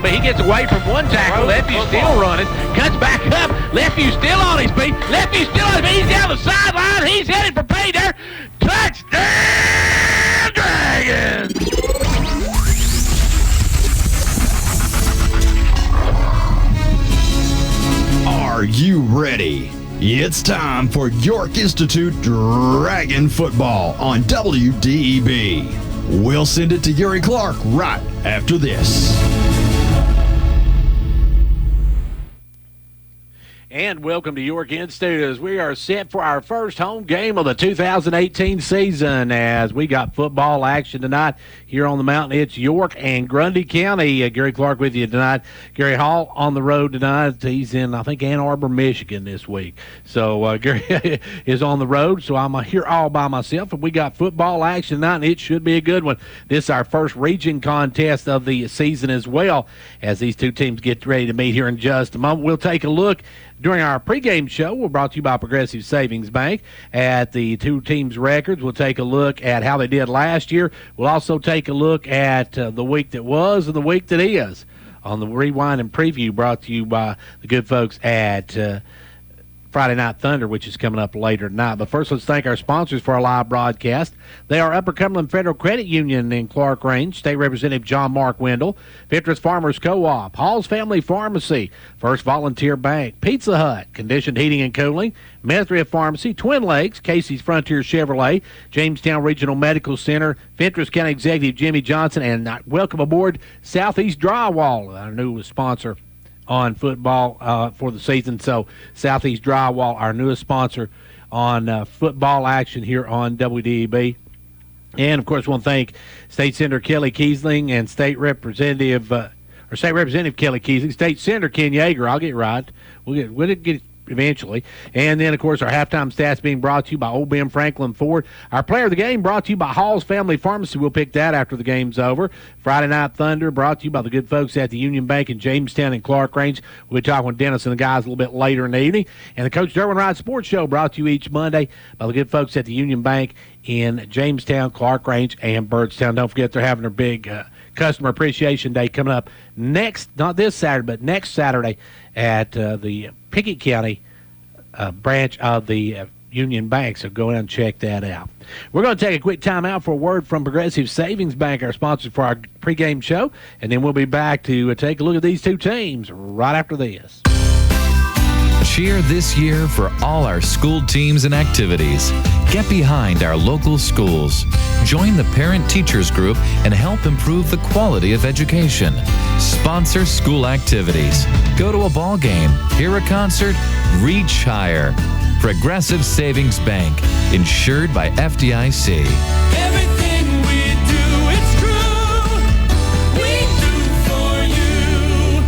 going to be. He gets away from one tackle. Lefty still running. Cuts back up. Lefty still on his feet. Lefty still on his feet. He's down the sideline. He's headed for pay dirt. Touchdown, Dragons! Are you ready? It's time for York Institute Dragon Football on WDEB. We'll send it to Gary Clark right after this. And welcome to York Institute as we are set for our first home game of the 2018 season as we got football action tonight here on the mountain. It's York and Grundy County. Gary Clark with you tonight. Gary Hall on the road tonight. He's in, I think, Ann Arbor, Michigan this week. So Gary is on the road, so I'm here all by myself. And we got football action tonight, and it should be a good one. This is our first region contest of the season as well as these two teams get ready to meet here in just a moment. We'll take a look during our pregame show. We're brought to you by Progressive Savings Bank at the two teams' records. We'll take a look at how they did last year. We'll also take a look at the week that was and the week that is on the Rewind and Preview, brought to you by the good folks at Friday Night Thunder, which is coming up later tonight. But first, let's thank our sponsors for our live broadcast. They are Upper Cumberland Federal Credit Union in Clark Range, State Representative John Mark Wendell, Fitris Farmers Co-op, Hall's Family Pharmacy, First Volunteer Bank, Pizza Hut, Conditioned Heating and Cooling, Methria Pharmacy, Twin Lakes, Casey's Frontier Chevrolet, Jamestown Regional Medical Center, Fentress County Executive Jimmy Johnson, and welcome aboard Southeast Drywall, our newest sponsor on football for the season. So Southeast Drywall, our newest sponsor on football action here on WDEB. And, of course, I want to thank State Senator Kelly Kiesling and State Representative Kelly Kiesling, State Senator Ken Yeager. I'll get it right. We'll get it eventually. And then, of course, our halftime stats being brought to you by Old Ben Franklin Ford. Our player of the game brought to you by Hall's Family Pharmacy. We'll pick that after the game's over. Friday Night Thunder brought to you by the good folks at the Union Bank in Jamestown and Clark Range. We'll be talking with Dennis and the guys a little bit later in the evening. And the Coach Derwin Wright Sports Show brought to you each Monday by the good folks at the Union Bank in Jamestown, Clark Range, and Byrdstown. Don't forget they're having their big Customer Appreciation Day coming up not this Saturday, but next Saturday at the Pickett County branch of the Union Bank, so go ahead and check that out. We're going to take a quick time out for a word from Progressive Savings Bank, our sponsor for our pregame show, and then we'll be back to take a look at these two teams right after this. Cheer this year for all our school teams and activities. Get behind our local schools. Join the parent-teachers group and help improve the quality of education. Sponsor school activities. Go to a ball game, hear a concert, reach higher. Progressive Savings Bank, insured by FDIC. Everything we do, it's true. We do for you.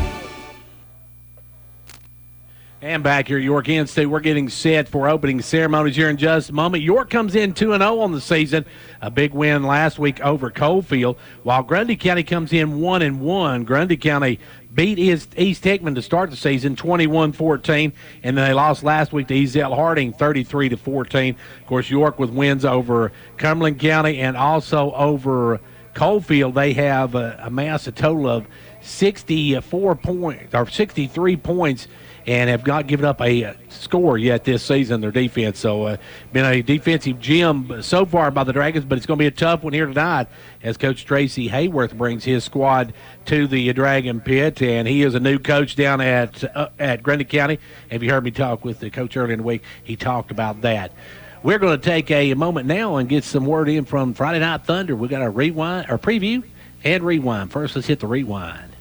And back here at York Institute, we're getting set for opening ceremonies here in just a moment. York comes in 2-0 on the season. A big win last week over Coalfield, while Grundy County comes in 1-1. Grundy County beat East Hickman to start the season 21-14, and then they lost last week to Ezell Harding 33-14. Of course, York with wins over Cumberland County and also over Coalfield. They have amassed a total of 63 points and have not given up a score yet this season, their defense. So been a defensive gem so far by the Dragons, but it's going to be a tough one here tonight as Coach Tracy Hayworth brings his squad to the Dragon Pit, and he is a new coach down at Grundy County. If you heard me talk with the coach earlier in the week, he talked about that. We're going to take a moment now and get some word in from Friday Night Thunder. We got a rewind, or preview and rewind. First, let's hit the rewind.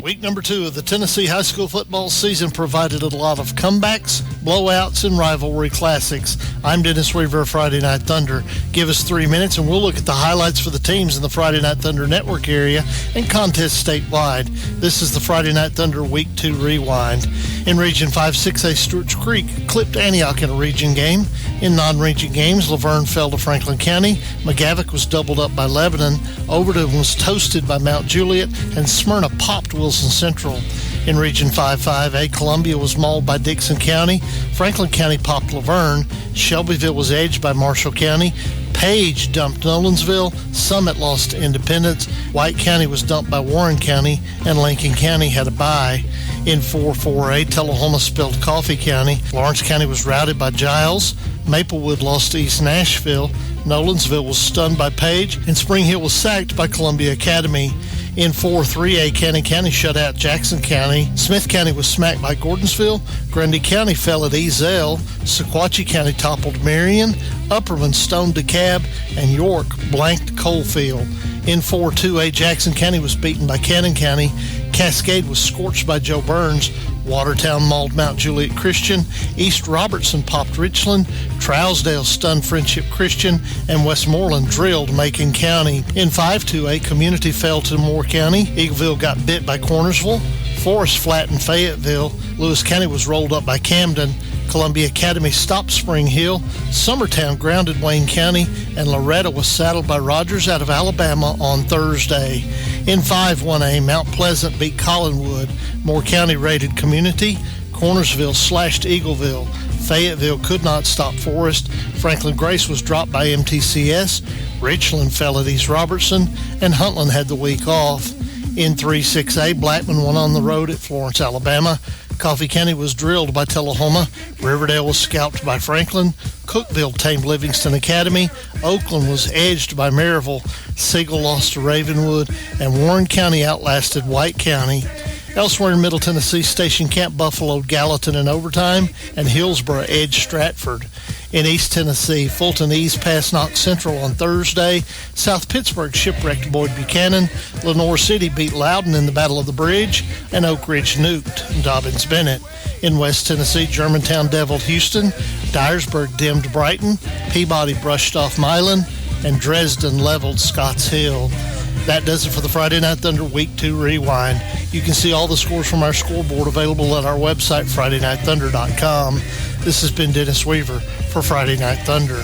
Week number 2 of the Tennessee high school football season provided a lot of comebacks, blowouts, and rivalry classics. I'm Dennis Weaver of Friday Night Thunder. Give us 3 minutes and we'll look at the highlights for the teams in the Friday Night Thunder network area and contests statewide. This is the Friday Night Thunder Week 2 Rewind. In Region 5, 6A, Stewart's Creek clipped Antioch in a region game. In non-region games, Laverne fell to Franklin County. McGavock was doubled up by Lebanon. Overton was toasted by Mount Juliet, and Smyrna popped Wilson Central. In Region 5-5A, Columbia was mauled by Dixon County. Franklin County popped Laverne. Shelbyville was edged by Marshall County. Page dumped Nolensville. Summit lost to Independence. White County was dumped by Warren County, and Lincoln County had a bye. In 4-4A, Tullahoma spelled Coffee County. Lawrence County was routed by Giles. Maplewood lost to East Nashville. Nolensville was stunned by Page, and Spring Hill was sacked by Columbia Academy. In 4-3A, Cannon County shut out Jackson County. Smith County was smacked by Gordonsville. Grundy County fell at Ezell. Sequatchie County toppled Marion. Upperman stoned DeKalb, and York blanked Coalfield. In 4-2A, Jackson County was beaten by Cannon County. Cascade was scorched by Joe Burns. Watertown mauled Mount Juliet Christian. East Robertson popped Richland. Trousdale stunned Friendship Christian. And Westmoreland drilled Macon County. In 5-2A, Community fell to Moore County. Eagleville got bit by Cornersville. Forest flattened Fayetteville. Lewis County was rolled up by Camden. Columbia Academy stopped Spring Hill. Summertown grounded Wayne County, and Loretta was saddled by Rogers out of Alabama on Thursday. In 5-1A, Mount Pleasant beat Collinwood. Moore County raided Community. Cornersville slashed Eagleville. Fayetteville could not stop Forest. Franklin Grace was dropped by MTCS. Richland fell at East Robertson, and Huntland had the week off. In 3-6A, Blackman won on the road at Florence, Alabama. Coffee County was drilled by Tullahoma. Riverdale was scalped by Franklin. Cookeville tamed Livingston Academy. Oakland was edged by Maryville. Siegel lost to Ravenwood. And Warren County outlasted White County. Elsewhere in Middle Tennessee, Station Camp buffaloed Gallatin in overtime, and Hillsboro edged Stratford. In East Tennessee, Fulton East passed Knox Central on Thursday. South Pittsburgh shipwrecked Boyd Buchanan. Lenore City beat Loudon in the Battle of the Bridge, and Oak Ridge nuked Dobbins Bennett. In West Tennessee, Germantown deviled Houston. Dyersburg dimmed Brighton. Peabody brushed off Milan, and Dresden leveled Scotts Hill. That does it for the Friday Night Thunder Week 2 Rewind. You can see all the scores from our scoreboard available at our website, FridayNightThunder.com. This has been Dennis Weaver for Friday Night Thunder.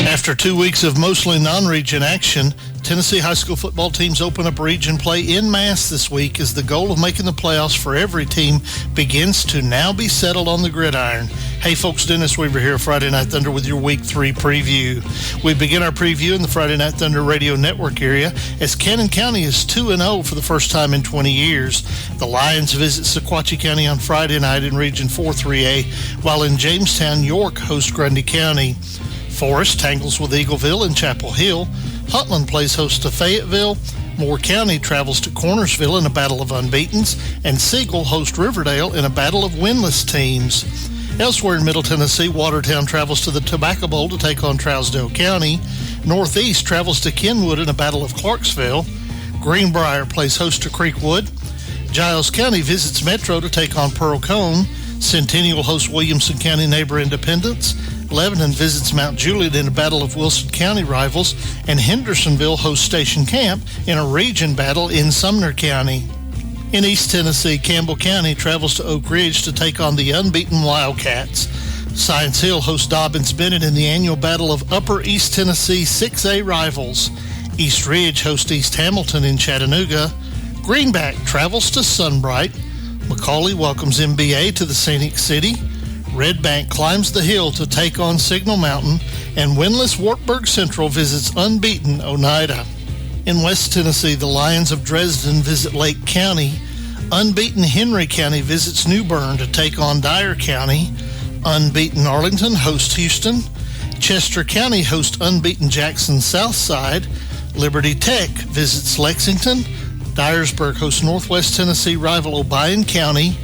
After 2 weeks of mostly non-region action, Tennessee high school football teams open up region play en masse this week as the goal of making the playoffs for every team begins to now be settled on the gridiron. Hey folks, Dennis Weaver here, Friday Night Thunder with your Week 3 preview. We begin our preview in the Friday Night Thunder radio network area as Cannon County is 2-0 for the first time in 20 years. The Lions visit Sequatchie County on Friday night in Region 4-3A, while in Jamestown, York hosts Grundy County. Forest tangles with Eagleville in Chapel Hill. Huntland plays host to Fayetteville. Moore County travels to Cornersville in a battle of unbeatens, and Siegel hosts Riverdale in a battle of winless teams. Elsewhere in Middle Tennessee, Watertown travels to the Tobacco Bowl to take on Trousdale County. Northeast travels to Kenwood in a battle of Clarksville. Greenbrier plays host to Creekwood. Giles County visits Metro to take on Pearl Cone. Centennial hosts Williamson County neighbor Independence. Lebanon visits Mount Juliet in a battle of Wilson County rivals, and Hendersonville hosts Station Camp in a region battle in Sumner County. In East Tennessee, Campbell County travels to Oak Ridge to take on the unbeaten Wildcats. Science Hill hosts Dobbins Bennett in the annual battle of Upper East Tennessee 6A rivals. East Ridge hosts East Hamilton in Chattanooga. Greenback travels to Sunbright. Macaulay welcomes MBA to the Scenic City. Red Bank climbs the hill to take on Signal Mountain, and winless Wartburg Central visits unbeaten Oneida. In West Tennessee, the Lions of Dresden visit Lake County. Unbeaten Henry County visits New Bern to take on Dyer County. Unbeaten Arlington hosts Houston. Chester County hosts unbeaten Jackson Southside. Liberty Tech visits Lexington. Dyersburg hosts Northwest Tennessee rival Obion County.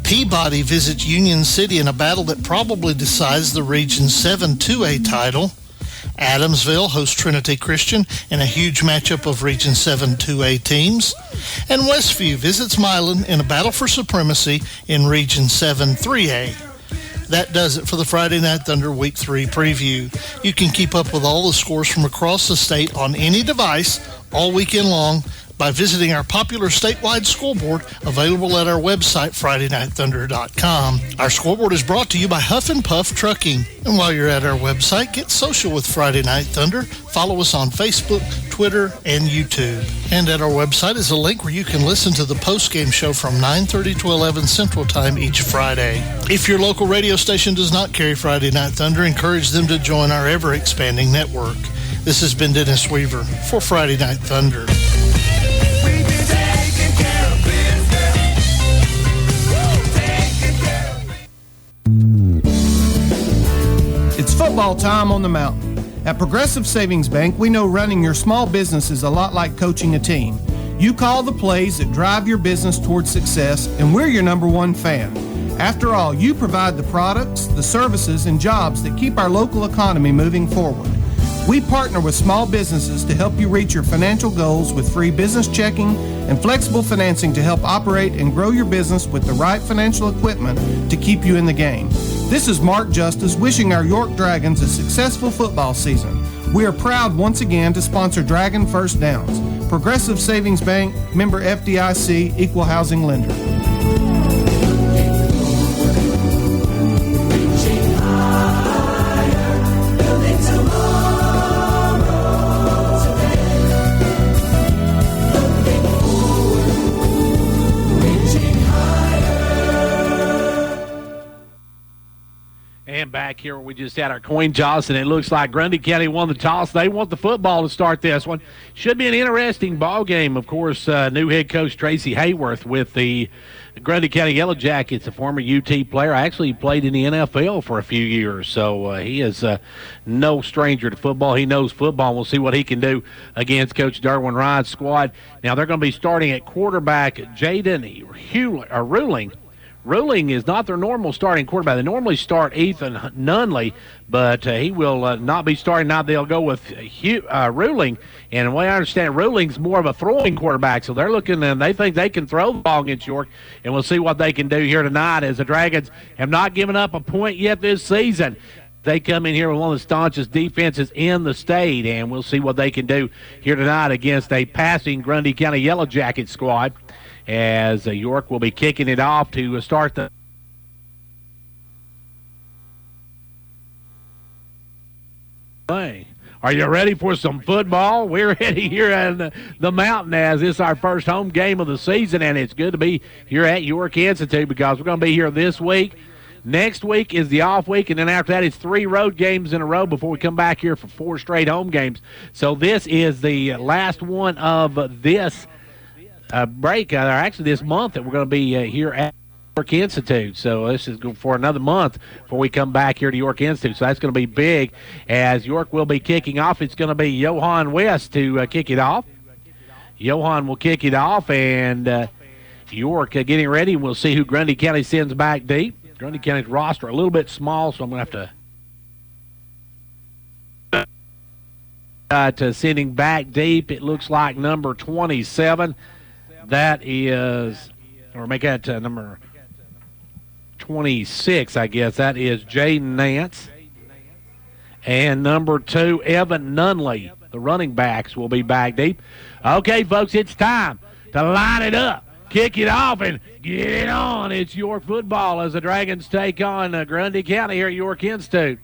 Peabody visits Union City in a battle that probably decides the Region 7 2A title. Adamsville hosts Trinity Christian in a huge matchup of Region 7 2A teams. And Westview visits Milan in a battle for supremacy in Region 7 3A. That does it for the Friday Night Thunder Week 3 preview. You can keep up with all the scores from across the state on any device all weekend long by visiting our popular statewide scoreboard available at our website, FridayNightThunder.com. Our scoreboard is brought to you by Huff and Puff Trucking. And while you're at our website, get social with Friday Night Thunder. Follow us on Facebook, Twitter, and YouTube. And at our website is a link where you can listen to the post-game show from 9:30 to 11 Central Time each Friday. If your local radio station does not carry Friday Night Thunder, encourage them to join our ever-expanding network. This has been Dennis Weaver for Friday Night Thunder. It's football time on the mountain. At Progressive Savings Bank, we know running your small business is a lot like coaching a team. You call the plays that drive your business towards success, and we're your number one fan. After all, you provide the products, the services, and jobs that keep our local economy moving forward. We partner with small businesses to help you reach your financial goals with free business checking and flexible financing to help operate and grow your business with the right financial equipment to keep you in the game. This is Mark Justice wishing our York Dragons a successful football season. We are proud once again to sponsor Dragon First Downs. Progressive Savings Bank, member FDIC, equal housing lender. And back here, we just had our coin toss, and it looks like Grundy County won the toss. They want the football to start this one. Should be an interesting ball game. Of course, new head coach Tracy Hayworth with the Grundy County Yellow Jackets, a former UT player. Actually played in the NFL for a few years, so he is no stranger to football. He knows football. We'll see what he can do against Coach Darwin Ryan's squad. Now, they're going to be starting at quarterback Jaden Ruling. Ruling is not their normal starting quarterback. They normally start Ethan Nunley, but he will not be starting now. They'll go with Ruling, and the way I understand, Ruling's more of a throwing quarterback, so they're looking and they think they can throw the ball against York, and we'll see what they can do here tonight as the Dragons have not given up a point yet this season. They come in here with one of the staunchest defenses in the state, and we'll see what they can do here tonight against a passing Grundy County Yellow Jacket squad, as York will be kicking it off to start the play. Are you ready for some football? We're ready here in the mountain as this is our first home game of the season, and it's good to be here at York Institute because we're going to be here this week. Next week is the off week, and then after that it's 3 road games in a row before we come back here for 4 straight home games. So this is the last one of this break, or actually this month, that we're going to be here at York Institute. So this is for another month before we come back here to York Institute. So that's going to be big as York will be kicking off. It's going to be Johan West to kick it off. Johan will kick it off, and York getting ready. We'll see who Grundy County sends back deep. Grundy County's roster a little bit small, so I'm going to have to sending back deep. It looks like number 27. That is, or make that number 26, I guess. That is Jaden Nance. And number 2, Evan Nunley. The running backs will be back deep. Okay, folks, it's time to line it up, kick it off, and get it on. It's York football as the Dragons take on Grundy County here at York Institute.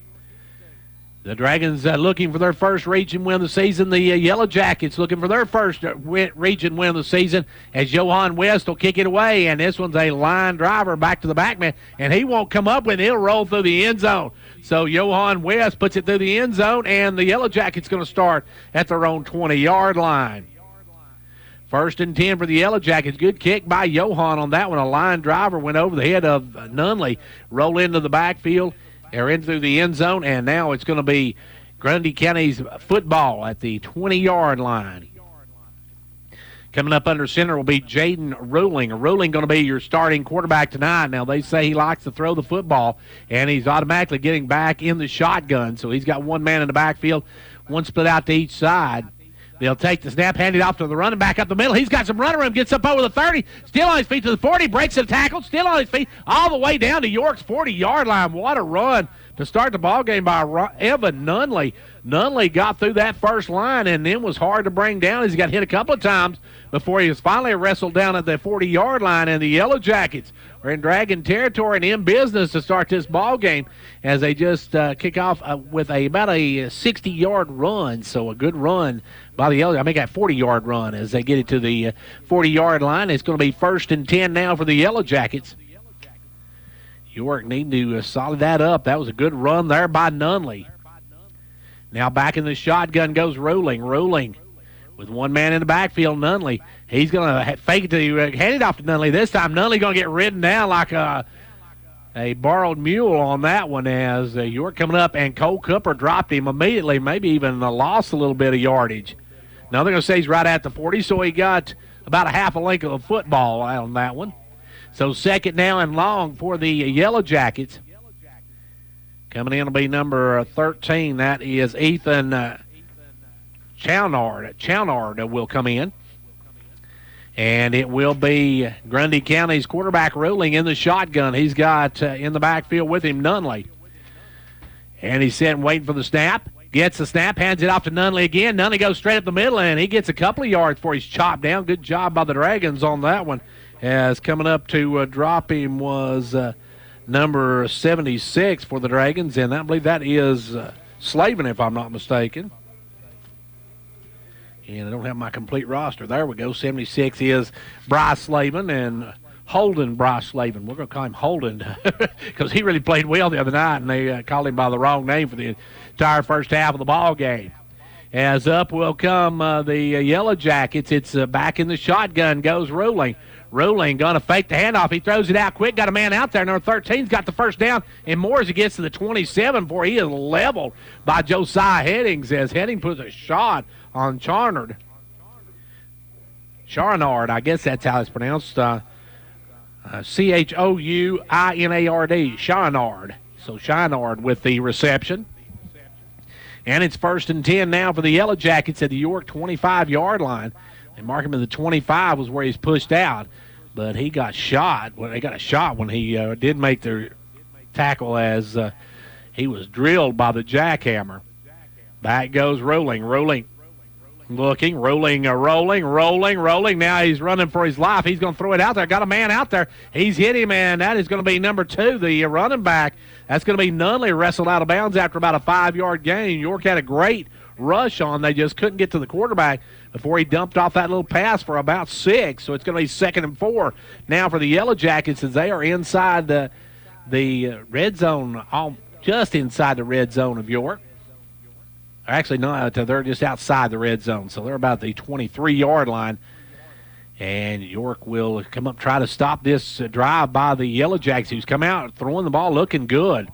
The Dragons looking for their first region win of the season. The Yellow Jackets looking for their first region win of the season as Johan West will kick it away. And this one's a line driver back to the back man, and he won't come up with it. He'll roll through the end zone. So Johan West puts it through the end zone, and the Yellow Jackets going to start at their own 20-yard line. 1st and 10 for the Yellow Jackets. Good kick by Johan on that one. A line driver went over the head of Nunley, roll into the backfield. They're in through the end zone, and now it's going to be Grundy County's football at the 20-yard line. Coming up under center will be Jaden Ruling. Ruling going to be your starting quarterback tonight. Now, they say he likes to throw the football, and he's automatically getting back in the shotgun. So he's got one man in the backfield, one split out to each side. They'll take the snap, hand it off to the running back up the middle. He's got some running room, gets up over the 30, still on his feet to the 40, breaks the tackle, still on his feet, all the way down to York's 40-yard line. What a run to to start the ball game by Evan Nunley. Nunley got through that first line and then was hard to bring down as he got hit a couple of times before he was finally wrestled down at the 40-yard line. And the Yellow Jackets are in Dragon territory and in business to start this ball game as they just kick off with about a 60-yard run. So a good run by the Yellow. I make that 40-yard run as they get it to the 40-yard line. It's going to be 1st and 10 now for the Yellow Jackets. York need to solid that up. That was a good run there by Nunley. Now back in the shotgun goes Ruling. Ruling with one man in the backfield, Nunley. He's going to fake it to hand it off to Nunley. This time Nunley going to get ridden down like a borrowed mule on that one as York coming up, and Cole Cooper dropped him immediately, maybe even lost a little bit of yardage. Now they're going to say he's right at the 40, so he got about a half a length of football out on that one. So 2nd now and long for the Yellow Jackets. Coming in will be number 13. That is Ethan Chownard. Chownard will come in. And it will be Grundy County's quarterback Ruling in the shotgun. He's got in the backfield with him Nunley. And he's sitting waiting for the snap. Gets the snap, hands it off to Nunley again. Nunley goes straight up the middle, and he gets a couple of yards before he's chopped down. Good job by the Dragons on that one. As coming up to drop him was number 76 for the Dragons, and I believe that is Slavin, if I'm not mistaken. And I don't have my complete roster. There we go. 76 is Bryce Slavin, and Holden Bryce Slavin. We're going to call him Holden because he really played well the other night, and they called him by the wrong name for the entire first half of the ball game. As up will come the Yellow Jackets. It's back in the shotgun goes Ruling. Ruling going to fake the handoff. He throws it out quick. Got a man out there. Number 13's got the first down. And more as he gets to the 27 before he is leveled by Josiah Headings as Heading puts a shot on Charnard. Charnard, I guess that's how it's pronounced. Chouinard. Charnard. So Charnard with the reception. And it's 1st and 10 now for the Yellow Jackets at the York 25-yard line. They mark him at the 25 was where he's pushed out, but he got shot. Well, they got a shot when he did make the tackle as he was drilled by the jackhammer. Back goes Ruling. Ruling looking, rolling. Now he's running for his life. He's going to throw it out there. Got a man out there. He's hit him, and that is going to be number 2, the running back. That's going to be Nunley, wrestled out of bounds after about a 5-yard gain. York had a great rush on. They just couldn't get to the quarterback before he dumped off that little pass for about 6. So it's going to be 2nd and 4 now for the Yellow Jackets as they are inside the red zone, just inside the red zone of York. Actually, no, they're just outside the red zone, so they're about the 23-yard line. And York will come up, try to stop this drive by the Yellow Jackets, who's come out throwing the ball, looking good.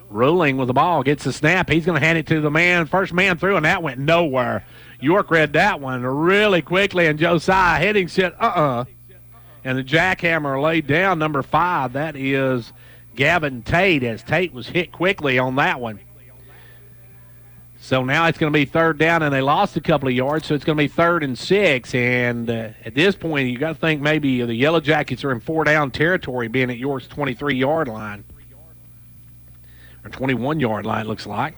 Ruling with the ball, gets the snap. He's going to hand it to the man, first man through, and that went nowhere. York read that one really quickly, and Josiah Heading said, And the jackhammer laid down number 5. That is Gavin Tate, as Tate was hit quickly on that one. So now it's going to be 3rd down, and they lost a couple of yards, so it's going to be 3rd and 6. And at this point, you got to think maybe the Yellow Jackets are in 4-down territory, being at York's 23-yard line. Or 21-yard line, looks like.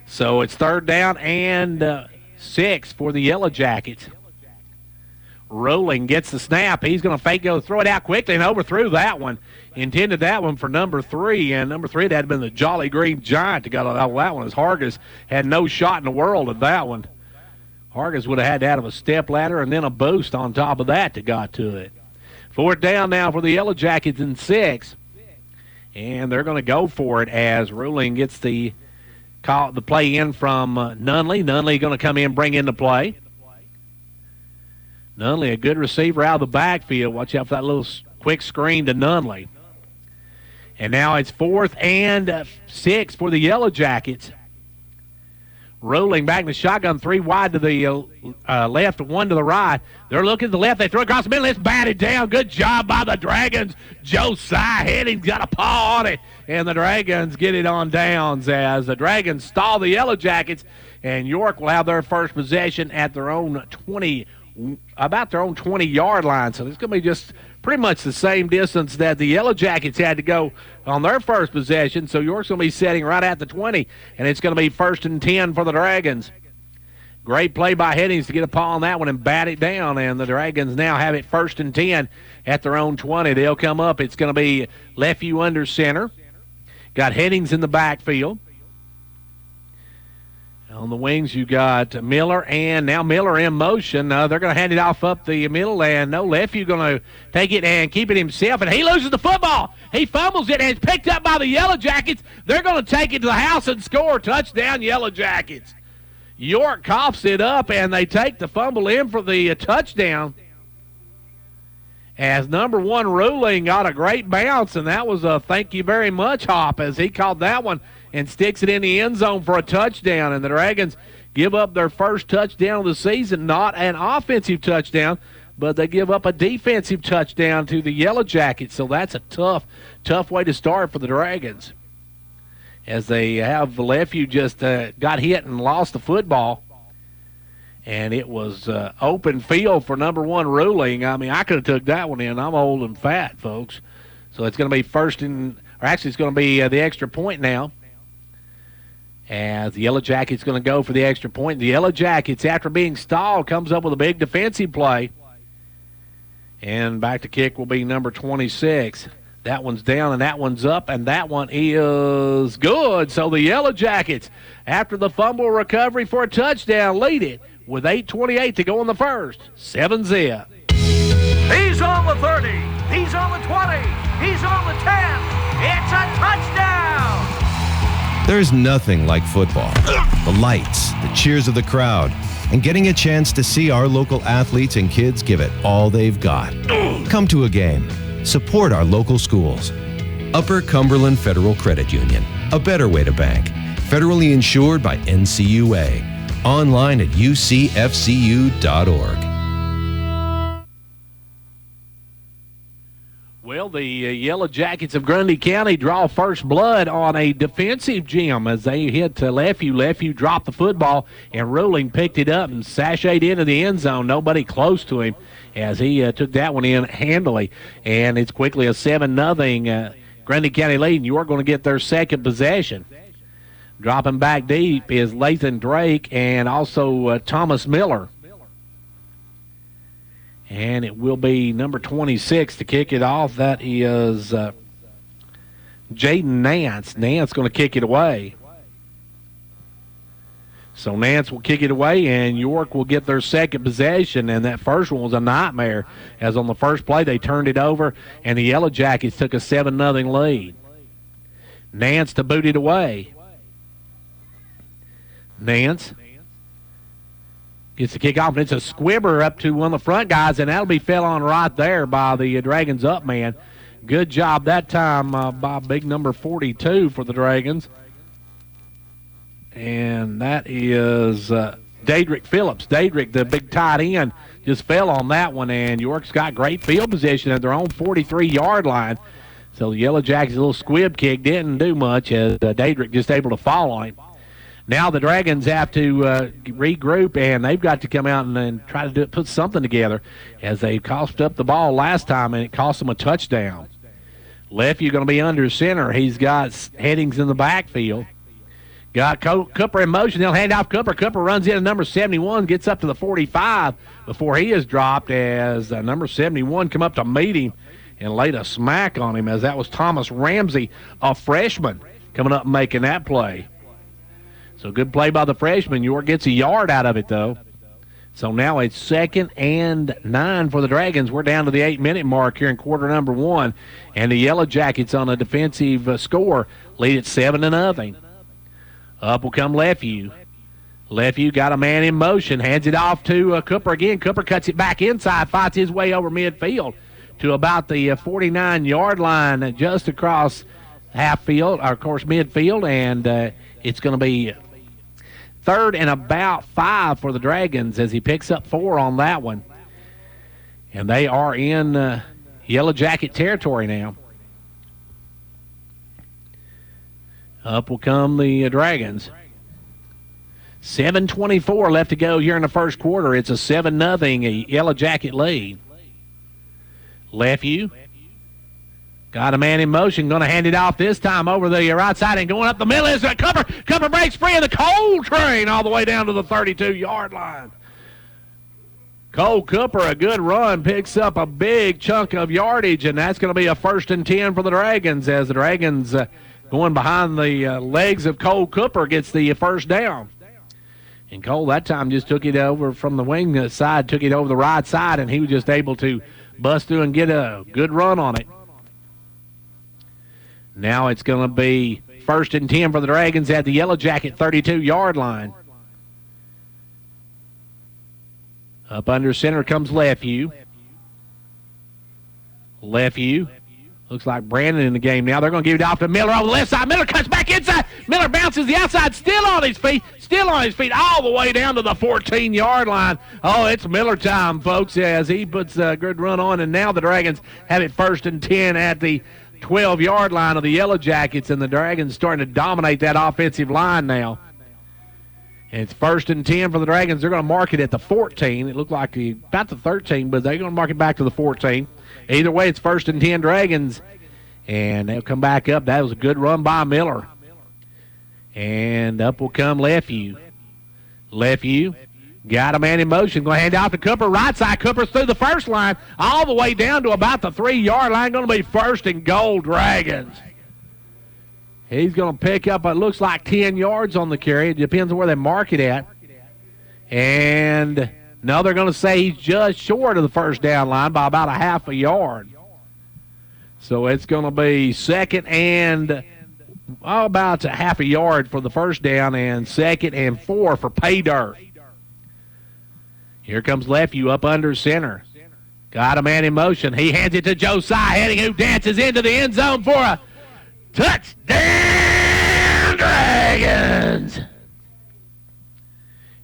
So it's 3rd down and 6 for the Yellow Jackets. Ruling gets the snap. He's going to fake go, throw it out quickly, and overthrew that one. Intended that one for number 3, and number 3 had been the Jolly Green Giant to got out of that one, as Hargis had no shot in the world at that one. Hargis would have had to have a step ladder and then a boost on top of that to got to it. 4th down now for the Yellow Jackets and 6. And they're going to go for it as Ruling gets the play in from Nunley. Nunley going to come in, bring in the play. Nunley, a good receiver out of the backfield. Watch out for that little quick screen to Nunley. And now it's 4th and 6 for the Yellow Jackets. Ruling back in the shotgun, 3 wide to the left, 1 to the right. They're looking to the left. They throw across the middle. It's batted down. Good job by the Dragons. Josiah Heading got a paw on it. And the Dragons get it on downs as the Dragons stall the Yellow Jackets. And York will have their first possession at their own 20, about their own 20-yard line. So it's going to be just pretty much the same distance that the Yellow Jackets had to go on their first possession. So York's going to be setting right at the 20, and it's going to be 1st and 10 for the Dragons. Great play by Headings to get a paw on that one and bat it down, and the Dragons now have it 1st and 10 at their own 20. They'll come up. It's going to be Lefevue under center. Got Headings in the backfield. On the wings, you got Miller, and now Miller in motion. They're going to hand it off up the middle, and Lefevue going to take it and keep it himself, and he loses the football. He fumbles it, and it's picked up by the Yellow Jackets. They're going to take it to the house and score. Touchdown, Yellow Jackets. York coughs it up, and they take the fumble in for the touchdown. As number 1 Ruling got a great bounce, and that was a thank you very much hop as he called that one and sticks it in the end zone for a touchdown. And the Dragons give up their first touchdown of the season, not an offensive touchdown, but they give up a defensive touchdown to the Yellow Jackets. So that's a tough way to start for the Dragons, as they have Lefevue just got hit and lost the football. And it was open field for number 1 Ruling. I mean, I could have took that one in. I'm old and fat, folks. So it's going to be it's going to be the extra point now, as the Yellow Jackets going to go for the extra point. The Yellow Jackets, after being stalled, comes up with a big defensive play. And back to kick will be number 26. That one's down, and that one's up, and that one is good. So the Yellow Jackets, after the fumble recovery for a touchdown, lead it with 8:28 to go in the first. 7-zip. He's on the 30. He's on the 20. He's on the 10. It's a touchdown. There's nothing like football. The lights, the cheers of the crowd, and getting a chance to see our local athletes and kids give it all they've got. Come to a game. Support our local schools. Upper Cumberland Federal Credit Union, a better way to bank. Federally insured by NCUA. Online at ucfcu.org. Well, the Yellow Jackets of Grundy County draw first blood on a defensive gem as they hit Lefevue. Lefevue dropped the football, and Ruling picked it up and sashayed into the end zone. Nobody close to him as he took that one in handily. And it's quickly a 7-0 Grundy County lead, and you are going to get their second possession. Dropping back deep is Lathan Drake and also Thomas Miller. And it will be number 26 to kick it off. That is Jaden Nance. Nance going to kick it away. So Nance will kick it away, and York will get their second possession. And that first one was a nightmare, as on the first play they turned it over, and the Yellow Jackets took a 7-0 lead. Nance to boot it away. Nance gets the kick off, and it's a squibber up to one of the front guys, and that'll be fell on right there by the Dragons up man. Good job that time by big number 42 for the Dragons. And that is Dadrick Phillips. Dadrick, the big tight end, just fell on that one, and York's got great field position at their own 43-yard line. So the Yellow Jackets' little squib kick didn't do much, as Dadrick just able to fall on him. Now the Dragons have to regroup, and they've got to come out and try to put something together, as they coughed up the ball last time, and it cost them a touchdown. Lefevue going to be under center. He's got Headings in the backfield. Got Cooper in motion. They'll hand off Cooper. Cooper runs in at number 71, gets up to the 45 before he is dropped, as number 71 come up to meet him and laid a smack on him, as that was Thomas Ramsey, a freshman, coming up and making that play. So good play by the freshman. York gets a yard out of it, though. So now it's 2nd and 9 for the Dragons. We're down to the 8-minute mark here in quarter number 1. And the Yellow Jackets on a defensive score lead at 7-0. Up will come Lefevue. Lefevue got a man in motion, hands it off to Cooper again. Cooper cuts it back inside, fights his way over midfield to about the 49-yard line, just across half field, or of course midfield, and it's going to be 3rd and about 5 for the Dragons, as he picks up 4 on that one. And they are in Yellow Jacket territory now. Up will come the Dragons. 7:24 left to go here in the first quarter. It's a 7-0 Yellow Jacket lead. Lefeview got a man in motion, going to hand it off this time over the right side and going up the middle is a Cooper. Cooper breaks free of the Cole train all the way down to the 32-yard line. Cole Cooper, a good run, picks up a big chunk of yardage, and that's going to be a 1st and 10 for the Dragons as the Dragons going behind the legs of Cole Cooper gets the first down. And Cole that time just took it over from the wing side, took it over the right side, and he was just able to bust through and get a good run on it. Now it's going to be 1st and 10 for the Dragons at the Yellow Jacket 32-yard line. Up under center comes Lefeview. Lefeview. Looks like Brandon in the game now. They're going to give it off to Miller on the left side. Miller cuts back inside. Miller bounces the outside, still on his feet, all the way down to the 14-yard line. Oh, it's Miller time, folks, as he puts a good run on, and now the Dragons have it 1st and 10 at the 12-yard line of the Yellow Jackets, and the Dragons starting to dominate that offensive line now. And it's 1st and 10 for the Dragons. They're going to mark it at the 14. It looked like about the 13, but they're going to mark it back to the 14. Either way, it's 1st and 10 Dragons, and they'll come back up. That was a good run by Miller. And up will come Lefeview. Lefeview got a man in motion. Going to hand off to Cooper. Right side, Cooper's through the first line all the way down to about the 3-yard line. Going to be 1st and goal, Dragons. He's going to pick up, it looks like 10 yards on the carry. It depends on where they mark it at. And no, they're going to say he's just short of the first down line by about a half a yard. So it's going to be 2nd and about a half a yard for the first down and 2nd and 4 for pay dirt. Here comes Lefeview up under center. Got a man in motion. He hands it to Josiah Heading, who dances into the end zone for a touchdown, Dragons!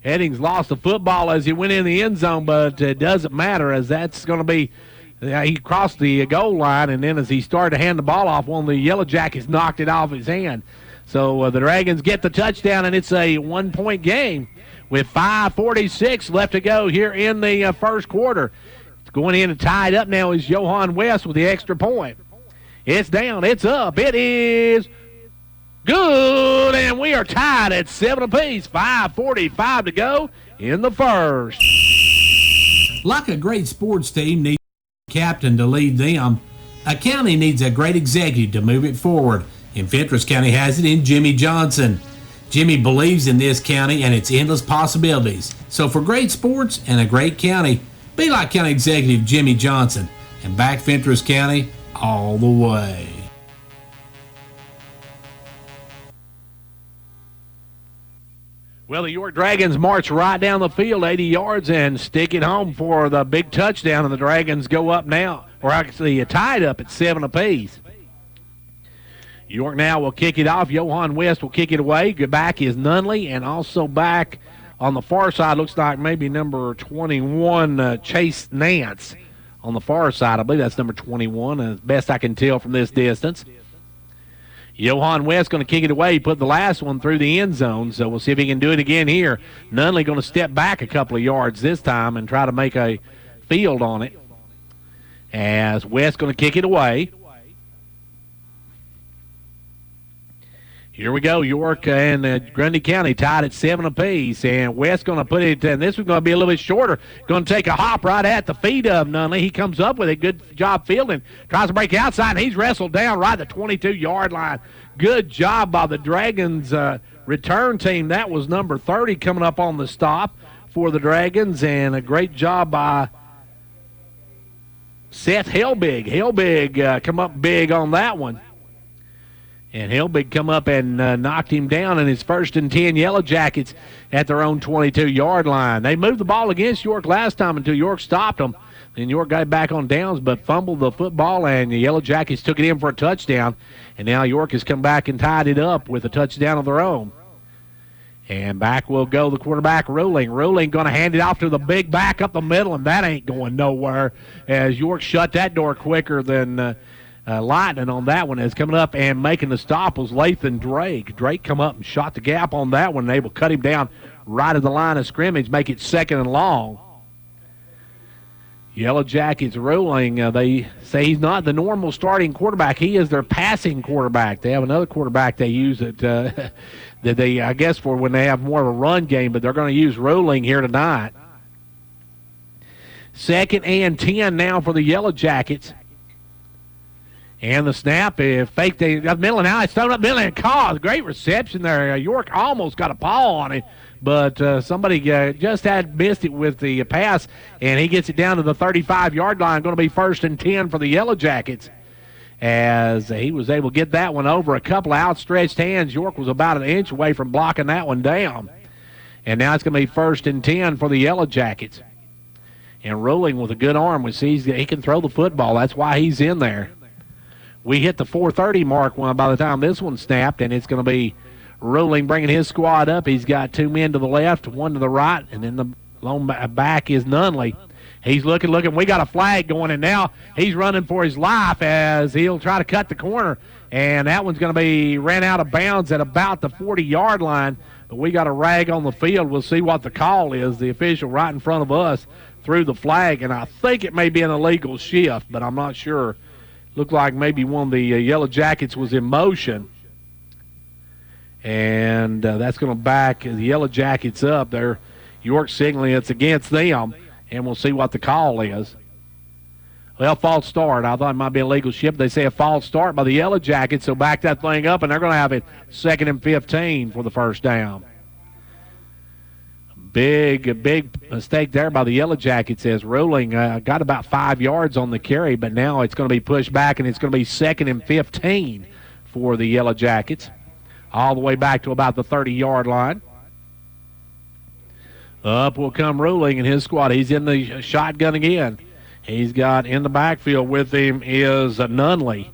Headings lost the football as he went in the end zone, but it doesn't matter as that's going to be, he crossed the goal line, and then as he started to hand the ball off, one of the Yellow Jackets knocked it off his hand. So the Dragons get the touchdown, and it's a 1-point game with 5:46 left to go here in the first quarter. It's going in and tied up now is Johan West with the extra point. It's down, it's up, it is good, and we are tied at 7 apiece. 5:45 to go in the first. Like a great sports team needs a captain to lead them, a county needs a great executive to move it forward, and Fentress County has it in Jimmy Johnson. Jimmy believes in this county and its endless possibilities. So for great sports and a great county, be like County Executive Jimmy Johnson and back Fentress County all the way. Well, the York Dragons march right down the field 80 yards and stick it home for the big touchdown, and the Dragons go up now, or actually tied up at 7 apiece. York now will kick it off. Johan West will kick it away. Back is Nunley, and also back on the far side looks like maybe number 21, Chase Nance. On the far side, I believe that's number 21, as best I can tell from this distance. Johan West going to kick it away. He put the last one through the end zone, so we'll see if he can do it again here. Nunley going to step back a couple of yards this time and try to make a field on it. As West going to kick it away. Here we go. York and Grundy County tied at 7 apiece, and West going to put it, and this was going to be a little bit shorter. Going to take a hop right at the feet of Nunley. He comes up with it. Good job fielding. Tries to break outside, and he's wrestled down right at the 22-yard line. Good job by the Dragons return team. That was number 30 coming up on the stop for the Dragons, and a great job by Seth Helbig. Helbig come up big on that one. And Helbig come up and knocked him down in his 1st and 10 Yellow Jackets at their own 22-yard line. They moved the ball against York last time until York stopped them. Then York got back on downs but fumbled the football, and the Yellow Jackets took it in for a touchdown. And now York has come back and tied it up with a touchdown of their own. And back will go the quarterback, Ruling. Ruling going to hand it off to the big back up the middle, and that ain't going nowhere as York shut that door quicker than lightning on that one. Is coming up and making the stop was Lathan Drake. Drake come up and shot the gap on that one and able to cut him down right at the line of scrimmage, make it 2nd and long. Yellow Jackets ruling. They say he's not the normal starting quarterback. He is their passing quarterback. They have another quarterback they use that they, I guess, for when they have more of a run game, but they're going to use ruling here tonight. 2nd and 10 now for the Yellow Jackets. And the snap, fake, they got middle, now it's thrown up middle and caught. Great reception there. York almost got a paw on it, but somebody just had missed it with the pass, and he gets it down to the 35-yard line. Going to be 1st and 10 for the Yellow Jackets, as he was able to get that one over a couple of outstretched hands. York was about an inch away from blocking that one down. And now it's going to be 1st and 10 for the Yellow Jackets. And Ruling with a good arm, we see he can throw the football. That's why he's in there. We hit the 4:30 mark by the time this one snapped, and it's going to be Ruling bringing his squad up. He's got 2 men to the left, 1 to the right, and then the lone back is Nunley. He's looking. We got a flag going, and now he's running for his life as he'll try to cut the corner, and that one's going to be ran out of bounds at about the 40-yard line, but we got a rag on the field. We'll see what the call is. The official right in front of us threw the flag, and I think it may be an illegal shift, but I'm not sure. Looked like maybe one of the Yellow Jackets was in motion. And that's going to back the Yellow Jackets up. They're York signaling it's against them, and we'll see what the call is. Well, false start. I thought it might be a legal shift. They say a false start by the Yellow Jackets, so back that thing up, and they're going to have it 2nd and 15 for the first down. Big mistake there by the Yellow Jackets as Ruling got about 5 yards on the carry, but now it's going to be pushed back, and it's going to be 2nd and 15 for the Yellow Jackets, all the way back to about the 30-yard line. Up will come Ruling and his squad. He's in the shotgun again. He's got in the backfield with him is Nunley.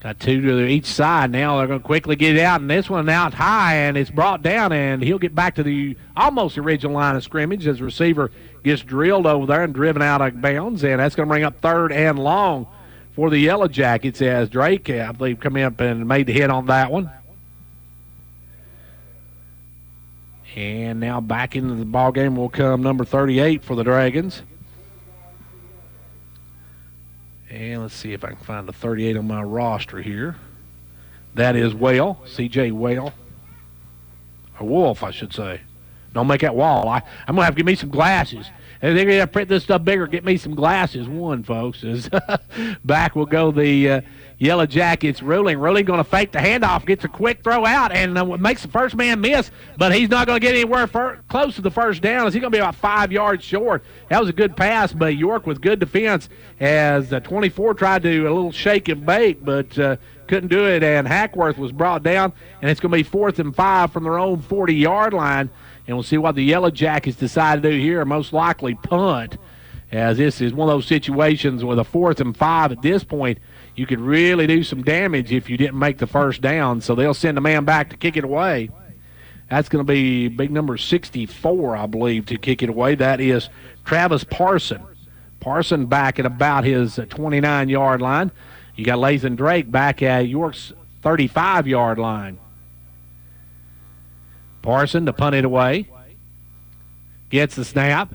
Got 2 to each side now. They're going to quickly get it out, and this one out high, and it's brought down, and he'll get back to the almost original line of scrimmage as the receiver gets drilled over there and driven out of bounds, and that's going to bring up 3rd and long for the Yellow Jackets as Drake, I believe, come up and made the hit on that one. And now back into the ball game will come number 38 for the Dragons. And let's see if I can find the 38 on my roster here. That is Whale, C.J. Whale. Or Wolf, I should say. Don't make that Wall. I'm going to have to get me some glasses. And they're going to print this stuff bigger. Get me some glasses. One, folks. Is back will go the Yellow Jackets. Ruling going to fake the handoff. Gets a quick throw out and makes the first man miss. But he's not going to get anywhere close to the first down. He's going to be about 5 yards short. That was a good pass, but York with good defense as 24 tried to do a little shake and bake, but couldn't do it. And Hackworth was brought down, and it's going to be 4th and 5 from their own 40-yard line. And we'll see what the Yellow Jackets decide to do here. Most likely punt, as this is one of those situations with a 4th and 5 at this point. You could really do some damage if you didn't make the first down. So they'll send a man back to kick it away. That's going to be big number 64, I believe, to kick it away. That is Travis Parson. Parson back at about his 29-yard line. You got Lathan Drake back at York's 35-yard line. Parson to punt it away. Gets the snap.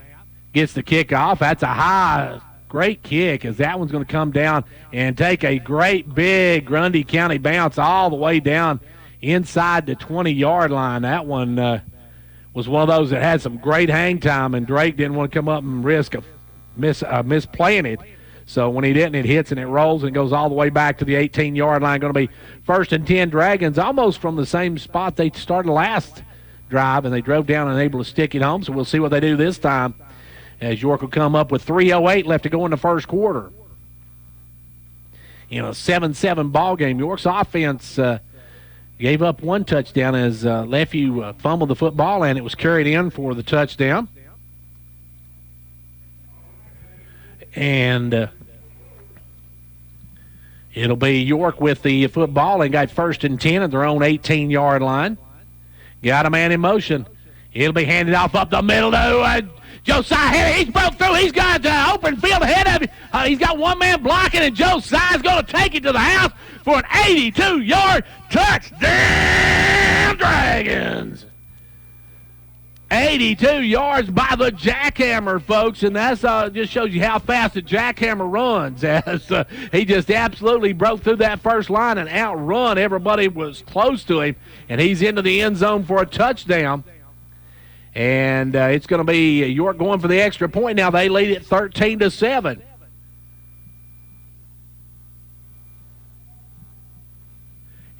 Gets the kickoff. That's a high, great kick as that one's going to come down and take a great big Grundy County bounce all the way down inside the 20-yard line. That one was one of those that had some great hang time, and Drake didn't want to come up and risk misplaying it. So when he didn't, it hits and it rolls and goes all the way back to the 18-yard line. Going to be 1st and 10 Dragons, almost from the same spot they started last drive, and they drove down and able to stick it home. So we'll see what they do this time as York will come up with 3:08 left to go in the first quarter. In a 7-7 ball game, York's offense gave up one touchdown as Lefevue fumbled the football, and it was carried in for the touchdown. And it'll be York with the football and got 1st and 10 at their own 18-yard line. Got a man in motion. It'll be handed off up the middle to Josiah. He's broke through. He's got open field ahead of him. He's got one man blocking, and Josiah's going to take it to the house for an 82-yard touchdown, Dragons. 82 yards by the jackhammer, folks, and that's just shows you how fast the jackhammer runs, as he just absolutely broke through that first line and outrun everybody was close to him, and he's into the end zone for a touchdown. And it's going to be York going for the extra point now. They lead it 13-7.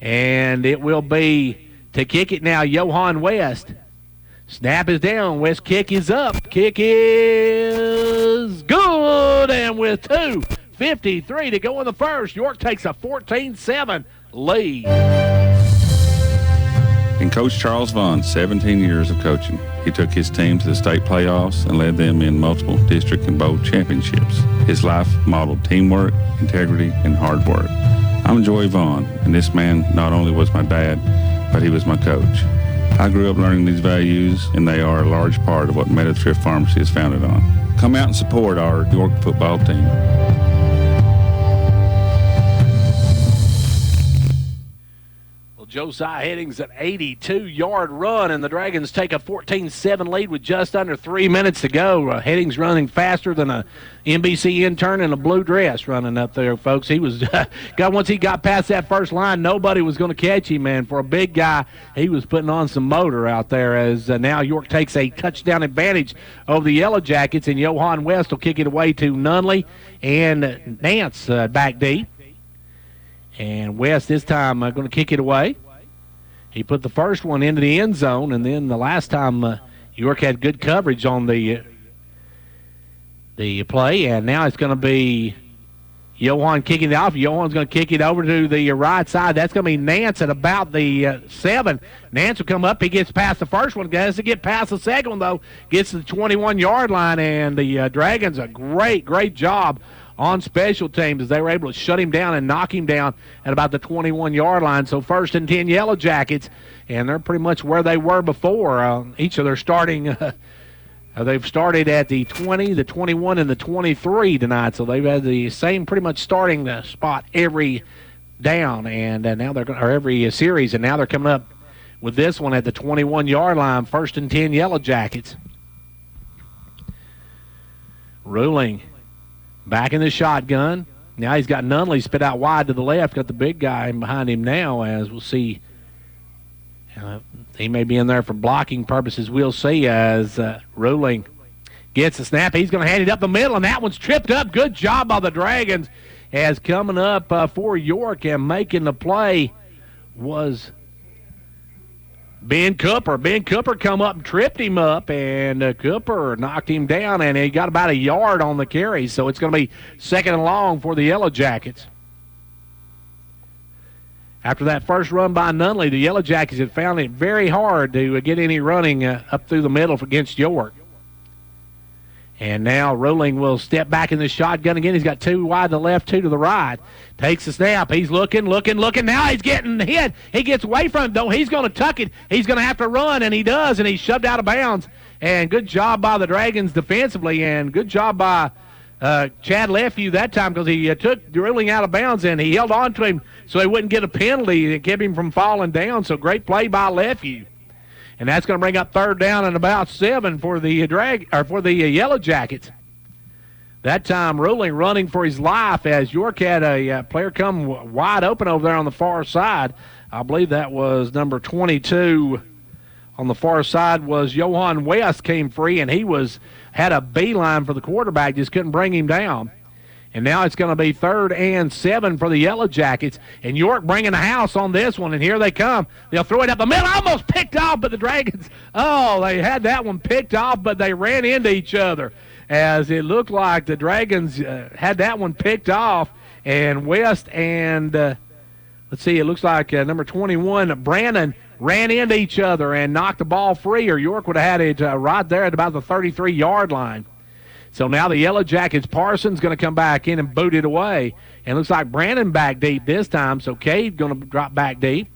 And it will be to kick it now, Johan West. Snap is down. West kick is up. Kick is good. And with 2:53 to go in the first, York takes a 14-7 lead. In Coach Charles Vaughn's 17 years of coaching, he took his team to the state playoffs and led them in multiple district and bowl championships. His life modeled teamwork, integrity, and hard work. I'm Joey Vaughn, and this man not only was my dad, but he was my coach. I grew up learning these values, and they are a large part of what Meta-Thrift Pharmacy is founded on. Come out and support our York football team. Josiah Headings an 82-yard run, and the Dragons take a 14-7 lead with just under 3 minutes to go. Headings running faster than a NBC intern in a blue dress running up there, folks. He was once he got past that first line, nobody was going to catch him, man. For a big guy, he was putting on some motor out there, as now York takes a touchdown advantage over the Yellow Jackets, and Johan West will kick it away to Nunley and Nance back deep. And West this time going to kick it away. He put the first one into the end zone, and then the last time York had good coverage on the play, and now it's going to be Johan kicking it off. Johan's going to kick it over to the right side. That's going to be Nance at about the 7. Nance will come up. He gets past the first one. Has to get past the second one, though. Gets to the 21-yard line, and the Dragons a great job on special teams as they were able to shut him down and knock him down at about the 21-yard line. So 1st and 10 Yellow Jackets, and they're pretty much where they were before. Each of their starting they've started at the 20, the 21, and the 23 tonight. So they've had the same pretty much starting spot every down, and now they're or every series, and now they're coming up with this one at the 21-yard line. 1st and 10 Yellow Jackets. Ruling back in the shotgun. Now he's got Nunley spit out wide to the left. Got the big guy behind him now, as we'll see. He may be in there for blocking purposes. We'll see as Ruling gets the snap. He's going to hand it up the middle, and that one's tripped up. Good job by the Dragons, as coming up for York and making the play was Ben Cooper. Ben Cooper come up and tripped him up, and Cooper knocked him down, and he got about a yard on the carry. So it's going to be 2nd and long for the Yellow Jackets. After that first run by Nunley, the Yellow Jackets had found it very hard to get any running up through the middle against York. And now Ruling will step back in the shotgun again. He's got 2 wide to the left, 2 to the right. Takes the snap. He's looking. Now he's getting hit. He gets away from it, though. He's going to tuck it. He's going to have to run, and he does, and he's shoved out of bounds. And good job by the Dragons defensively, and good job by Chad Lefew that time, because he took Ruling out of bounds, and he held on to him so he wouldn't get a penalty and kept him from falling down. So great play by Lefew. And that's going to bring up 3rd down and about 7 for the Yellow Jackets. That time, Ruling running for his life, as York had a player come wide open over there on the far side. I believe that was number 22 on the far side was Johan West, came free, and he had a beeline for the quarterback, just couldn't bring him down. And now it's going to be 3rd and 7 for the Yellow Jackets. And York bringing the house on this one, and here they come. They'll throw it up the middle. Almost picked off, but the Dragons, they had that one picked off, but they ran into each other, as it looked like the Dragons had that one picked off. And West and, it looks like number 21, Brandon, ran into each other and knocked the ball free, or York would have had it right there at about the 33-yard line. So now the Yellow Jackets, Parsons going to come back in and boot it away. And it looks like Brandon back deep this time, so Cade going to drop back deep.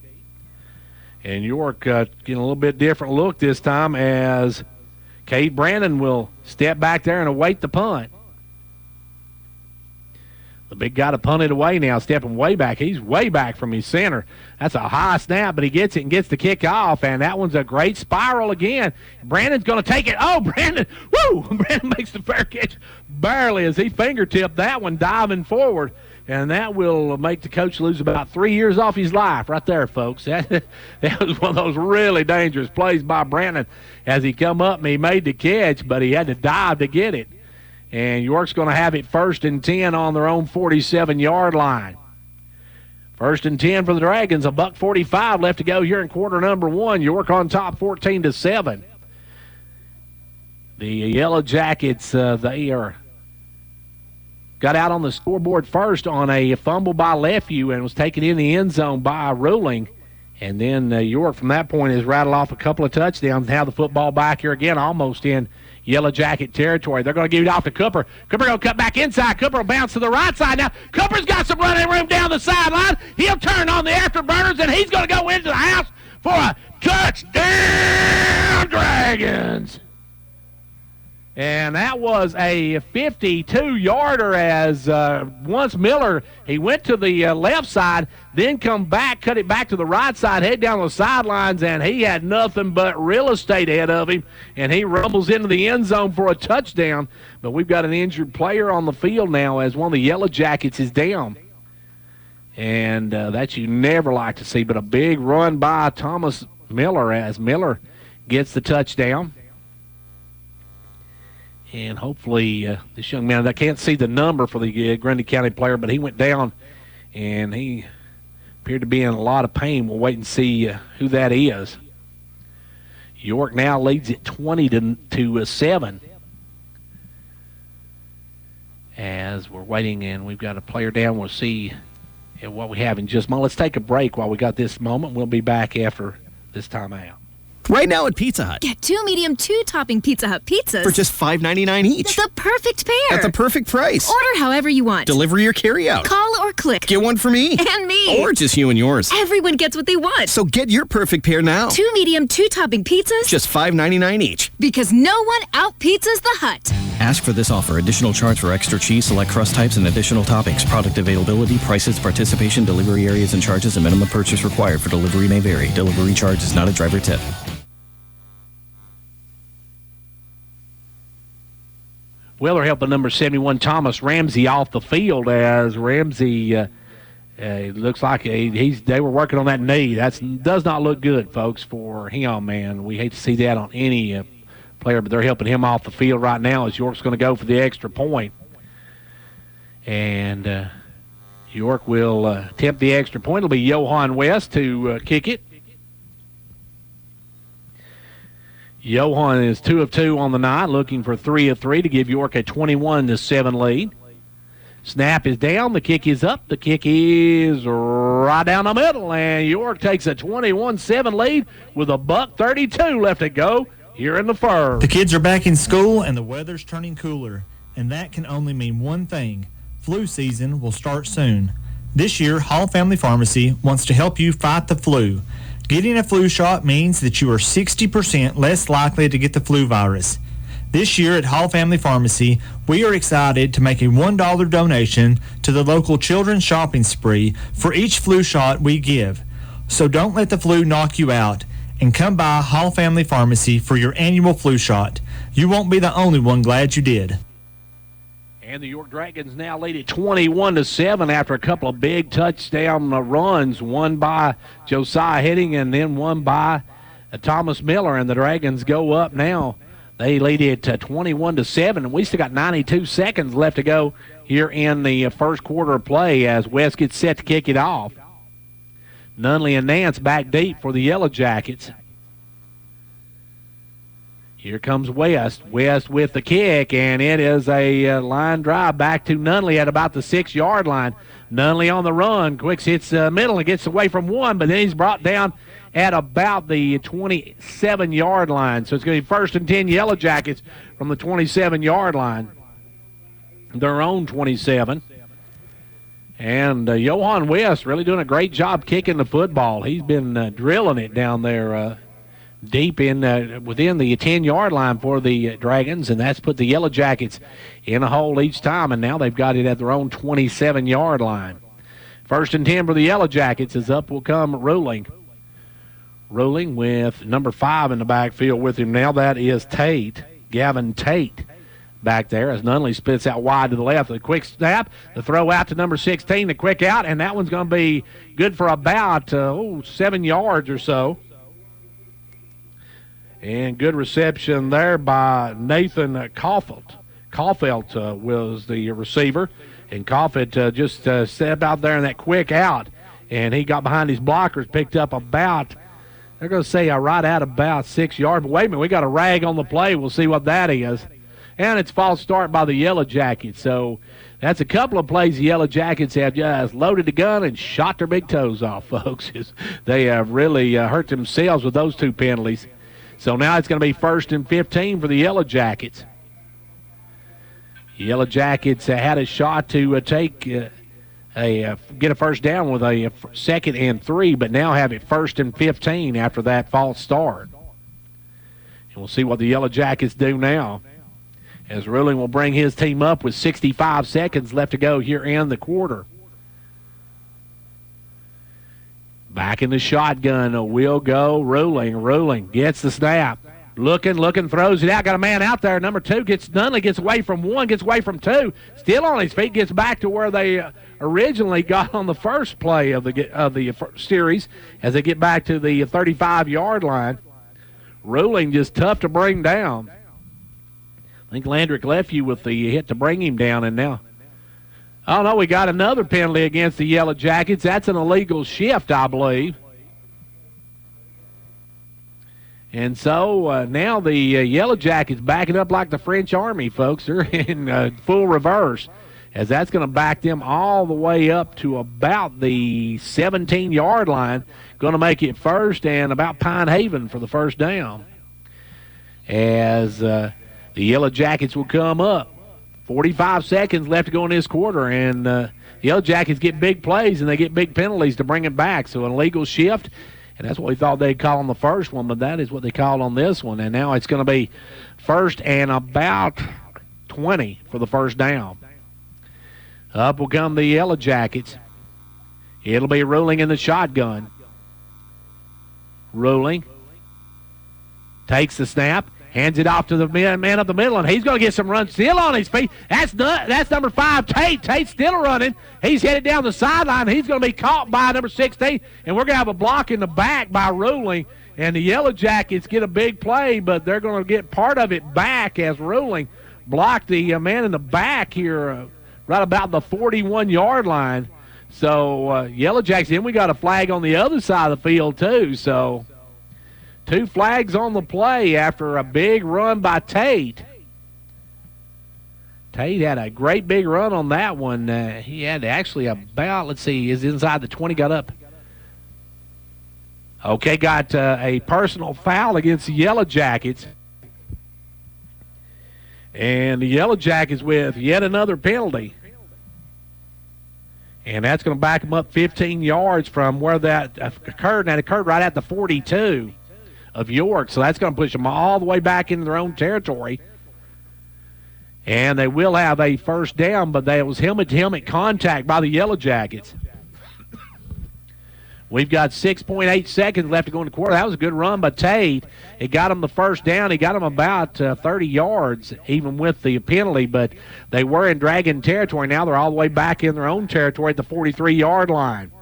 And York getting a little bit different look this time, as Cade Brandon will step back there and await the punt. The big guy to punt it away now, stepping way back. He's way back from his center. That's a high snap, but he gets it and gets the kick off, and that one's a great spiral again. Brandon's going to take it. Oh, Brandon, woo! Brandon makes the fair catch barely as he fingertipped that one diving forward, and that will make the coach lose about 3 years off his life right there, folks. That was one of those really dangerous plays by Brandon as he come up and he made the catch, but he had to dive to get it. And York's going to have it 1st and 10 on their own 47-yard line. 1st and 10 for the Dragons. $1:45 left to go here in quarter number 1. York on top 14-7. The Yellow Jackets, they got out on the scoreboard first on a fumble by Lefevue and was taken in the end zone by Ruling. And then York from that point has rattled off a couple of touchdowns. Now the football back here again, almost in Yellow Jacket territory. They're going to give it off to Cooper. Cooper going to cut back inside. Cooper will bounce to the right side now. Cooper's got some running room down the sideline. He'll turn on the afterburners, and he's going to go into the house for a touchdown, Dragons. And that was a 52-yarder as once Miller, he went to the left side, then come back, cut it back to the right side, head down the sidelines, and he had nothing but real estate ahead of him, and he rumbles into the end zone for a touchdown. But we've got an injured player on the field now as one of the Yellow Jackets is down. And that you never like to see, but a big run by Thomas Miller as Miller gets the touchdown. And hopefully this young man, I can't see the number for the Grundy County player, but he went down and he appeared to be in a lot of pain. We'll wait and see who that is. York now leads it 20-7. As we're waiting, and we've got a player down. We'll see what we have in just a moment. Let's take a break while we got this moment. We'll be back after this timeout. Right now at Pizza Hut. Get 2 medium 2-topping Pizza Hut pizzas for just $5.99 each. The perfect pair. At the perfect price. Order however you want. Delivery or carry out. Call or click. Get one for me. And me. Or just you and yours. Everyone gets what they want. So get your perfect pair now. 2 medium 2-topping pizzas. Just $5.99 each. Because no one out-pizzas the Hut. Ask for this offer. Additional charge for extra cheese, select crust types, and additional toppings. Product availability, prices, participation, delivery areas, and charges, and minimum purchase required for delivery may vary. Delivery charge is not a driver tip. Well, they're helping number 71, Thomas Ramsey, off the field as Ramsey looks like they were working on that knee. That does not look good, folks, for him, man. We hate to see that on any player, but they're helping him off the field right now as York's going to go for the extra point. And York will attempt the extra point. It'll be Johan West to kick it. Johan is 2 of 2 on the night, looking for 3 of 3 to give York a 21-7 lead. Snap is down. The kick is up. The kick is right down the middle, and York takes a 21-7 lead with $1:32 left to go here in the Fur. The kids are back in school, and the weather's turning cooler, and that can only mean one thing. Flu season will start soon. This year, Hall Family Pharmacy wants to help you fight the flu. Getting a flu shot means that you are 60% less likely to get the flu virus. This year at Hall Family Pharmacy, we are excited to make a $1 donation to the local children's shopping spree for each flu shot we give. So don't let the flu knock you out, and come by Hall Family Pharmacy for your annual flu shot. You won't be the only one glad you did. And the York Dragons now lead at 21-7 after a couple of big touchdown runs, one by Josiah Heading and then one by Thomas Miller. And the Dragons go up now. They lead it 21-7, and we still got 92 seconds left to go here in the first quarter of play as West gets set to kick it off. Nunley and Nance back deep for the Yellow Jackets. Here comes West. West with the kick, and it is a line drive back to Nunley at about the 6-yard line. Nunley on the run. Quicks hits middle and gets away from one, but then he's brought down at about the 27-yard line. So it's going to be 1st and 10 Yellow Jackets from the 27-yard line. Their own 27. And Johan West really doing a great job kicking the football. He's been drilling it down there deep in within the 10-yard line for the Dragons, and that's put the Yellow Jackets in a hole each time, and now they've got it at their own 27-yard line. 1st and 10 for the Yellow Jackets. As up will come Ruling. Ruling with number 5 in the backfield with him now. That is Tate, Gavin Tate, back there as Nunley splits out wide to the left. The quick snap, the throw out to number 16, the quick out, and that one's going to be good for about 7 yards or so. And good reception there by Nathan Caulfield. Caulfield was the receiver, and Caulfield just stepped out there in that quick out, and he got behind his blockers, picked up about, they're going to say right at about 6 yards. But wait a minute, we got a rag on the play. We'll see what that is. And it's false start by the Yellow Jackets. So that's a couple of plays the Yellow Jackets have just loaded the gun and shot their big toes off, folks. They have really hurt themselves with those 2 penalties. So now it's going to be 1st and 15 for the Yellow Jackets. Yellow Jackets had a shot to get a first down with a 2nd and 3, but now have it 1st and 15 after that false start. And we'll see what the Yellow Jackets do now, as Ruling will bring his team up with 65 seconds left to go here in the quarter. Back in the shotgun will go Ruling. Ruling gets the snap. Looking, throws it out. Got a man out there. Number 2 Nunley gets away from 1, gets away from 2. Still on his feet, gets back to where they originally got on the first play of the series as they get back to the 35-yard line. Ruling just tough to bring down. I think Landrick left you with the hit to bring him down, and now, oh no, we got another penalty against the Yellow Jackets. That's an illegal shift, I believe. And so now the Yellow Jackets backing up like the French Army, folks. They're in full reverse, as that's going to back them all the way up to about the 17-yard line. Going to make it 1st and about Pine Haven for the first down. As the Yellow Jackets will come up. 45 seconds left to go in this quarter, and the Yellow Jackets get big plays and they get big penalties to bring it back. So an illegal shift. And that's what we thought they'd call on the first one, but that is what they called on this one. And now it's going to be 1st and about 20 for the first down. Up will come the Yellow Jackets. It'll be Ruling in the shotgun. Ruling takes the snap, hands it off to the man up the middle, and he's going to get some runs still on his feet. That's number 5, Tate. Tate's still running. He's headed down the sideline. He's going to be caught by number 16, and we're going to have a block in the back by Ruling. And the Yellow Jackets get a big play, but they're going to get part of it back as Ruling blocked the man in the back here right about the 41-yard line. So Yellow Jackets, then we got a flag on the other side of the field too. So 2 flags on the play after a big run by Tate. Tate had a great big run on that one. He had actually about, let's see, is inside the 20, got up. Okay, got a personal foul against the Yellow Jackets. And the Yellow Jackets with yet another penalty. And that's going to back them up 15 yards from where that occurred. And that occurred right at the 42 of York. So that's going to push them all the way back into their own territory. And they will have a first down, but there was helmet-to-helmet contact by the Yellow Jackets. We've got 6.8 seconds left to go in the quarter. That was a good run by Tate. It got him the first down. He got him about 30 yards, even with the penalty, but they were in Dragon territory. Now they're all the way back in their own territory at the 43-yard line.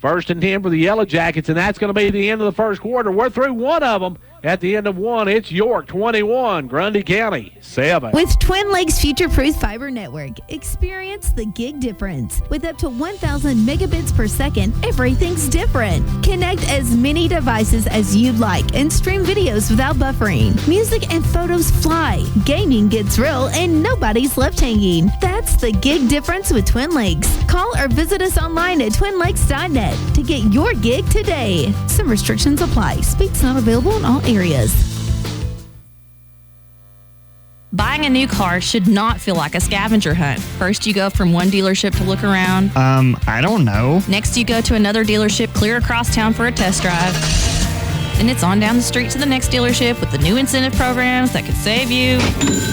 1st and 10 for the Yellow Jackets, and that's going to be the end of the first quarter. We're through one of them. At the end of one, it's York 21, Grundy County 7. With Twin Lakes Future-Proof Fiber Network, experience the gig difference. With up to 1,000 megabits per second, everything's different. Connect as many devices as you'd like and stream videos without buffering. Music and photos fly, gaming gets real, and nobody's left hanging. That's the gig difference with Twin Lakes. Call or visit us online at twinlakes.net to get your gig today. Some restrictions apply. Speeds not available in all areas. Buying a new car should not feel like a scavenger hunt. First, you go from one dealership to look around. I don't know. Next, you go to another dealership clear across town for a test drive. Then it's on down the street to the next dealership with the new incentive programs that could save you.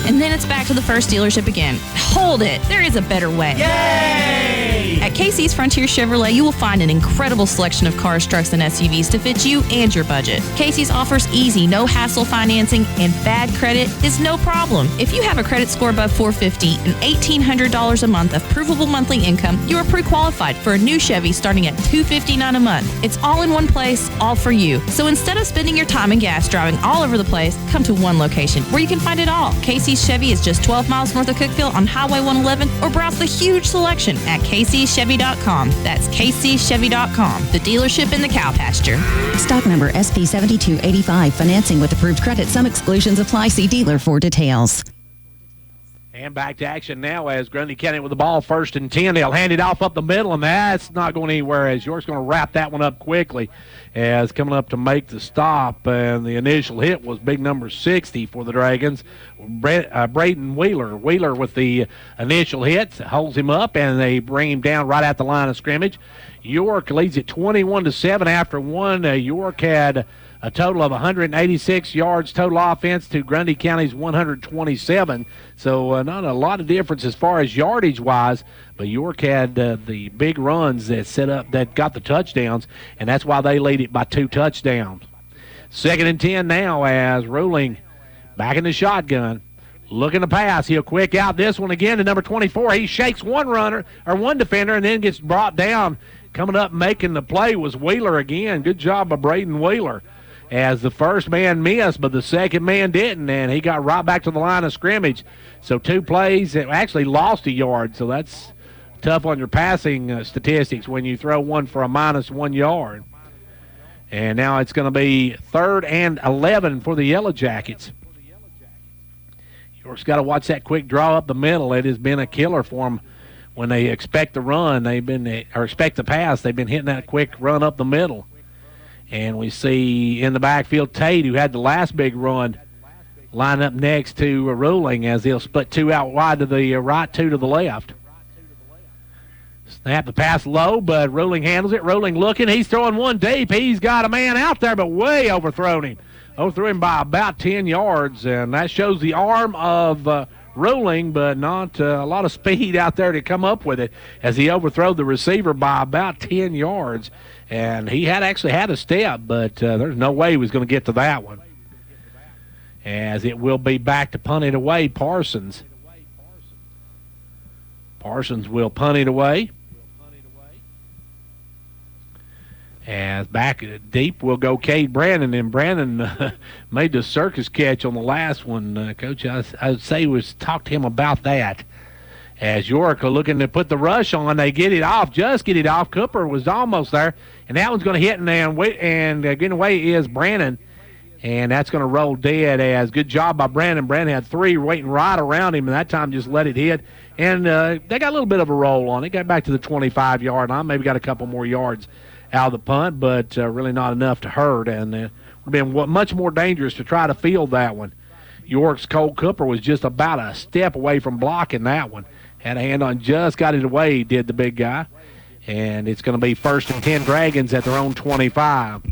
And then it's back to the first dealership again. Hold it, there is a better way. Yay! At Casey's Frontier Chevrolet, you will find an incredible selection of cars, trucks, and SUVs to fit you and your budget. Casey's offers easy, no-hassle financing, and bad credit is no problem. If you have a credit score above 450 and $1,800 a month of provable monthly income, you are pre-qualified for a new Chevy starting at $259 a month. It's all in one place, all for you. So instead of spending your time and gas driving all over the place, come to one location where you can find it all. Casey's Chevy is just 12 miles north of Cookeville on Highway 111, or browse the huge selection at kcchevy.com. That's kcchevy.com, the dealership in the cow pasture. Stock number SP7285. Financing with approved credit. Some exclusions apply. See dealer for details. And back to action now as Grundy County with the ball, 1st and 10. They'll hand it off up the middle, and that's not going anywhere as York's going to wrap that one up quickly as coming up to make the stop. And the initial hit was big number 60 for the Dragons, Braden Wheeler. Wheeler with the initial hit, holds him up, and they bring him down right at the line of scrimmage. York leads it 21-7 after one. York had a total of 186 yards total offense to Grundy County's 127. So not a lot of difference as far as yardage-wise, but York had the big runs that set up, that got the touchdowns, and that's why they lead it by 2 touchdowns. 2nd and 10 now as Ruling back in the shotgun. Looking to pass. He'll quick out this one again to number 24. He shakes one runner, or one defender, and then gets brought down. Coming up making the play was Wheeler again. Good job by Braden Wheeler, as the first man missed, but the second man didn't, and he got right back to the line of scrimmage. So 2 plays that actually lost a yard, so that's tough on your passing statistics when you throw one for a -1 yard. And now it's going to be 3rd and 11 for the Yellow Jackets. York's got to watch that quick draw up the middle. It has been a killer for them when they expect the run. Or expect the pass. They've been hitting that quick run up the middle. And we see in the backfield Tate, who had the last big run, line up next to Ruling as he'll split 2 out wide to the right, 2 to the left. Snap the pass low, but Ruling handles it. Ruling looking. He's throwing one deep. He's got a man out there, but way overthrown him. Overthrew him by about 10 yards, and that shows the arm of Ruling, but not a lot of speed out there to come up with it as he overthrew the receiver by about 10 yards. And he actually had a step, but there's no way he was going to get to that one. As it will be back to punt it away, Parsons. Parsons will punt it away. As back deep will go Cade Brandon, and Brandon made the circus catch on the last one. Coach, I would say talk to him about that. As York are looking to put the rush on, they get it off, Cooper was almost there, and that one's going to hit, and getting away is Brandon, and that's going to roll dead. As good job by Brandon. Brandon had 3 waiting right around him, and that time just let it hit, and they got a little bit of a roll on it. Got back to the 25-yard line, maybe got a couple more yards out of the punt, but really not enough to hurt, and it would have been much more dangerous to try to field that one. York's Cole Cooper was just about a step away from blocking that one. Had a hand on, just got it away, did the big guy. And it's going to be 1st and 10 Dragons at their own 25.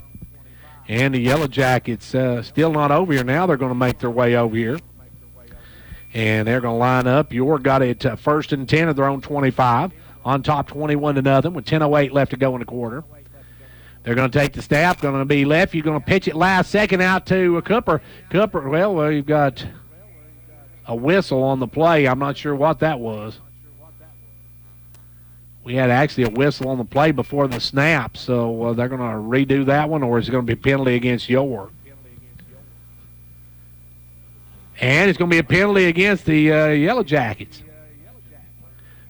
And the Yellow Jackets still not over here now. They're going to make their way over here. And they're going to line up. York got it 1st and 10 at their own 25. On top 21-0 with 10:08 left to go in the quarter. They're going to take the snap, going to be left. You're going to pitch it last second out to Cooper. Cooper, well, you've got a whistle on the play. I'm not sure what that was. We had actually a whistle on the play before the snap, so they're going to redo that one, or is it going to be a penalty against York? And it's going to be a penalty against the Yellow Jackets.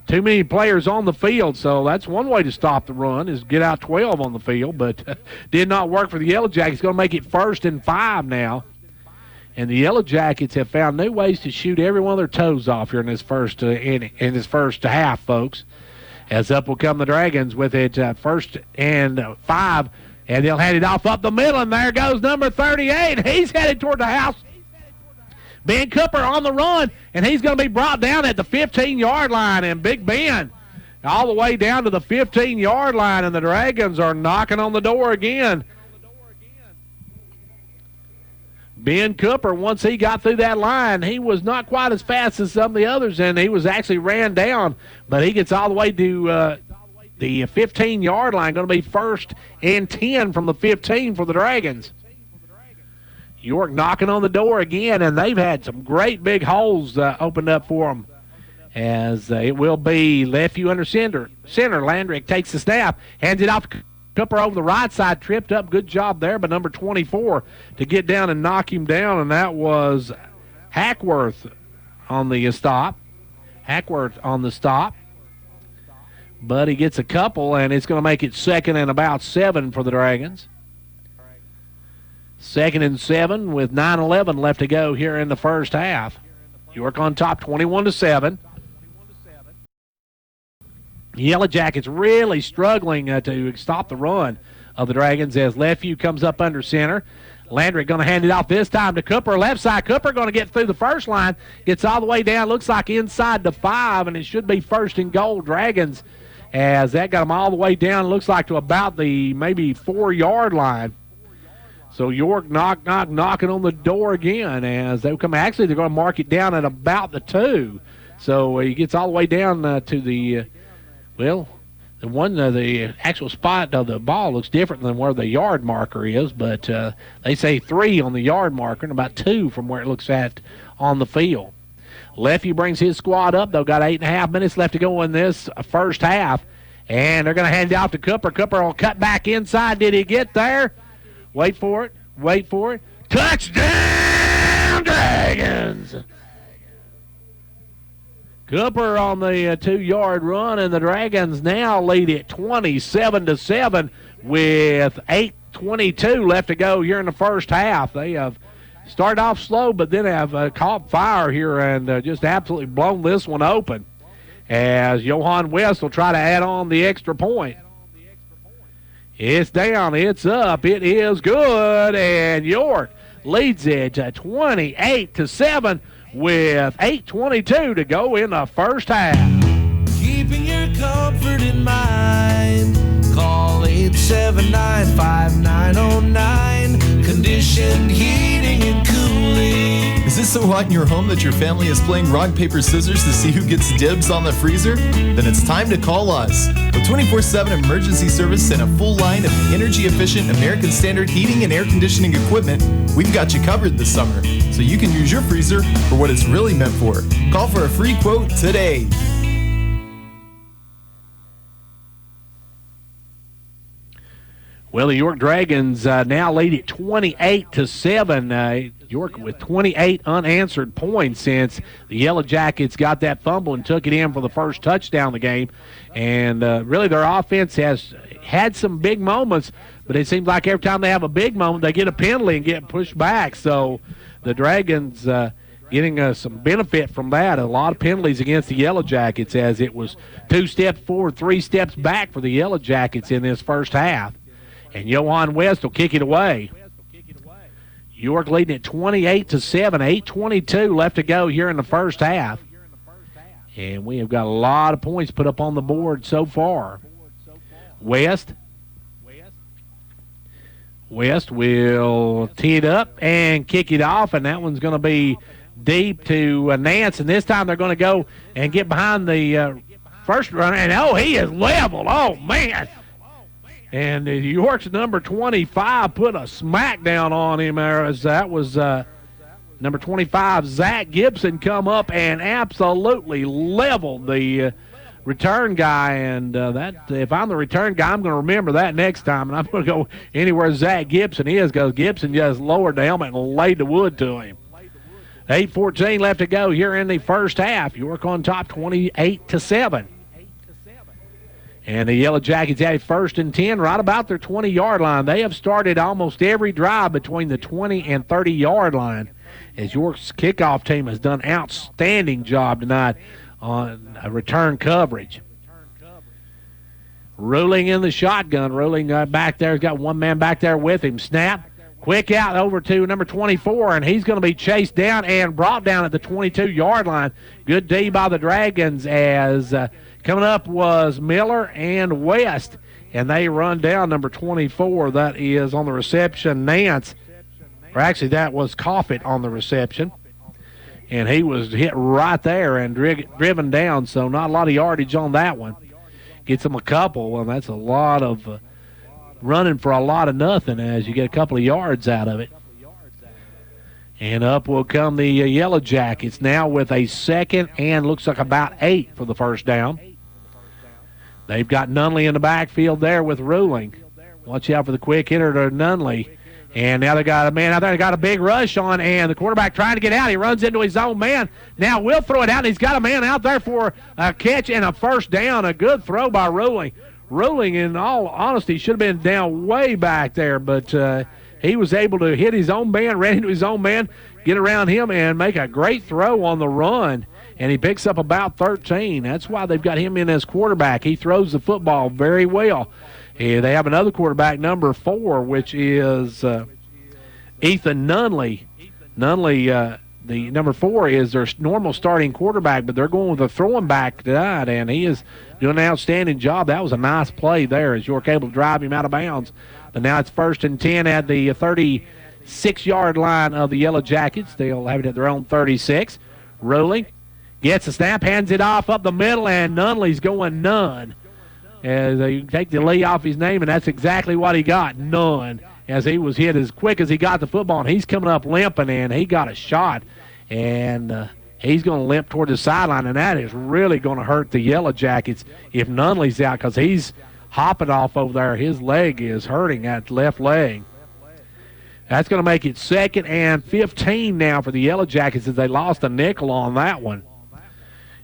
Too many players on the field, so that's one way to stop the run is get out 12 on the field, but did not work for the Yellow Jackets. Going to make it 1st and 5 now. And the Yellow Jackets have found new ways to shoot every one of their toes off here in this first in this first half, folks. As up will come the Dragons with it 1st and 5, and they'll hand it off up the middle, and there goes number 38. He's headed toward the house. Ben Cooper on the run, and he's going to be brought down at the 15-yard line, and Big Ben all the way down to the 15-yard line, and the Dragons are knocking on the door again. Ben Cooper, once he got through that line, he was not quite as fast as some of the others, and he was actually ran down, but he gets all the way to the 15-yard line, going to be 1st and 10 from the 15 for the Dragons. York knocking on the door again, and they've had some great big holes opened up for them, as it will be Lefeview under center. Landrick takes the snap, hands it off to Cooper over the right side, tripped up. Good job there by number 24 to get down and knock him down, and that was Hackworth on the stop. But he gets a couple, and it's going to make it 2nd and about 7 for the Dragons. 2nd and 7 with 9:11 left to go here in the first half. York on top 21-7. Yellow Jackets really struggling to stop the run of the Dragons as Lefeview comes up under center. Landry going to hand it off this time to Cooper. Left side, Cooper going to get through the first line. Gets all the way down, looks like inside the 5, and it should be 1st and goal Dragons as that got them all the way down, looks like to about the maybe 4-yard line. So York knocking on the door again as they come. Actually, they're going to mark it down at about the 2. So he gets all the way down to the the actual spot of the ball looks different than where the yard marker is, but they say 3 on the yard marker and about 2 from where it looks at on the field. Lefeview brings his squad up. They've got 8.5 minutes left to go in this first half, and they're going to hand it off to Cooper. Cooper will cut back inside. Did he get there? Wait for it. Touchdown, Dragons! Cooper on the 2-yard run, and the Dragons now lead it 27-7 with 8:22 left to go here in the first half. They have started off slow, but then have caught fire here and just absolutely blown this one open as Johan West will try to add on the extra point. It's down, it's up, it is good, and York leads it 28-7 with 8:22 to go in the first half. Keeping your comfort in mind, call 879-5909, conditioned heating and cooling. Is this so hot in your home that your family is playing rock, paper, scissors to see who gets dibs on the freezer? Then it's time to call us. With 24/7 emergency service and a full line of energy-efficient American Standard heating and air conditioning equipment, we've got you covered this summer, so you can use your freezer for what it's really meant for. Call for a free quote today. Well, the York Dragons now lead it 28-7. York with 28 unanswered points since the Yellow Jackets got that fumble and took it in for the first touchdown of the game. And really their offense has had some big moments, but it seems like every time they have a big moment, they get a penalty and get pushed back. So the Dragons getting some benefit from that. A lot of penalties against the Yellow Jackets as it was 2 steps forward, 3 steps back for the Yellow Jackets in this first half. And Johan West will kick it away. York leading it 28-7, 8:22 left to go here in the first half. And we have got a lot of points put up on the board so far. West will tee it up and kick it off, and that one's going to be deep to Nance. And this time they're going to go and get behind the first runner. And, he is leveled. Oh, man. And York's number 25 put a smackdown on him there as that was number 25, Zach Gibson, come up and absolutely leveled the return guy. And that if I'm the return guy, I'm going to remember that next time. And I'm going to go anywhere Zach Gibson is because Gibson just lowered the helmet and laid the wood to him. 8:14 left to go here in the first half. York on top 28-7. And the Yellow Jackets had 1st and 10 right about their 20-yard line. They have started almost every drive between the 20 and 30-yard line as York's kickoff team has done an outstanding job tonight on return coverage. Ruling in the shotgun. Ruling back there. He's got one man back there with him. Snap. Quick out over to number 24, and he's going to be chased down and brought down at the 22-yard line. Good D by the Dragons as coming up was Miller and West, and they run down number 24. That is on the reception, Nance. or actually that was Coffett on the reception. And he was hit right there and driven down, so not a lot of yardage on that one. Gets him a couple, and that's a lot of running for a lot of nothing as you get a couple of yards out of it. And up will come the Yellow Jackets now with a second and looks like about 8 for the first down. They've got Nunley in the backfield there with Ruling. Watch out for the quick hitter to Nunley. And now they got a man out there. They got a big rush on, and the quarterback trying to get out. He runs into his own man. Now will throw it out, and he's got a man out there for a catch and a first down. A good throw by Ruling. Ruling, in all honesty, should have been down way back there, but he was able to hit his own man, ran into his own man, get around him, and make a great throw on the run. And he picks up about 13. That's why they've got him in as quarterback. He throws the football very well. They have another quarterback, number 4, which is Ethan Nunley. Nunley, the number 4, is their normal starting quarterback, but they're going with a throwing back tonight, and he is doing an outstanding job. That was a nice play there as York able to drive him out of bounds. But now it's 1st and 10 at the 36-yard line of the Yellow Jackets. They'll have it at their own 36. Ruling gets the snap, hands it off up the middle, and Nunley's going none. As they take the Lee off his name, and that's exactly what he got, none, as he was hit as quick as he got the football, and he's coming up limping, and he got a shot, and he's going to limp toward the sideline, and that is really going to hurt the Yellow Jackets if Nunley's out, because he's hopping off over there. His leg is hurting, that left leg. That's going to make it 2nd and 15 now for the Yellow Jackets as they lost a nickel on that one.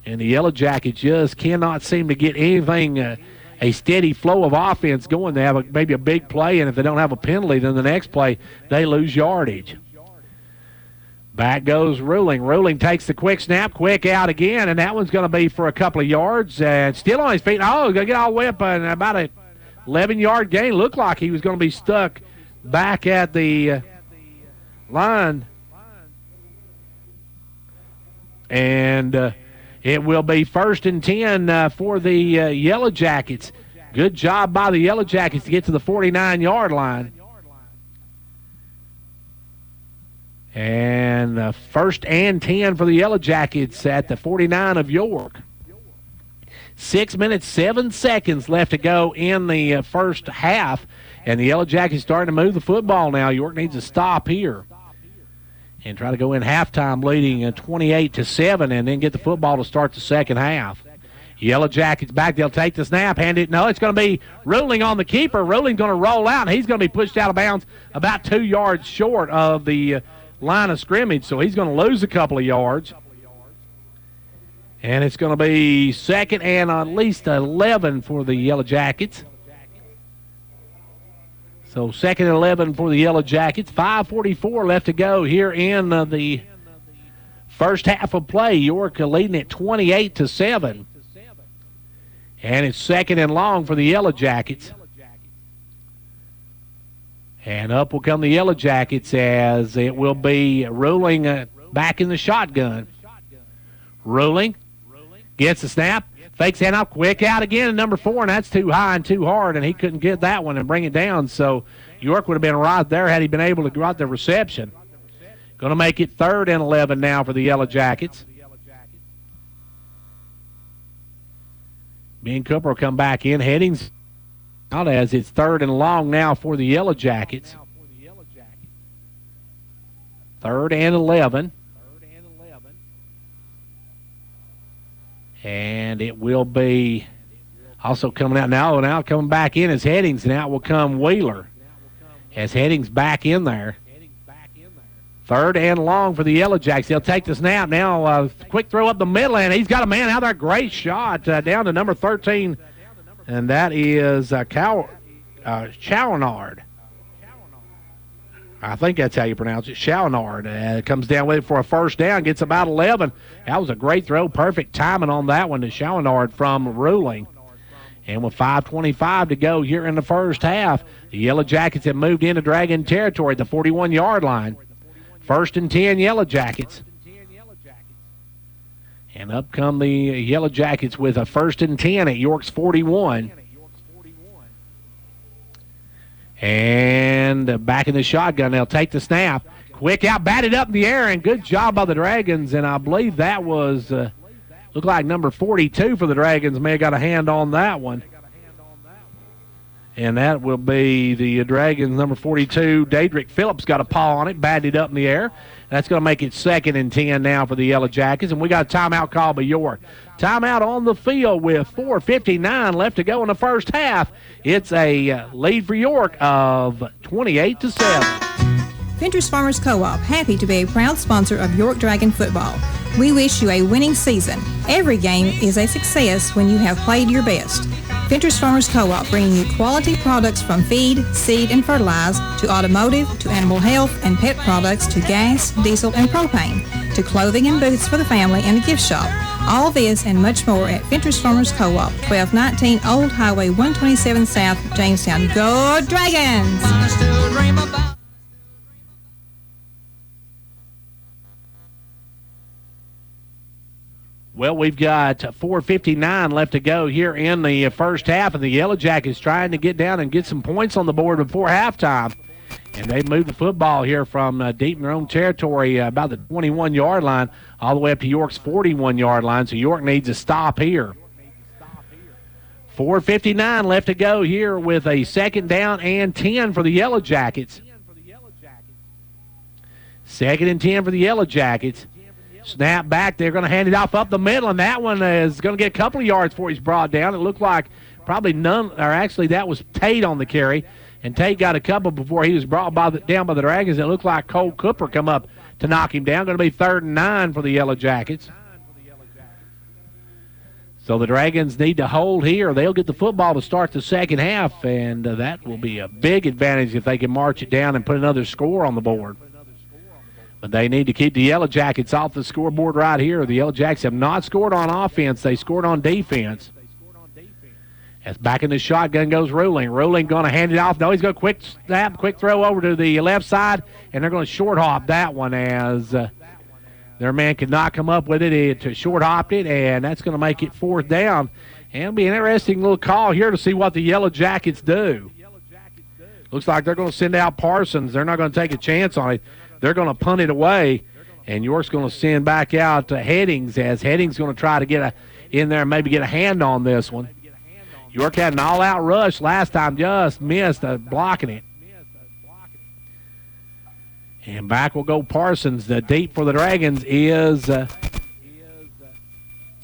And the Yellow Jackets just cannot seem to get anything, a steady flow of offense going. They have maybe a big play, and if they don't have a penalty, then the next play they lose yardage. Back goes Ruling. Ruling takes the quick snap, quick out again, and that one's going to be for a couple of yards. And still on his feet. Oh, he's going to get all the way up and about a 11-yard gain. Looked like he was going to be stuck back at the line. And it will be 1st and 10 for the Yellow Jackets. Good job by the Yellow Jackets to get to the 49-yard line. And 1st and 10 for the Yellow Jackets at the 49 of York. 6 minutes, 7 seconds left to go in the first half. And the Yellow Jackets starting to move the football now. York needs to stop here and try to go in halftime leading 28-7 and then get the football to start the second half. Yellow Jackets back. They'll take the snap, hand it. No, it's going to be Ruling on the keeper. Ruling going to roll out, and he's going to be pushed out of bounds about 2 yards short of the line of scrimmage, so he's going to lose a couple of yards. And it's going to be 2nd and at least 11 for the Yellow Jackets. So 2nd and 11 for the Yellow Jackets. 5:44 left to go here in the first half of play. York leading at 28-7. And it's 2nd and long for the Yellow Jackets. And up will come the Yellow Jackets as it will be Ruling back in the shotgun. Ruling gets the snap. Fakes hand out, quick out again, number 4, and that's too high and too hard, and he couldn't get that one and bring it down. So York would have been right there had he been able to get the reception. Going to make it 3rd and 11 now for the Yellow Jackets. Ben Cooper will come back in. Headings out as it's 3rd and long now for the Yellow Jackets. 3rd and 11. And it will be also coming out now coming back in as Headings, and out will come Wheeler as Headings back in there. 3rd and long for the Yellow Jackets. They'll take the snap now. Quick throw up the middle, and he's got a man out there. Great shot down to number 13, and that is Chouinard. I think that's how you pronounce it, Chouinard. Comes down with it for a first down, gets about 11. That was a great throw, perfect timing on that one to Chouinard from Ruling. And with 5:25 to go here in the first half, the Yellow Jackets have moved into Dragon territory at the 41-yard line. 1st and 10 Yellow Jackets. And up come the Yellow Jackets with a 1st and 10 at York's 41. And back in the shotgun. They'll take the snap. Quick out, batted up in the air, and good job by the Dragons. And I believe that was, looked like number 42 for the Dragons may have got a hand on that one. And that will be the Dragons, number 42, Daedric Phillips got a paw on it, batted up in the air. That's going to make it 2nd and 10 now for the Yellow Jackets. And we got a timeout call by York. Timeout on the field with 4:59 left to go in the first half. It's a lead for York of 28-7. Ventures Farmers Co-op, happy to be a proud sponsor of York Dragon football. We wish you a winning season. Every game is a success when you have played your best. Ventures Farmers Co-op, bringing you quality products from feed, seed, and fertilize, to automotive, to animal health and pet products, to gas, diesel, and propane, to clothing and boots for the family and a gift shop. All this and much more at Ventures Farmers Co-op, 1219 Old Highway 127 South, Jamestown. Go Dragons! Well, we've got 4:59 left to go here in the first half, and the Yellow Jackets trying to get down and get some points on the board before halftime. And they moved the football here from deep in their own territory, about the 21-yard line, all the way up to York's 41-yard line. So York needs a stop here. 4:59 left to go here with a 2nd down and 10 for the Yellow Jackets. 2nd and 10 for the Yellow Jackets. Snap back. They're going to hand it off up the middle, and that one is going to get a couple of yards before he's brought down. It looked like probably none, or actually that was Tate on the carry, and Tate got a couple before he was brought down by the Dragons. It looked like Cole Cooper come up to knock him down. Going to be 3rd and 9 for the Yellow Jackets. So the Dragons need to hold here. They'll get the football to start the second half, and that will be a big advantage if they can march it down and put another score on the board. But they need to keep the Yellow Jackets off the scoreboard right here. The Yellow Jackets have not scored on offense. They scored on defense. As back in the shotgun goes Ruling. Ruling going to hand it off. No, he's going to quick snap, quick throw over to the left side, and they're going to short hop that one as their man could not come up with it. To short hopped it, and that's going to make it 4th down. And it'll be an interesting little call here to see what the Yellow Jackets do. Looks like they're going to send out Parsons. They're not going to take a chance on it. They're going to punt it away, and York's going to send back out to Headings, as Headings going to try to get in there and maybe get a hand on this one. York had an all-out rush last time, just missed blocking it. And back will go Parsons. The deep for the Dragons is,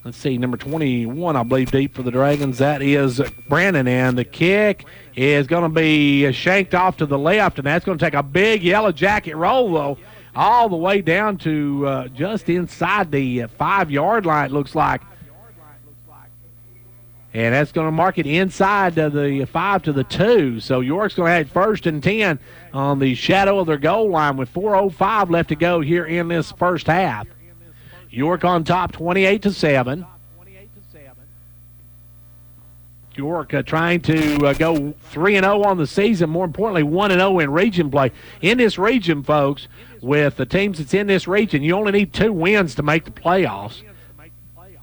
let's see, number 21, I believe, deep for the Dragons. That is Brandon, and the kick is going to be shanked off to the left, and that's going to take a big Yellow Jacket roll, though, all the way down to just inside the 5-yard line, it looks like. And that's going to mark it inside the 5 to the 2. So York's going to have 1st and 10 on the shadow of their goal line with 4:05 left to go here in this first half. York on top 28-7. York trying to go 3-0 on the season, more importantly 1-0 in region play. In this region, folks, with the teams that's in this region, you only need 2 wins to make the playoffs.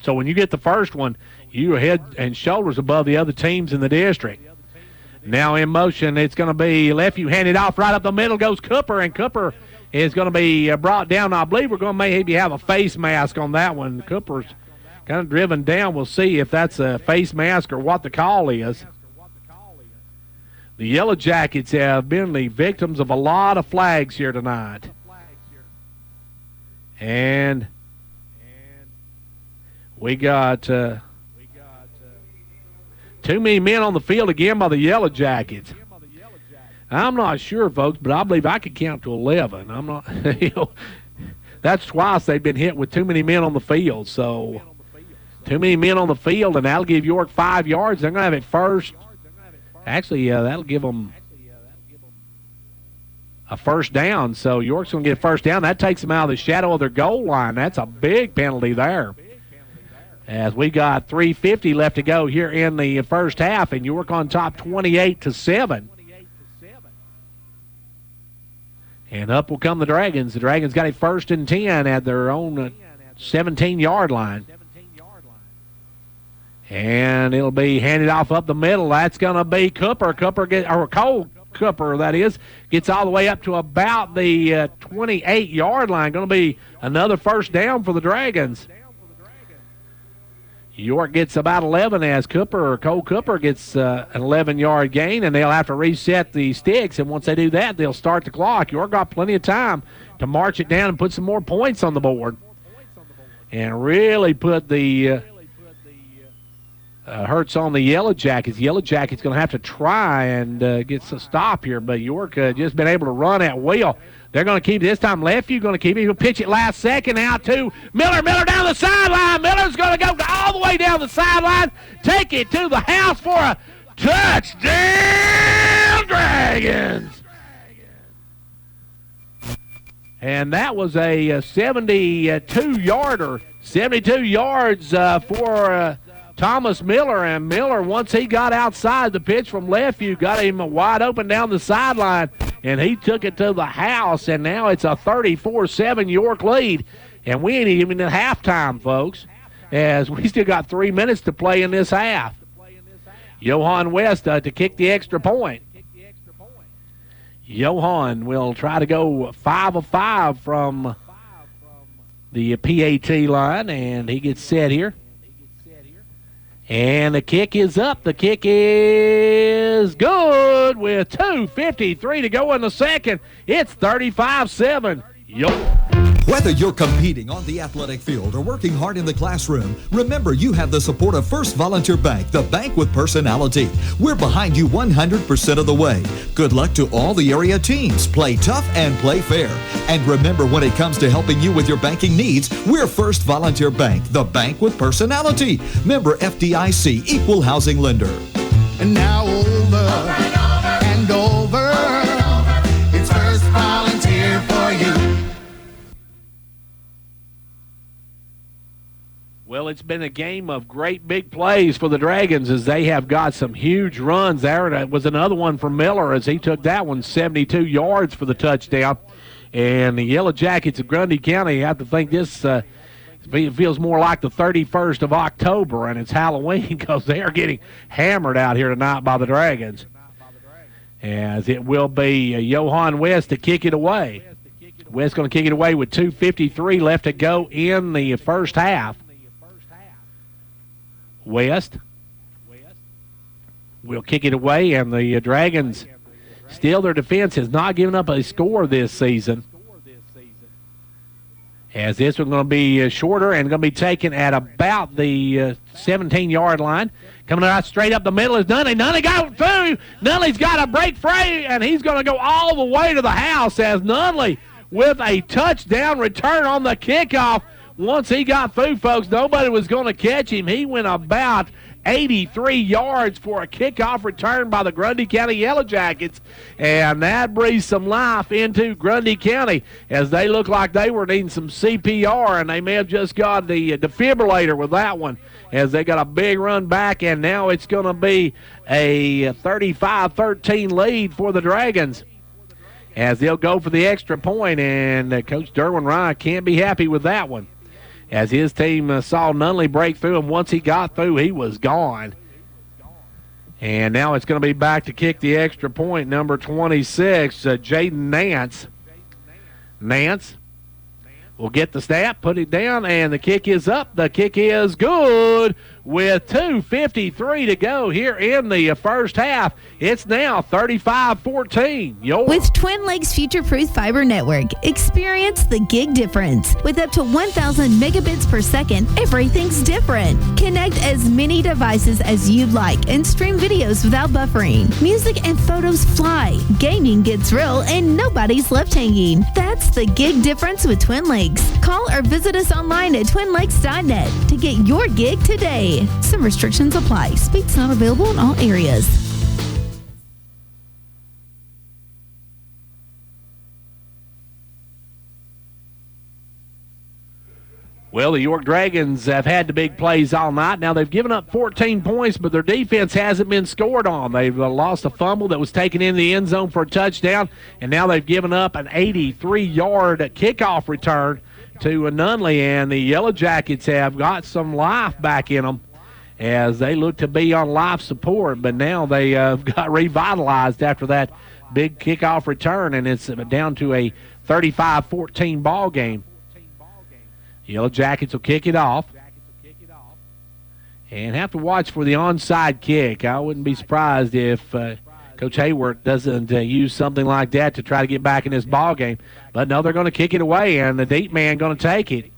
So when you get the first one, you're head and shoulders above the other teams in the district. Now in motion, it's going to be left. You hand it off right up the middle goes Cooper, and Cooper is going to be brought down. I believe we're going to maybe have a face mask on that one. Cooper's kind of driven down. We'll see if that's a face mask or what the call is. The Yellow Jackets have been the victims of a lot of flags here tonight. And we got too many men on the field again by the Yellow Jackets. I'm not sure, folks, but I believe I could count to 11. I'm not, that's twice they've been hit with too many men on the field. So too many men on the field, and that'll give York 5 yards. They're going to have it first. Actually, that'll give them a first down. So York's going to get a first down. That takes them out of the shadow of their goal line. That's a big penalty there. As we got 3:50 left to go here in the first half, and York on top 28-7. And up will come the Dragons. The Dragons got a 1st and 10 at their own 17-yard line. And it'll be handed off up the middle. That's going to be Cooper. Cole Cooper, that is, gets all the way up to about the 28-yard line. Going to be another first down for the Dragons. York gets about 11 as Cole Cooper gets an 11-yard gain, and they'll have to reset the sticks, and once they do that, they'll start the clock. York got plenty of time to march it down and put some more points on the board and really put the hurts on the Yellow Jackets. Yellow Jackets going to have to try and get a stop here, but York just been able to run at will. They're going to keep it this time. Lefeview going to keep it. He'll pitch it last second out to Miller. Miller down the sideline. Miller's going to go all the way down the sideline, take it to the house for a touchdown, Dragons. And that was a 72-yarder. 72 yards for Thomas Miller. And Miller, once he got outside the pitch from Lefeview, got him wide open down the sideline, and he took it to the house, and now it's a 34-7 York lead. And we ain't even at halftime, folks, as we still got 3 minutes to play in this half. Johan West to kick the extra point. Johan will try to go 5 of 5 from the PAT line, and he gets set here. And the kick is up. The kick is good with 2:53 to go in the second. It's 35-7. Whether you're competing on the athletic field or working hard in the classroom, remember you have the support of First Volunteer Bank, the bank with personality. We're behind you 100% of the way. Good luck to all the area teams. Play tough and play fair. And remember, when it comes to helping you with your banking needs, we're First Volunteer Bank, the bank with personality. Member FDIC, equal housing lender. And now over and over, it's First Volunteer for you. Well, it's been a game of great big plays for the Dragons as they have got some huge runs there. That was another one for Miller as he took that one 72 yards for the touchdown. And the Yellow Jackets of Grundy County, you have to think this feels more like the 31st of October, and it's Halloween because they are getting hammered out here tonight by the Dragons. As it will be Johan West to kick it away. West going to kick it away with 2:53 left to go in the first half. West will kick it away, and the Dragons, still their defense has not given up a score this season. As this one's going to be shorter and going to be taken at about the 17-yard line. Coming out straight up the middle is Nunley. Nunley got through. Nunley's got a break free, and he's going to go all the way to the house as Nunley with a touchdown return on the kickoff. Once he got through, folks, nobody was going to catch him. He went about 83 yards for a kickoff return by the Grundy County Yellow Jackets, and that breathes some life into Grundy County as they look like they were needing some CPR, and they may have just got the defibrillator with that one as they got a big run back, and now it's going to be a 35-13 lead for the Dragons as they'll go for the extra point, and Coach Derwin Ryan can't be happy with that one, as his team saw Nunley break through, and once he got through, he was gone. And now it's going to be back to kick the extra point, number 26, Jaden Nance. Nance will get the snap, put it down, and the kick is up. The kick is good with 2:53 to go here in the first half. It's now 35-14. With Twin Lakes Future-Proof Fiber Network, experience the gig difference. With up to 1,000 megabits per second, everything's different. Connect as many devices as you'd like and stream videos without buffering. Music and photos fly, gaming gets real, and nobody's left hanging. That's the gig difference with Twin Lakes. Call or visit us online at twinlakes.net to get your gig today. Some restrictions apply. Speed's not available in all areas. Well, the York Dragons have had the big plays all night. Now, they've given up 14 points, but their defense hasn't been scored on. They've lost a fumble that was taken in the end zone for a touchdown, and now they've given up an 83-yard kickoff return to Nunley, and the Yellow Jackets have got some life back in them as they look to be on life support, but now they got revitalized after that big kickoff return, and it's down to a 35-14 ball game. Yellow Jackets will kick it off and have to watch for the onside kick. I wouldn't be surprised if Coach Hayward doesn't use something like that to try to get back in this ball game. But no, they're going to kick it away, and the deep man going to take it.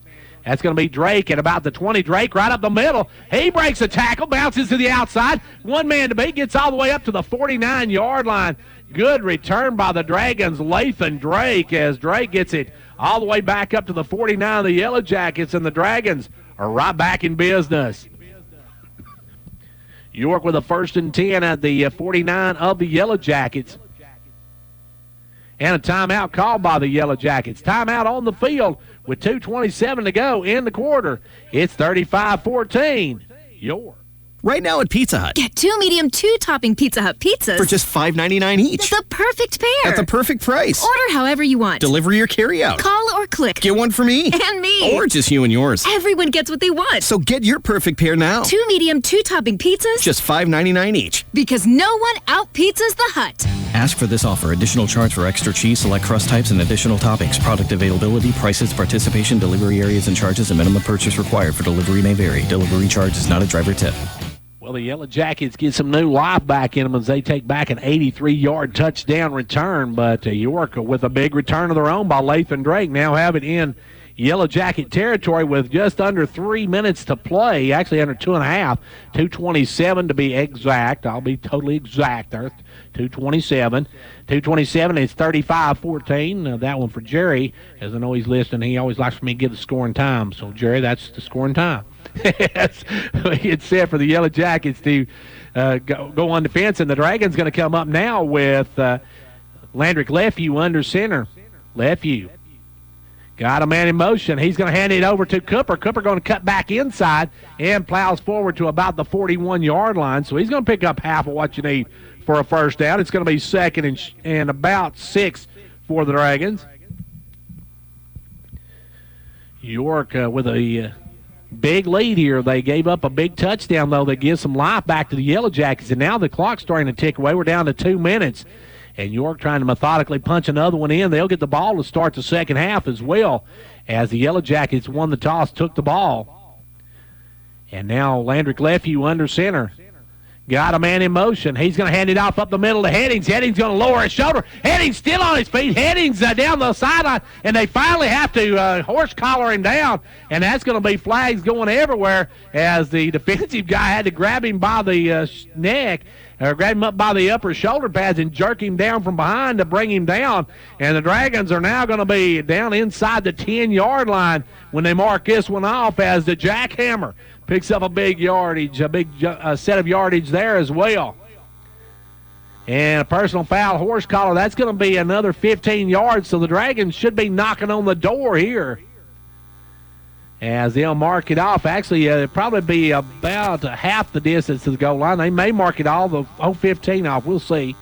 That's going to be Drake at about the 20. Drake right up the middle. He breaks a tackle, bounces to the outside. One man to beat, gets all the way up to the 49-yard line. Good return by the Dragons, Lathan Drake, as Drake gets it all the way back up to the 49 of the Yellow Jackets, and the Dragons are right back in business. York with a 1st and 10 at the 49 of the Yellow Jackets. And a timeout called by the Yellow Jackets. Timeout on the field with 2:27 to go in the quarter. It's 35-14. York. Right now at Pizza Hut. Get 2 medium, 2-topping Pizza Hut pizzas. For just $5.99 each. The perfect pair. At the perfect price. Order however you want. Delivery or carry out. Call or click. Get one for me. And me. Or just you and yours. Everyone gets what they want. So get your perfect pair now. 2 medium, 2-topping pizzas. Just $5.99 each. Because no one out-pizzas the Hut. Ask for this offer. Additional charge for extra cheese, select crust types, and additional toppings. Product availability, prices, participation, delivery areas, and charges, and minimum purchase required for delivery may vary. Delivery charge is not a driver tip. Well, the Yellow Jackets get some new life back in them as they take back an 83-yard touchdown return. But York, with a big return of their own by Lathan Drake, now have it in Yellow Jacket territory with just under 3 minutes to play. Actually, under 2.5. 2:27 to be exact. I'll be totally exact there. 2:27. 2:27, it's 35-14. That one for Jerry. As I know he's listening, he always likes for me to give the scoring time. So, Jerry, that's the scoring time. It's set for the Yellow Jackets to go on defense, and the Dragons going to come up now with Landrick Lefew under center. Lefew got a man in motion. He's going to hand it over to Cooper. Cooper going to cut back inside and plows forward to about the 41-yard line. So he's going to pick up half of what you need for a first down. It's going to be 2nd and about 6 for the Dragons. York with a big lead here. They gave up a big touchdown, though, that gives some life back to the Yellow Jackets. And now the clock's starting to tick away. We're down to 2 minutes. And York trying to methodically punch another one in. They'll get the ball to start the second half as well, as the Yellow Jackets won the toss, took the ball. And now Landrick Lefew under center. Got a man in motion. He's going to hand it off up the middle to Headings. Headings going to lower his shoulder. Headings still on his feet. Headings down the sideline, and they finally have to horse collar him down, and that's going to be flags going everywhere as the defensive guy had to grab him by the neck, or grab him up by the upper shoulder pads and jerk him down from behind to bring him down. And the Dragons are now going to be down inside the 10-yard line when they mark this one off, as the jackhammer picks up a big yardage, a big set of yardage there as well. And a personal foul, horse collar, that's going to be another 15 yards, so the Dragons should be knocking on the door here as they'll mark it off. Actually, it'll probably be about half the distance to the goal line. They may mark it all, the whole 15 off. We'll see.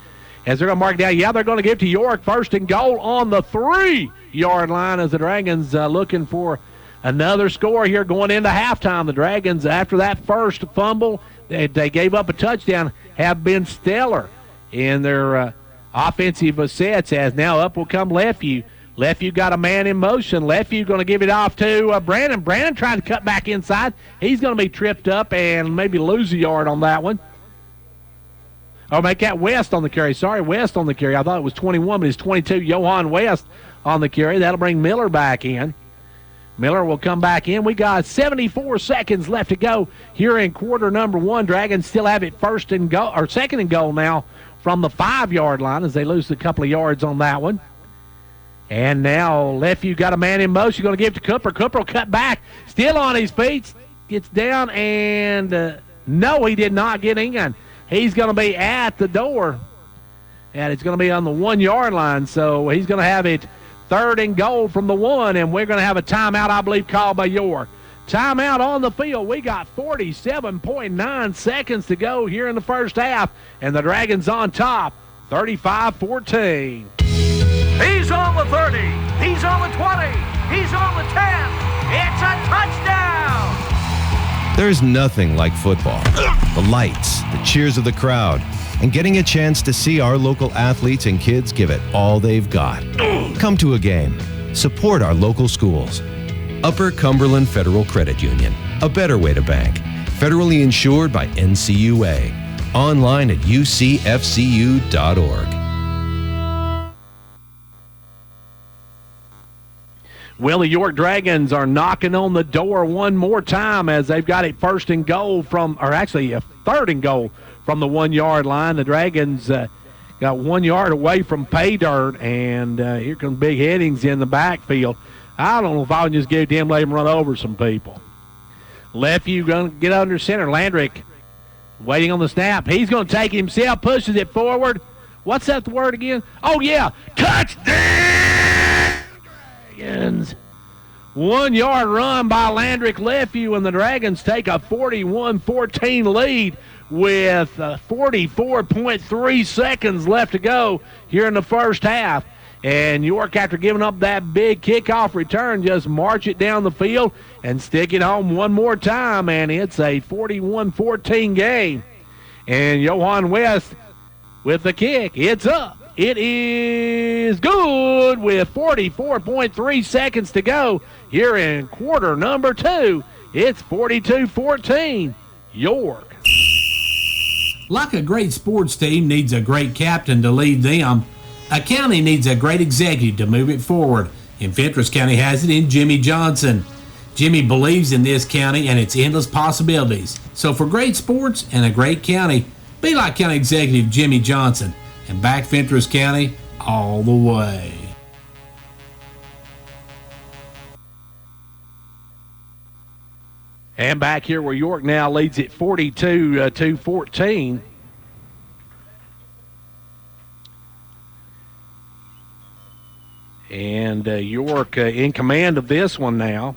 As they're going to mark it down, yeah, they're going to give it to York. 1st and goal on the 3-yard line as the Dragons looking for another score here going into halftime. The Dragons, after that first fumble, they gave up a touchdown, have been stellar in their offensive sets, as now up will come Lefew. Lefew got a man in motion. Lefew going to give it off to Brandon. Brandon trying to cut back inside. He's going to be tripped up and maybe lose a yard on that one. Oh, make that West on the carry. Sorry, West on the carry. I thought it was 21, but it's 22. Johan West on the carry. That'll bring Miller back in. Miller will come back in. We got 74 seconds left to go here in quarter number 1. Dragons still have it 2nd and goal now from the 5-yard line as they lose a couple of yards on that one. And now Lefew got a man in motion, going to give it to Cooper. Cooper will cut back, still on his feet, gets down, and no, he did not get in. He's going to be at the door, and it's going to be on the 1-yard line, so he's going to have it 3rd and goal from the 1, and we're going to have a timeout, I believe, called by York. Timeout on the field. We got 47.9 seconds to go here in the first half, and the Dragons on top, 35-14. He's on the 30. He's on the 20. He's on the 10. It's a touchdown. There's nothing like football. The lights, the cheers of the crowd, and getting a chance to see our local athletes and kids give it all they've got. Come to a game. Support our local schools. Upper Cumberland Federal Credit Union, a better way to bank. Federally insured by NCUA. Online at ucfcu.org. Well, the York Dragons are knocking on the door one more time as they've got it first and goal from, or actually a third and goal from the 1 yard line. The Dragons got 1 yard away from pay dirt, and here comes Big Headings in the backfield. I don't know if I can just give them, let him run over some people. Lefeview going to get under center. Landrick waiting on the snap. He's going to take it himself, pushes it forward. What's that word again? Oh, yeah, touchdown! Dragons. 1 yard run by Landrick Lefeview, and the Dragons take a 41-14 lead with 44.3 seconds left to go here in the first half. And York, after giving up that big kickoff return, just march it down the field and stick it home one more time, and it's a 41-14 game. And Johan West with the kick. It's up. It is good with 44.3 seconds to go here in quarter number 2. It's 42-14, York. Like a great sports team needs a great captain to lead them, a county needs a great executive to move it forward, and Fentress County has it in Jimmy Johnson. Jimmy believes in this county and its endless possibilities. So for great sports and a great county, be like County Executive Jimmy Johnson and back Fentress County all the way. And back here where York now leads it 42-14. And York in command of this one now.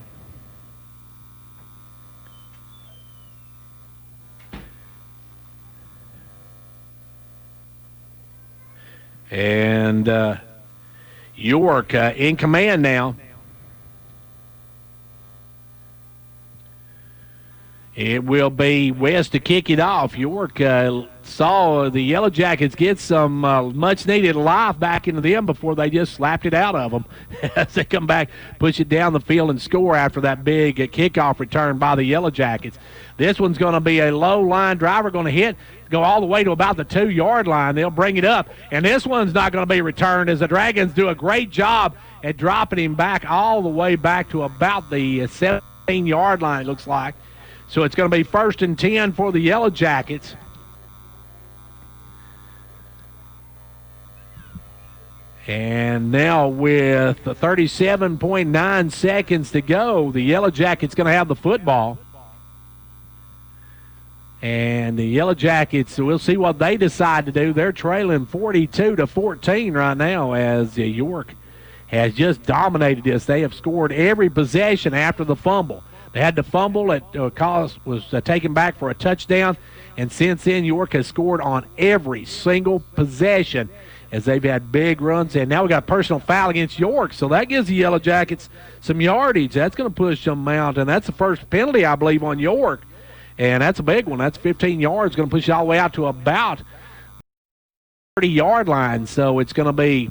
And York in command now. It will be West to kick it off. York saw the Yellow Jackets get some much-needed life back into them before they just slapped it out of them as they come back, push it down the field, and score after that big kickoff return by the Yellow Jackets. This one's going to be a low-line driver going to hit, go all the way to about the 2 yard line. They'll bring it up, and this one's not going to be returned as the Dragons do a great job at dropping him back all the way back to about the 17 yard line, it looks like. So it's going to be 1st and 10 for the Yellow Jackets. And now with 37.9 seconds to go, the Yellow Jackets going to have the football. And the Yellow Jackets, we'll see what they decide to do. They're trailing 42-14 right now as York has just dominated this. They have scored every possession after the fumble. They had the fumble that was taken back for a touchdown, and since then York has scored on every single possession as they've had big runs. And now we got a personal foul against York, so that gives the Yellow Jackets some yardage. That's going to push them out, and that's the first penalty, I believe, on York, and that's a big one. That's 15 yards, going to push it all the way out to about 30 yard line. So it's going to be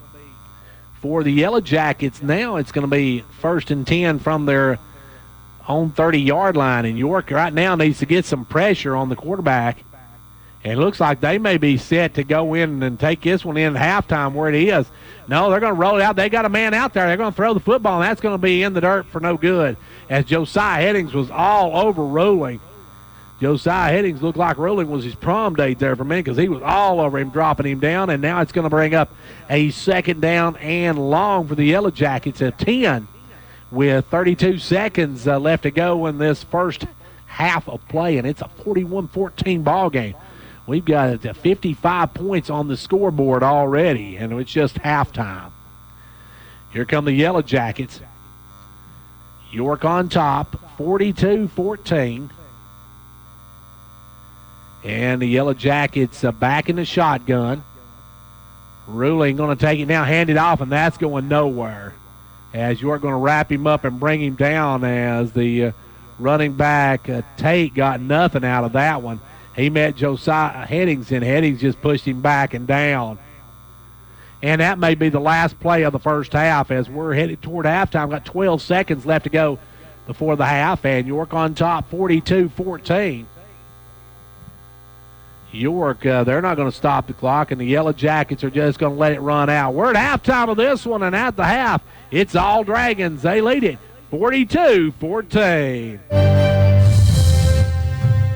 for the Yellow Jackets now. It's going to be 1st and 10 from their own 30 yard line, and York right now needs to get some pressure on the quarterback. And it looks like they may be set to go in and take this one in at halftime where it is. No, they're going to roll it out. They got a man out there. They're going to throw the football, and that's going to be in the dirt for no good as Josiah Headings was all over Ruling. Josiah Headings looked like Ruling was his prom date there for a minute because he was all over him, dropping him down, and now it's going to bring up a 2nd down and long for the Yellow Jackets at 10. With 32 seconds left to go in this first half of play, and it's a 41-14 ball game. We've got 55 points on the scoreboard already, and it's just halftime. Here come the Yellow Jackets. York on top, 42-14. And the Yellow Jackets back in the shotgun. Ruling going to take it now, hand it off, and that's going nowhere, as York going to wrap him up and bring him down as the running back Tate got nothing out of that one. He met Josiah Headings, and Headings just pushed him back and down. And that may be the last play of the first half as we're headed toward halftime. Got 12 seconds left to go before the half, and York on top 42-14. York, they're not going to stop the clock, and the Yellow Jackets are just going to let it run out. We're at halftime of this one, and at the half, it's all Dragons. They lead it 42-14.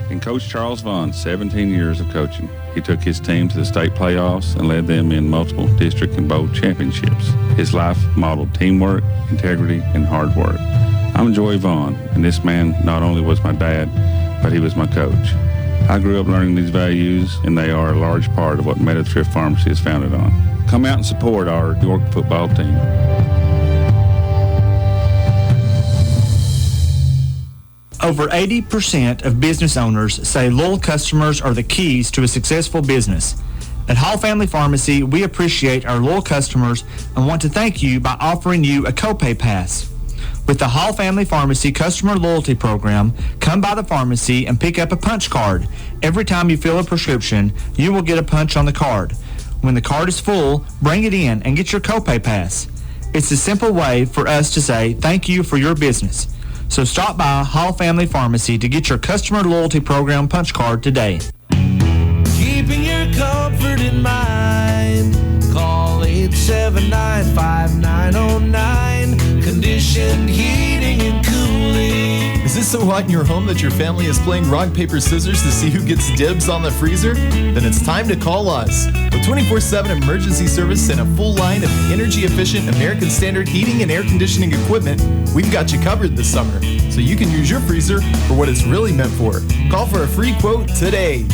In Coach Charles Vaughn's 17 years of coaching, he took his team to the state playoffs and led them in multiple district and bowl championships. His life modeled teamwork, integrity, and hard work. I'm Joey Vaughn, and this man not only was my dad, but he was my coach. I grew up learning these values, and they are a large part of what Meadow Thrift Pharmacy is founded on. Come out and support our York football team. Over 80% of business owners say loyal customers are the keys to a successful business. At Hall Family Pharmacy, we appreciate our loyal customers and want to thank you by offering you a copay pass. With the Hall Family Pharmacy Customer Loyalty Program, come by the pharmacy and pick up a punch card. Every time you fill a prescription, you will get a punch on the card. When the card is full, bring it in and get your copay pass. It's a simple way for us to say thank you for your business. So stop by Hall Family Pharmacy to get your Customer Loyalty Program punch card today. Keeping your comfort in mind. Call 879-5909. Conditioned heating and cooling. Is this so hot in your home that your family is playing rock, paper, scissors to see who gets dibs on the freezer? Then it's time to call us. With 24/7 emergency service and a full line of energy-efficient American Standard heating and air conditioning equipment, we've got you covered this summer, so you can use your freezer for what it's really meant for. Call for a free quote today.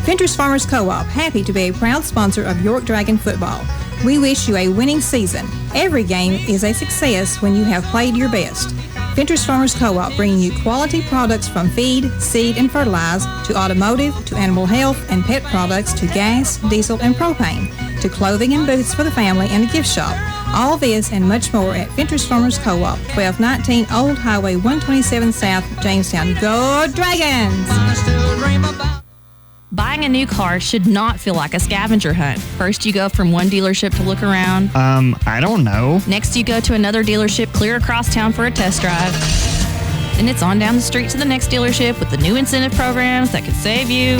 Venters Farmers Co-op, happy to be a proud sponsor of York Dragon football. We wish you a winning season. Every game is a success when you have played your best. Venters Farmers Co-op bringing you quality products from feed, seed, and fertilizer to automotive, to animal health and pet products, to gas, diesel, and propane, to clothing and boots for the family and the gift shop. All this and much more at Venters Farmers Co-op, 1219 Old Highway 127 South, Jamestown. Go Dragons! Buying a new car should not feel like a scavenger hunt. First, you go from one dealership to look around. I don't know. Next, you go to another dealership clear across town for a test drive. Then it's on down the street to the next dealership with the new incentive programs that could save you.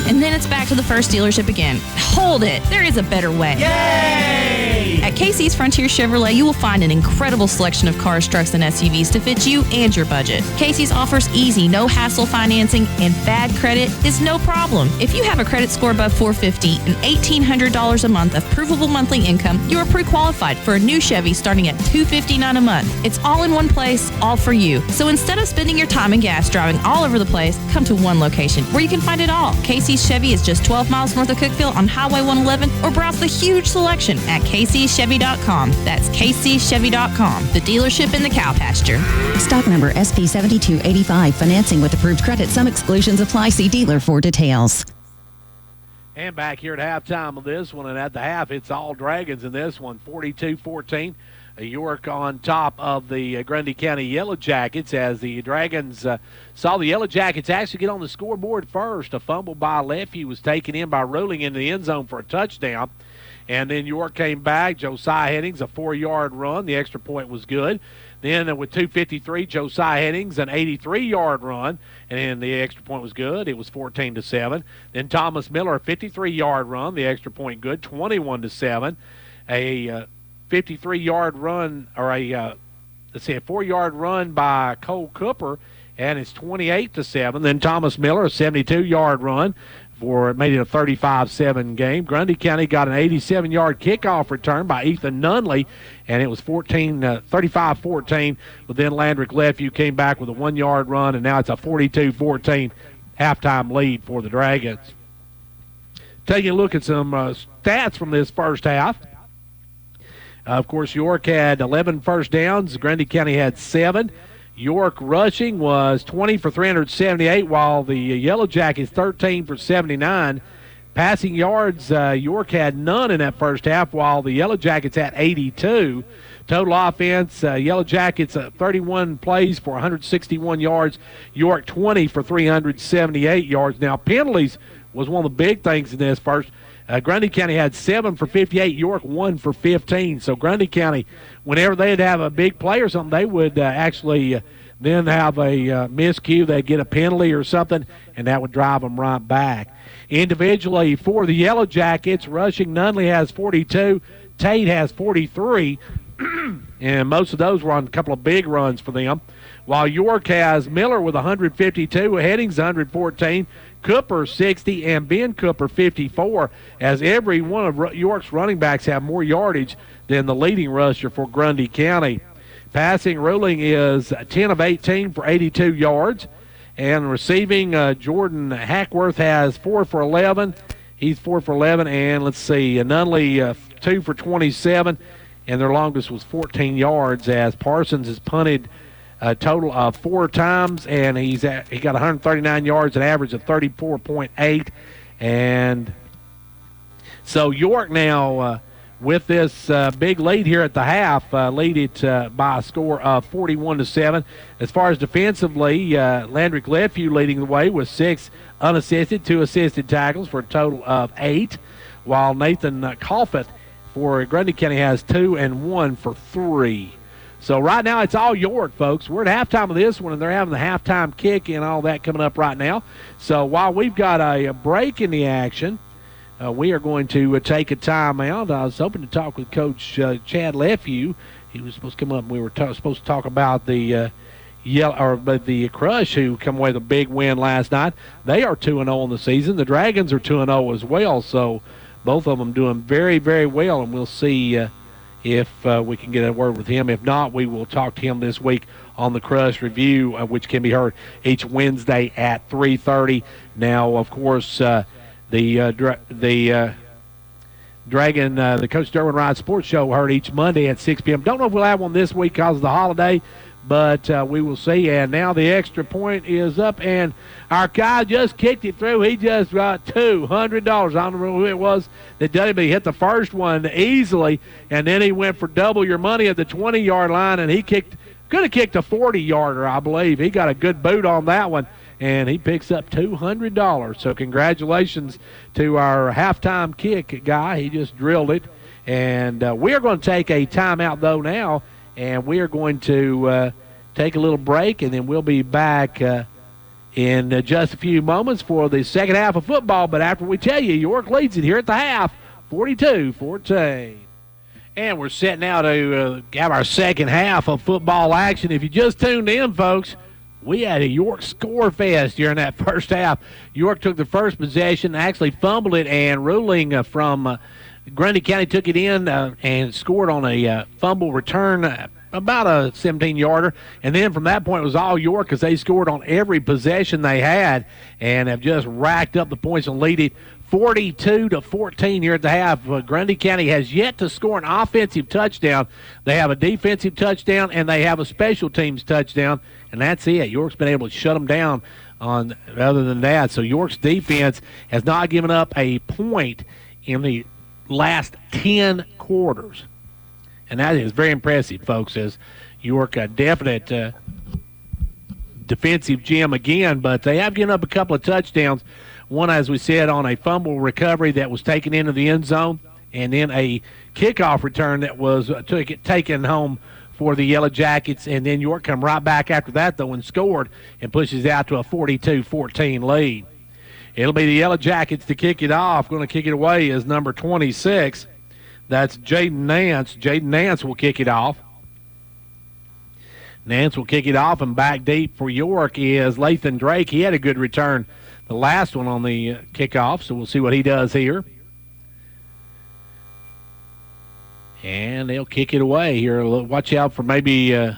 And then it's back to the first dealership again. Hold it. There is a better way. Yay! At Casey's Frontier Chevrolet, you will find an incredible selection of cars, trucks, and SUVs to fit you and your budget. Casey's offers easy, no-hassle financing, and bad credit is no problem. If you have a credit score above 450 and $1,800 a month of provable monthly income, you are pre-qualified for a new Chevy starting at $259 a month. It's all in one place, all for you. So instead of spending your time and gas driving all over the place, come to one location where you can find it all. Casey's Chevy is just 12 miles north of Cookeville on Highway 111, or browse the huge selection at kcchevy.com. That's kcchevy.com, the dealership in the cow pasture. Stock number SP7285. Financing with approved credit. Some exclusions apply. See dealer for details. And back here at halftime of this one, and at the half, it's all Dragons in this one, 42-14. York on top of the Grundy County Yellow Jackets as the Dragons saw the Yellow Jackets actually get on the scoreboard first. A fumble by Leffey was taken in by Rolling into the end zone for a touchdown. And then York came back. Josiah Headings, a 4-yard run. The extra point was good. Then with 2:53, Josiah Headings, an 83-yard run, and the extra point was good. It was 14-7. Then Thomas Miller, a 53-yard run. The extra point good, 21-7. A 53-yard run, or a 4-yard run by Cole Cooper, and it's 28-7. Then Thomas Miller, a 72-yard run, made it a 35-7 game. Grundy County got an 87-yard kickoff return by Ethan Nunley, and it was 35-14. But then Landrick Leffew came back with a 1-yard run, and now it's a 42-14 halftime lead for the Dragons. Taking a look at some stats from this first half. Of course, York had 11 first downs. Grundy County had 7. York rushing was 20 for 378, while the Yellow Jackets 13 for 79. Passing yards, York had none in that first half, while the Yellow Jackets had 82. Total offense, Yellow Jackets 31 plays for 161 yards, York 20 for 378 yards. Now, penalties was one of the big things in this first. Grundy County had 7 for 58, York 1 for 15. So Grundy County, whenever they'd have a big play or something, they would actually then have a miscue. They'd get a penalty or something, and that would drive them right back. Individually, for the Yellow Jackets, rushing, Nunley has 42, Tate has 43, and most of those were on a couple of big runs for them. While York has Miller with 152, Headings 114, Cooper 60, and Ben Cooper 54, as every one of York's running backs have more yardage than the leading rusher for Grundy County. Passing ruling is 10 of 18 for 82 yards. And receiving, Jordan Hackworth has 4 for 11. He's 4 for 11. And let's see, Nunley 2 for 27. And their longest was 14 yards, as Parsons has punted a total of 4 times, and he got 139 yards, an average of 34.8. And so York now, with this big lead here at the half, lead it by a score of 41-7. As far as defensively, Landrick Lefew leading the way with 6 unassisted, 2 assisted tackles for a total of 8, while Nathan Colfett for Grundy County has 2 and 1 for 3. So right now it's all York, folks. We're at halftime of this one, and they're having the halftime kick and all that coming up right now. So while we've got a break in the action, we are going to take a timeout. I was hoping to talk with Coach Chad Lefew. He was supposed to come up, and we were supposed to talk about the the Crush, who come away with a big win last night. They are 2-0 in the season. The Dragons are 2-0 as well. So both of them doing very, very well, and we'll see if we can get a word with him. If not, we will talk to him this week on the Crush Review, which can be heard each Wednesday at 3:30. Now, of course, the Dragon, the Coach Derwin Ryan Sports Show, heard each Monday at 6 p.m. Don't know if we'll have one this week because of the holiday, but we will see. And now the extra point is up, and our guy just kicked it through. He just got $200. I don't know who it was that did it, but he hit the first one easily, and then he went for double your money at the 20-yard line, and he could have kicked a 40-yarder, I believe. He got a good boot on that one, and he picks up $200. So congratulations to our halftime kick guy. He just drilled it. And we are going to take a timeout, though, now, and we are going to take a little break, and then we'll be back in just a few moments for the second half of football. But after we tell you, York leads it here at the half, 42-14. And we're set now to have our second half of football action. If you just tuned in, folks, we had a York score fest during that first half. York took the first possession, actually fumbled it, and ruling from Grundy County took it in and scored on a fumble return, about a 17-yarder. And then from that point, it was all York because they scored on every possession they had and have just racked up the points and lead it 42-14 here at the half. Grundy County has yet to score an offensive touchdown. They have a defensive touchdown, and they have a special teams touchdown, and that's it. York's been able to shut them down on other than that. So York's defense has not given up a point in the last 10 quarters. And that is very impressive, folks, as York a definite defensive gem again, but they have given up a couple of touchdowns. One, as we said, on a fumble recovery that was taken into the end zone, and then a kickoff return that was taken home for the Yellow Jackets, and then York come right back after that, though, and scored and pushes out to a 42-14 lead. It'll be the Yellow Jackets to kick it off. Going to kick it away is number 26. That's Jaden Nance. Jaden Nance will kick it off. Nance will kick it off, and back deep for York is Lathan Drake. He had a good return, the last one on the kickoff, so we'll see what he does here. And they'll kick it away here. Watch out for maybe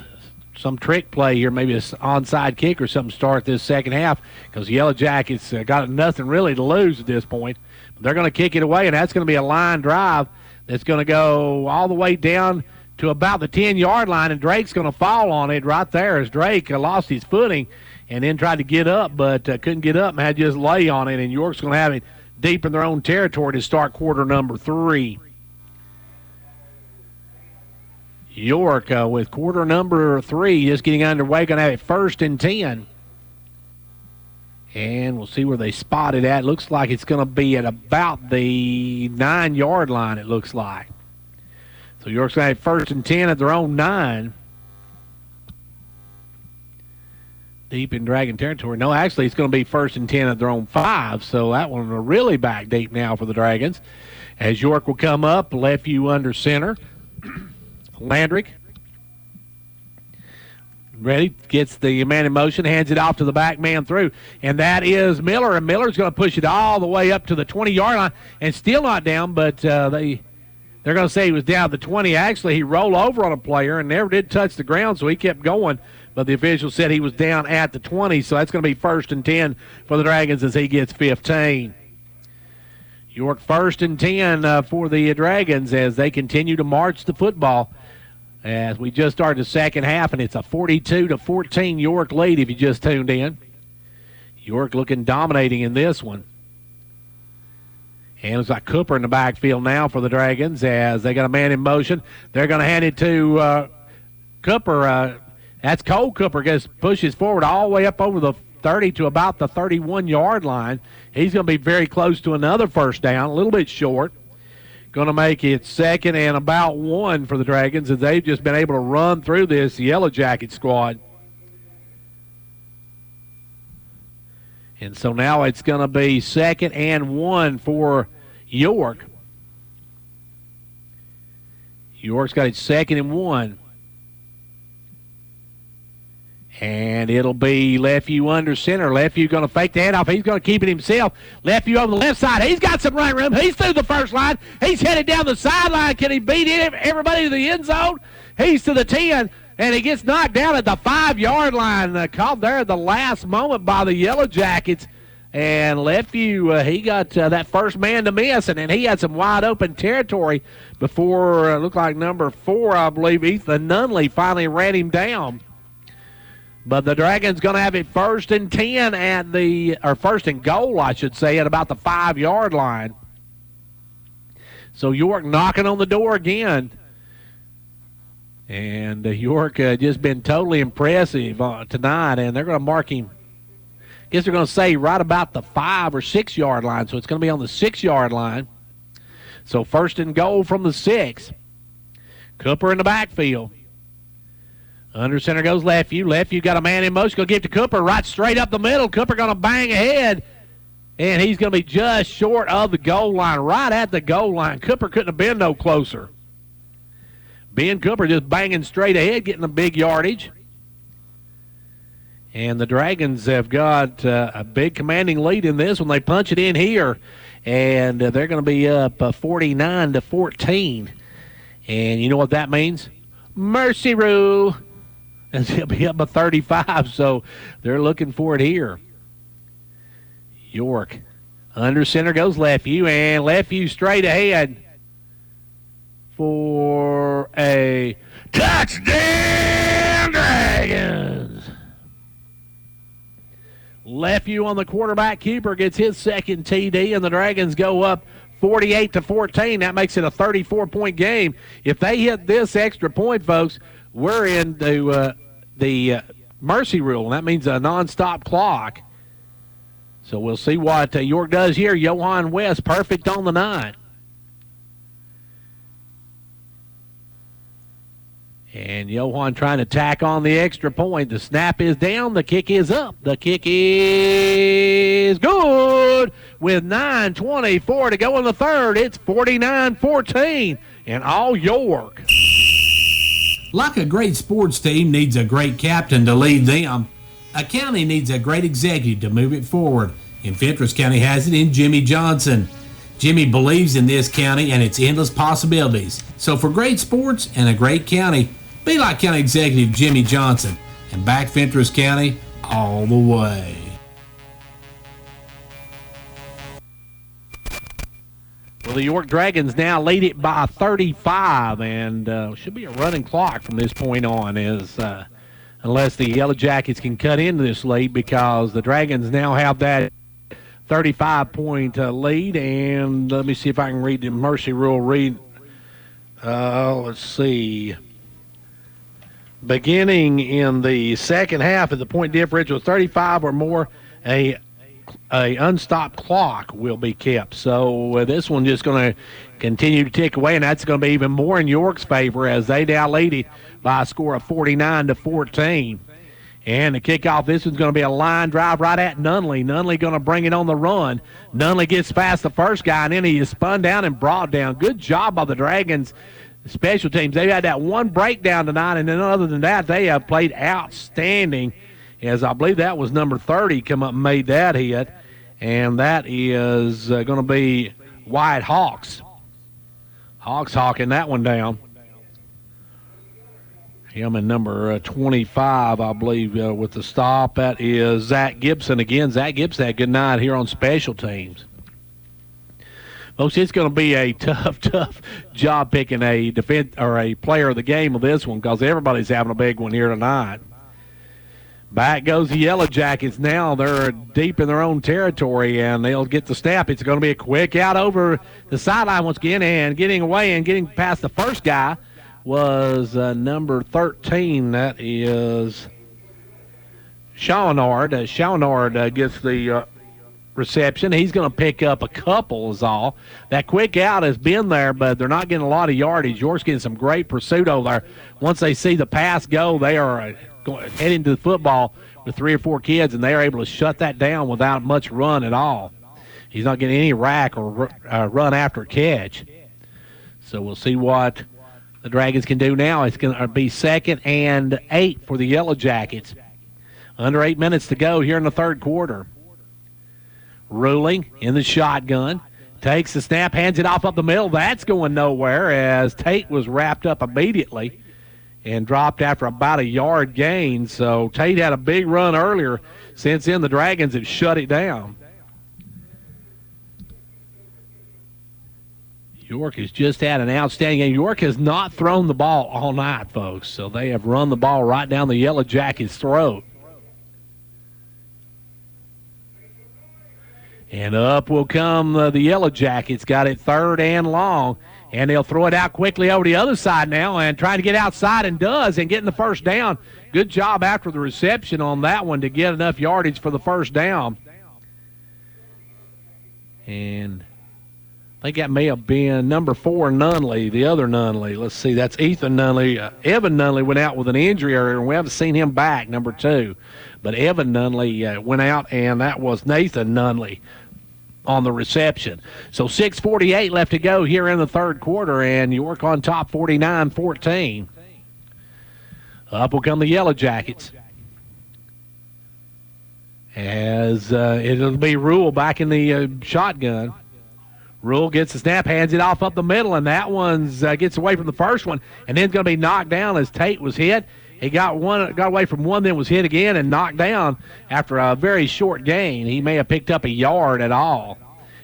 some trick play here, maybe an onside kick or something start this second half, because the Yellow Jackets got nothing really to lose at this point. But they're going to kick it away, and that's going to be a line drive that's going to go all the way down to about the 10-yard line, and Drake's going to fall on it right there as Drake lost his footing and then tried to get up, but couldn't get up and had to just lay on it, and York's going to have it deep in their own territory to start quarter number 3. York with quarter number 3 just getting underway, going to have it 1st and 10. And we'll see where they spot it at. Looks like it's going to be at about the 9-yard line, it looks like. So York's going to have 1st and 10 at their own 9. Deep in Dragon territory. No, actually, it's going to be 1st and 10 at their own 5. So that one will really back deep now for the Dragons. As York will come up, left you under center. Landrick. Ready, gets the man in motion, hands it off to the back man through. And that is Miller. And Miller's going to push it all the way up to the 20-yard line. And still not down, but they're going to say he was down to the 20. Actually, he rolled over on a player and never did touch the ground, so he kept going. But the official said he was down at the 20, so that's going to be 1st and 10 for the Dragons as he gets 15. York 1st and 10 for the Dragons as they continue to march the football. As we just started the second half, and it's a 42-14 York lead if you just tuned in. York looking dominating in this one. And it's like Cooper in the backfield now for the Dragons as they got a man in motion. They're going to hand it to Cooper. That's Cole Cooper. Pushes forward all the way up over the 30 to about the 31-yard line. He's going to be very close to another first down, a little bit short. Going to make it 2nd and about 1 for the Dragons as they've just been able to run through this Yellow Jacket squad. And so now it's going to be 2nd and 1 for York. York's got it 2nd and 1. And it'll be Lefevue under center. Lefevue going to fake the handoff. He's going to keep it himself. Lefevue on the left side. He's got some running room. He's through the first line. He's headed down the sideline. Can he beat everybody to the end zone? He's to the 10, and he gets knocked down at the 5-yard line. Called there at the last moment by the Yellow Jackets. And Lefevue, he got that first man to miss, and then he had some wide open territory before looked like number 4, I believe, Ethan Nunley finally ran him down. But the Dragons going to have it 1st and 10 or 1st and goal, I should say, at about the 5-yard line. So York knocking on the door again. And York just been totally impressive tonight, and they're going to mark him. I guess they're going to say right about the 5 or 6-yard line, so it's going to be on the 6-yard line. So 1st and goal from the 6. Cooper in the backfield. Under center goes Lefevue. Lefevue got a man in motion. Going to give to Cooper right straight up the middle. Cooper going to bang ahead. And he's going to be just short of the goal line, right at the goal line. Cooper couldn't have been no closer. Ben Cooper just banging straight ahead, getting a big yardage. And the Dragons have got a big commanding lead in this when they punch it in here. And they're going to be up 49-14. And you know what that means? Mercy rule. And he'll be up by 35, so they're looking for it here. York. Under center goes Lefevue, and Lefevue straight ahead for a touchdown, Dragons. Lefevue on the quarterback keeper gets his 2nd TD, and the Dragons go up 48-14. That makes it a 34-point game. If they hit this extra point, folks, we're into the mercy rule, and that means a nonstop clock. So we'll see what York does here. Johan West, perfect on the 9. And Johan trying to tack on the extra point. The snap is down. The kick is up. The kick is good with 9:24 to go in the 3rd. It's 49-14 and all York. Like a great sports team needs a great captain to lead them, a county needs a great executive to move it forward. And Fentress County has it in Jimmy Johnson. Jimmy believes in this county and its endless possibilities. So for great sports and a great county, be like County Executive Jimmy Johnson and back Fentress County all the way. Well, the York Dragons now lead it by 35, and should be a running clock from this point on, unless the Yellow Jackets can cut into this lead, because the Dragons now have that 35-point lead. And let me see if I can read the Mercy rule. Let's see. Beginning in the second half, if the point differential is 35 or more, a unstopped clock will be kept. So this one just going to continue to tick away, and that's going to be even more in York's favor as they now lead it by a score of 49-14. And the kickoff, this one's going to be a line drive right at Nunley. Nunley going to bring it on the run. Nunley gets past the first guy, and then he is spun down and brought down. Good job by the Dragons special teams. They had that one breakdown tonight, and then other than that, they have played outstanding, as I believe that was number 30 come up and made that hit, and that is going to be Wyatt Hawks. Hawks hawking that one down. Him and number 25, I believe, with the stop. That is Zach Gibson again. Zach Gibson had a good night here on special teams. Folks, it's going to be a tough job picking a defense or a player of the game of this one because everybody's having a big one here tonight. Back goes the Yellow Jackets now. They're deep in their own territory, and they'll get the snap. It's going to be a quick out over the sideline once again, and getting away and getting past the first guy was number 13. That is Shawnard. Shawnard gets the reception. He's going to pick up a couple is all. That quick out has been there, but they're not getting a lot of yardage. York's getting some great pursuit over there. Once they see the pass go, they are heading to the football with 3 or 4 kids, and they are able to shut that down without much run at all. He's not getting any rack or run after catch. So we'll see what the Dragons can do now. It's going to be 2nd and 8 for the Yellow Jackets. Under 8 minutes to go here in the third quarter. Ruling in the shotgun. Takes the snap, hands it off up the middle. That's going nowhere as Tate was wrapped up immediately and dropped after about a yard gain. So Tate had a big run earlier. Since then, the Dragons have shut it down. York has just had an outstanding game. York has not thrown the ball all night, folks. So they have run the ball right down the Yellow Jackets' throat. And up will come the Yellow Jackets. Got it 3rd and long. And they'll throw it out quickly over the other side now and trying to get outside and does and getting the first down. Good job after the reception on that one to get enough yardage for the first down. And I think that may have been number 4, Nunley, the other Nunley. Let's see, that's Ethan Nunley. Evan Nunley went out with an injury earlier, and we haven't seen him back, number 2. But Evan Nunley went out, and that was Nathan Nunley on the reception. So 6:48 left to go here in the third quarter, and York on top 49-14. Up will come the Yellow Jackets. As it'll be Rule back in the shotgun. Rule gets the snap, hands it off up the middle, and that one gets away from the first one, and then going to be knocked down as Tate was hit. He got away from one, then was hit again and knocked down after a very short gain. He may have picked up a yard at all.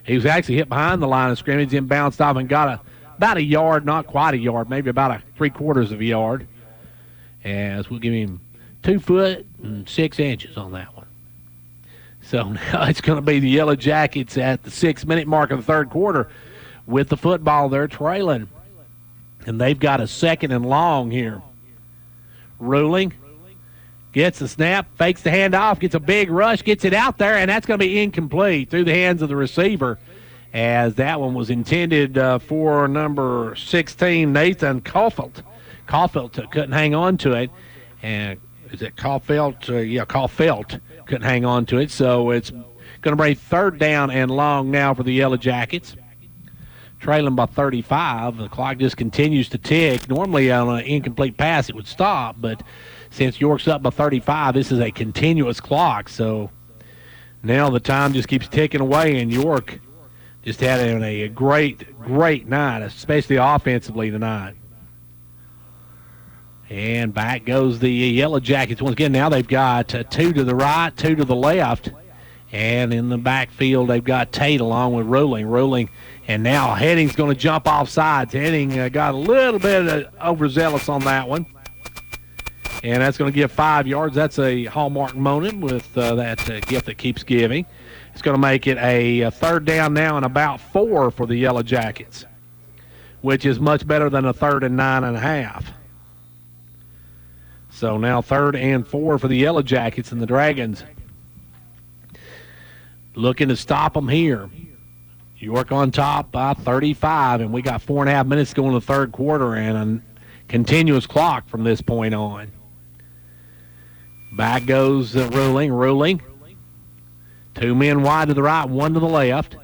He was actually hit behind the line of scrimmage and bounced off and got about a yard, not quite a yard, maybe about 3/4 of a yard. As we'll give him 2 foot and 6 inches on that one. So now it's going to be the Yellow Jackets at the 6-minute mark of the third quarter with the football. They're trailing, and they've got a 2nd and long here. Ruling gets the snap, fakes the handoff, gets a big rush, gets it out there, and that's going to be incomplete through the hands of the receiver as that one was intended for number 16, Nathan Caulfield. Caulfield couldn't hang on to it. And is it Caulfield? Caulfield couldn't hang on to it. So it's going to bring 3rd down and long now for the Yellow Jackets. Trailing by 35. The clock just continues to tick. Normally on an incomplete pass it would stop, but since York's up by 35, this is a continuous clock. So now the time just keeps ticking away, and York just had a great night, especially offensively tonight. And back goes the Yellow Jackets once again. Now they've got 2 to the right, 2 to the left. And in the backfield, they've got Tate along with Ruling. And now Heading's going to jump off sides. Heading got a little bit overzealous on that one. And that's going to give 5 yards. That's a hallmark moment with that gift that keeps giving. It's going to make it a third down now and about 4 for the Yellow Jackets, which is much better than a 3rd and 9.5. So now 3rd and 4 for the Yellow Jackets, and the Dragons looking to stop them here. York on top by 35, and we got 4.5 minutes to go in the third quarter and a continuous clock from this point on. Back goes Ruling. 2 men wide to the right, 1 to the left.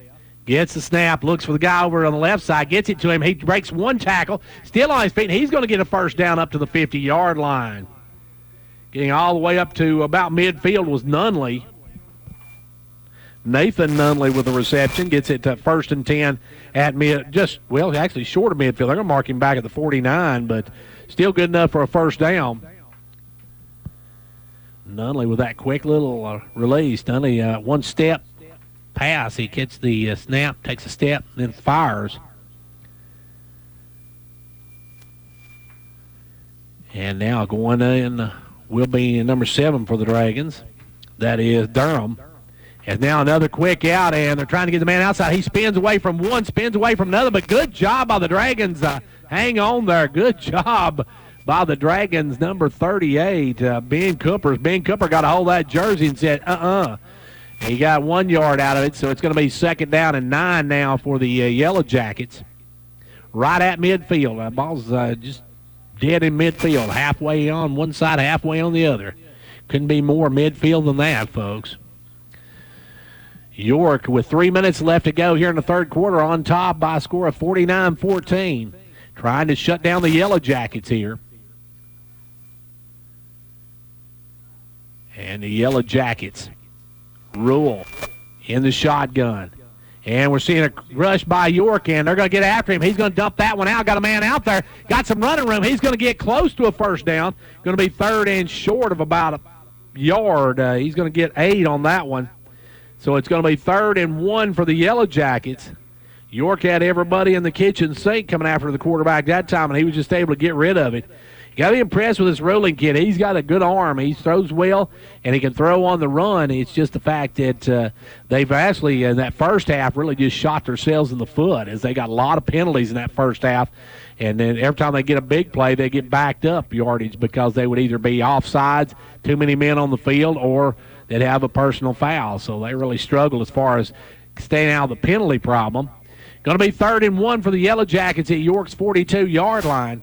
Gets the snap, looks for the guy over on the left side, gets it to him. He breaks 1 tackle, still on his feet, and he's going to get a first down up to the 50-yard line. Getting all the way up to about midfield was Nunley. Nathan Nunley with the reception, gets it to 1st and 10 at actually short of midfield. They're going to mark him back at the 49, but still good enough for a first down. Nunley with that quick little release. Nunley, 1 step pass. He gets the snap, takes a step, then fires. And now going in will be number 7 for the Dragons. That is Durham. And now another quick out, and they're trying to get the man outside. He spins away from one, spins away from another, but good job by the Dragons. Hang on there. Good job by the Dragons, number 38, Ben Cooper. Ben Cooper got a hold of that jersey and said, And he got 1 yard out of it, so it's going to be 2nd down and 9 now for the Yellow Jackets. Right at midfield. Ball's just dead in midfield, halfway on one side, halfway on the other. Couldn't be more midfield than that, folks. York with 3 minutes left to go here in the third quarter on top by a score of 49-14. Trying to shut down the Yellow Jackets here. And the Yellow Jackets rule in the shotgun. And we're seeing a rush by York, and they're going to get after him. He's going to dump that one out. Got a man out there. Got some running room. He's going to get close to a first down. Going to be 3rd and short of about a yard. He's going to get 8 on that one. So it's going to be 3rd and 1 for the Yellow Jackets. York had everybody in the kitchen sink coming after the quarterback that time, and he was just able to get rid of it. You got to be impressed with this Ruling kid. He's got a good arm. He throws well, and he can throw on the run. It's just the fact that they've actually, in that first half, really just shot themselves in the foot as they got a lot of penalties in that first half. And then every time they get a big play, they get backed up yardage because they would either be offsides, too many men on the field, or they'd have a personal foul. So they really struggle as far as staying out of the penalty problem. Going to be 3rd and 1 for the Yellow Jackets at York's 42-yard line.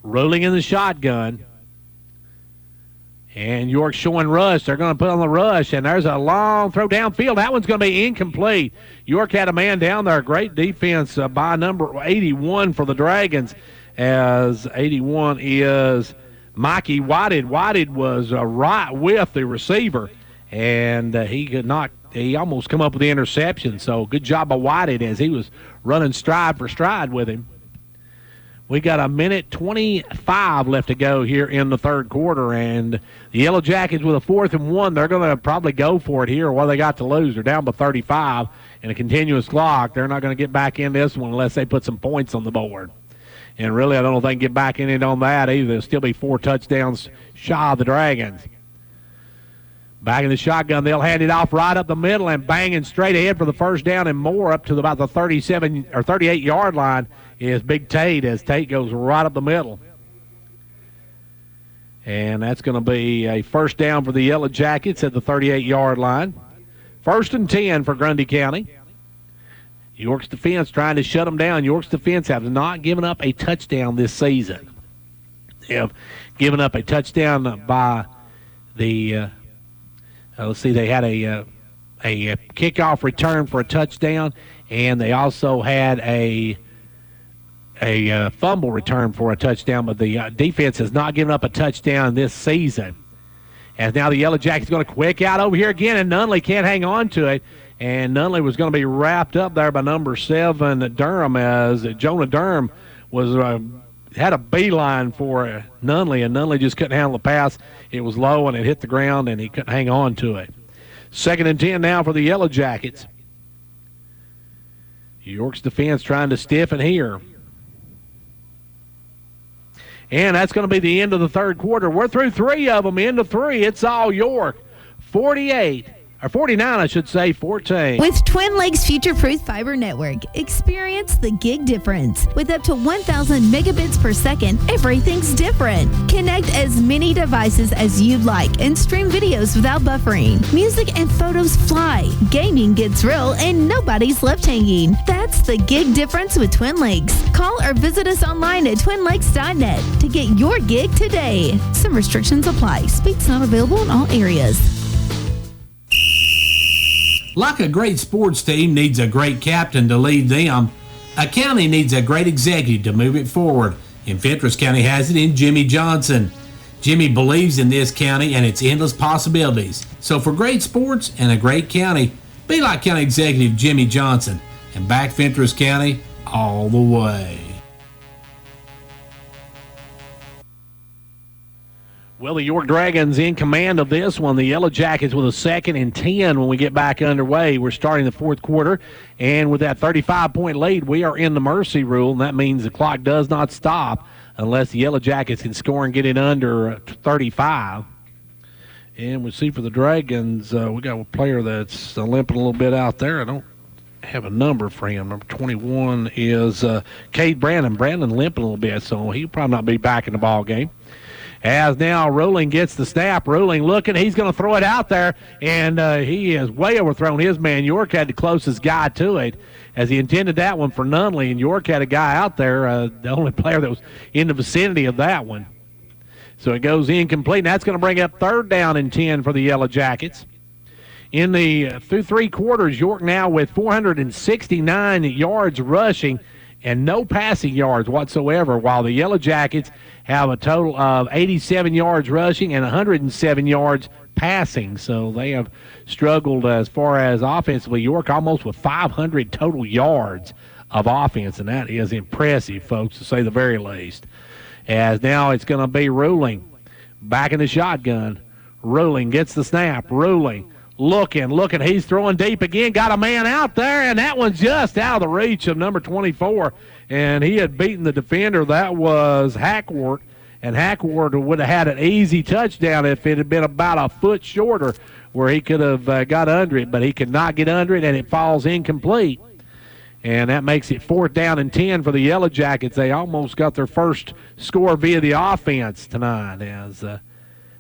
Ruling in the shotgun. And York showing rush. They're going to put on the rush, and there's a long throw downfield. That one's going to be incomplete. York had a man down there. Great defense by number 81 for the Dragons, as 81 is Mikey Whited. Whited was right with the receiver, and he could not. He almost come up with the interception. So good job by Whited as he was running stride for stride with him. We got 1:25 left to go here in the third quarter, and the Yellow Jackets with a 4th and 1, they're going to probably go for it here. What they got to lose? They're down by 35 in a continuous clock. They're not going to get back in this one unless they put some points on the board. And really, I don't know if they can get back in it on that either. There'll still be 4 touchdowns shy of the Dragons. Back in the shotgun, they'll hand it off right up the middle and banging straight ahead for the first down and more up to about the 37 or 38-yard line is Big Tate, as Tate goes right up the middle. And that's going to be a first down for the Yellow Jackets at the 38-yard line. 1st and 10 for Grundy County. York's defense trying to shut them down. York's defense has not given up a touchdown this season. They have given up a touchdown by the let's see, they had a kickoff return for a touchdown, and they also had a fumble return for a touchdown, but the defense has not given up a touchdown this season. And now the Yellow Jackets going to quick out over here again, and Nunley can't hang on to it. And Nunley was going to be wrapped up there by number 7, Durham, as Jonah Durham was had a beeline for Nunley, and Nunley just couldn't handle the pass. It was low, and it hit the ground, and he couldn't hang on to it. 2nd and 10 now for the Yellow Jackets. York's defense trying to stiffen here. And that's going to be the end of the third quarter. We're through 3 of them, into 3. It's all York. 48, or 49, I should say, 14. With Twin Lakes Future-Proof Fiber Network, experience the gig difference. With up to 1,000 megabits per second, everything's different. Connect as many devices as you'd like and stream videos without buffering. Music and photos fly, gaming gets real, and nobody's left hanging. That's the gig difference with Twin Lakes. Call or visit us online at twinlakes.net to get your gig today. Some restrictions apply. Speed's not available in all areas. Like a great sports team needs a great captain to lead them, a county needs a great executive to move it forward, and Fentress County has it in Jimmy Johnson. Jimmy believes in this county and its endless possibilities. So for great sports and a great county, be like County Executive Jimmy Johnson and back Fentress County all the way. Well, the York Dragons in command of this one. The Yellow Jackets with a 2nd and 10 when we get back underway. We're starting the fourth quarter, and with that 35-point lead, we are in the mercy rule, and that means the clock does not stop unless the Yellow Jackets can score and get it under 35. And we see for the Dragons, we got a player that's limping a little bit out there. I don't have a number for him. Number 21 is Cade Brandon. Brandon limping a little bit, so he'll probably not be back in the ball game. As now Ruling gets the snap. Ruling looking. He's going to throw it out there, and he has way overthrown his man. York had the closest guy to it as he intended that one for Nunley, and York had a guy out there, the only player that was in the vicinity of that one. So it goes incomplete, and that's going to bring up 3rd down and 10 for the Yellow Jackets. In the through 3 quarters, York now with 469 yards rushing and no passing yards whatsoever, while the Yellow Jackets have a total of 87 yards rushing and 107 yards passing. So they have struggled as far as offensively. York almost with 500 total yards of offense, and that is impressive, folks, to say the very least. As now it's going to be Ruling back in the shotgun. Ruling gets the snap. Ruling looking. He's throwing deep again. Got a man out there, and that one's just out of the reach of number 24. And he had beaten the defender. That was Hackward. And Hackward would have had an easy touchdown if it had been about a foot shorter where he could have got under it. But he could not get under it, and it falls incomplete. And that makes it 4th down and 10 for the Yellow Jackets. They almost got their first score via the offense tonight as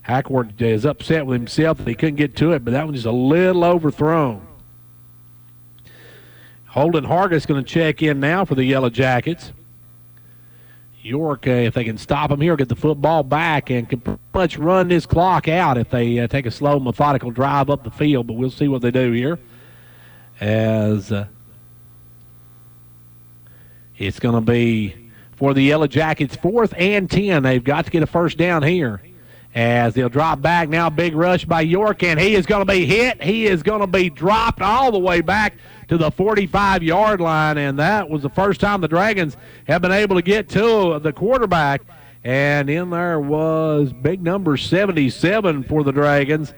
Hackward is upset with himself that he couldn't get to it, but that one just a little overthrown. Holden Hargis going to check in now for the Yellow Jackets. York, if they can stop him here, get the football back, and can pretty much run this clock out if they take a slow, methodical drive up the field, but we'll see what they do here. As it's going to be for the Yellow Jackets 4th and 10. They've got to get a first down here. As they'll drop back now, big rush by York, and he is going to be hit. He is going to be dropped all the way back to the 45-yard line, and that was the first time the Dragons have been able to get to the quarterback. And in there was big number 77 for the Dragons,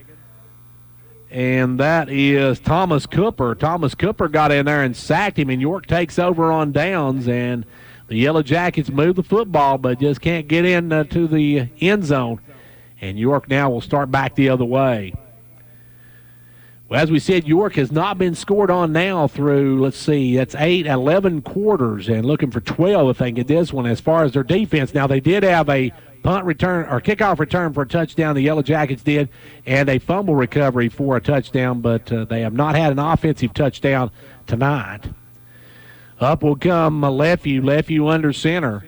and that is Thomas Cooper. Thomas Cooper got in there and sacked him, and York takes over on downs, and the Yellow Jackets move the football but just can't get in to the end zone. And York now will start back the other way. Well, as we said, York has not been scored on now through, let's see, that's 11 quarters, and looking for 12 if they can get this one. As far as their defense, now they did have a punt return or kickoff return for a touchdown, the Yellow Jackets did, and a fumble recovery for a touchdown, but they have not had an offensive touchdown tonight. Up will come Lefeu. Lefeu under center.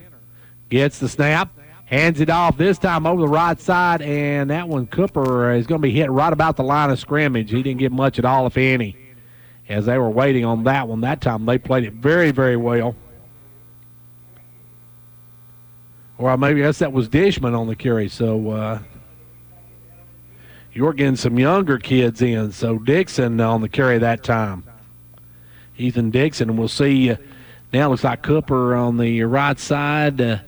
Gets the snap. Hands it off this time over the right side, and that one, Cooper, is going to be hit right about the line of scrimmage. He didn't get much at all, if any, as they were waiting on that one. That time they played it very, very well. Or maybe I guess that was Dishman on the carry. So you're getting some younger kids in. So Dixon on the carry that time. Ethan Dixon, and we'll see now looks like Cooper on the right side.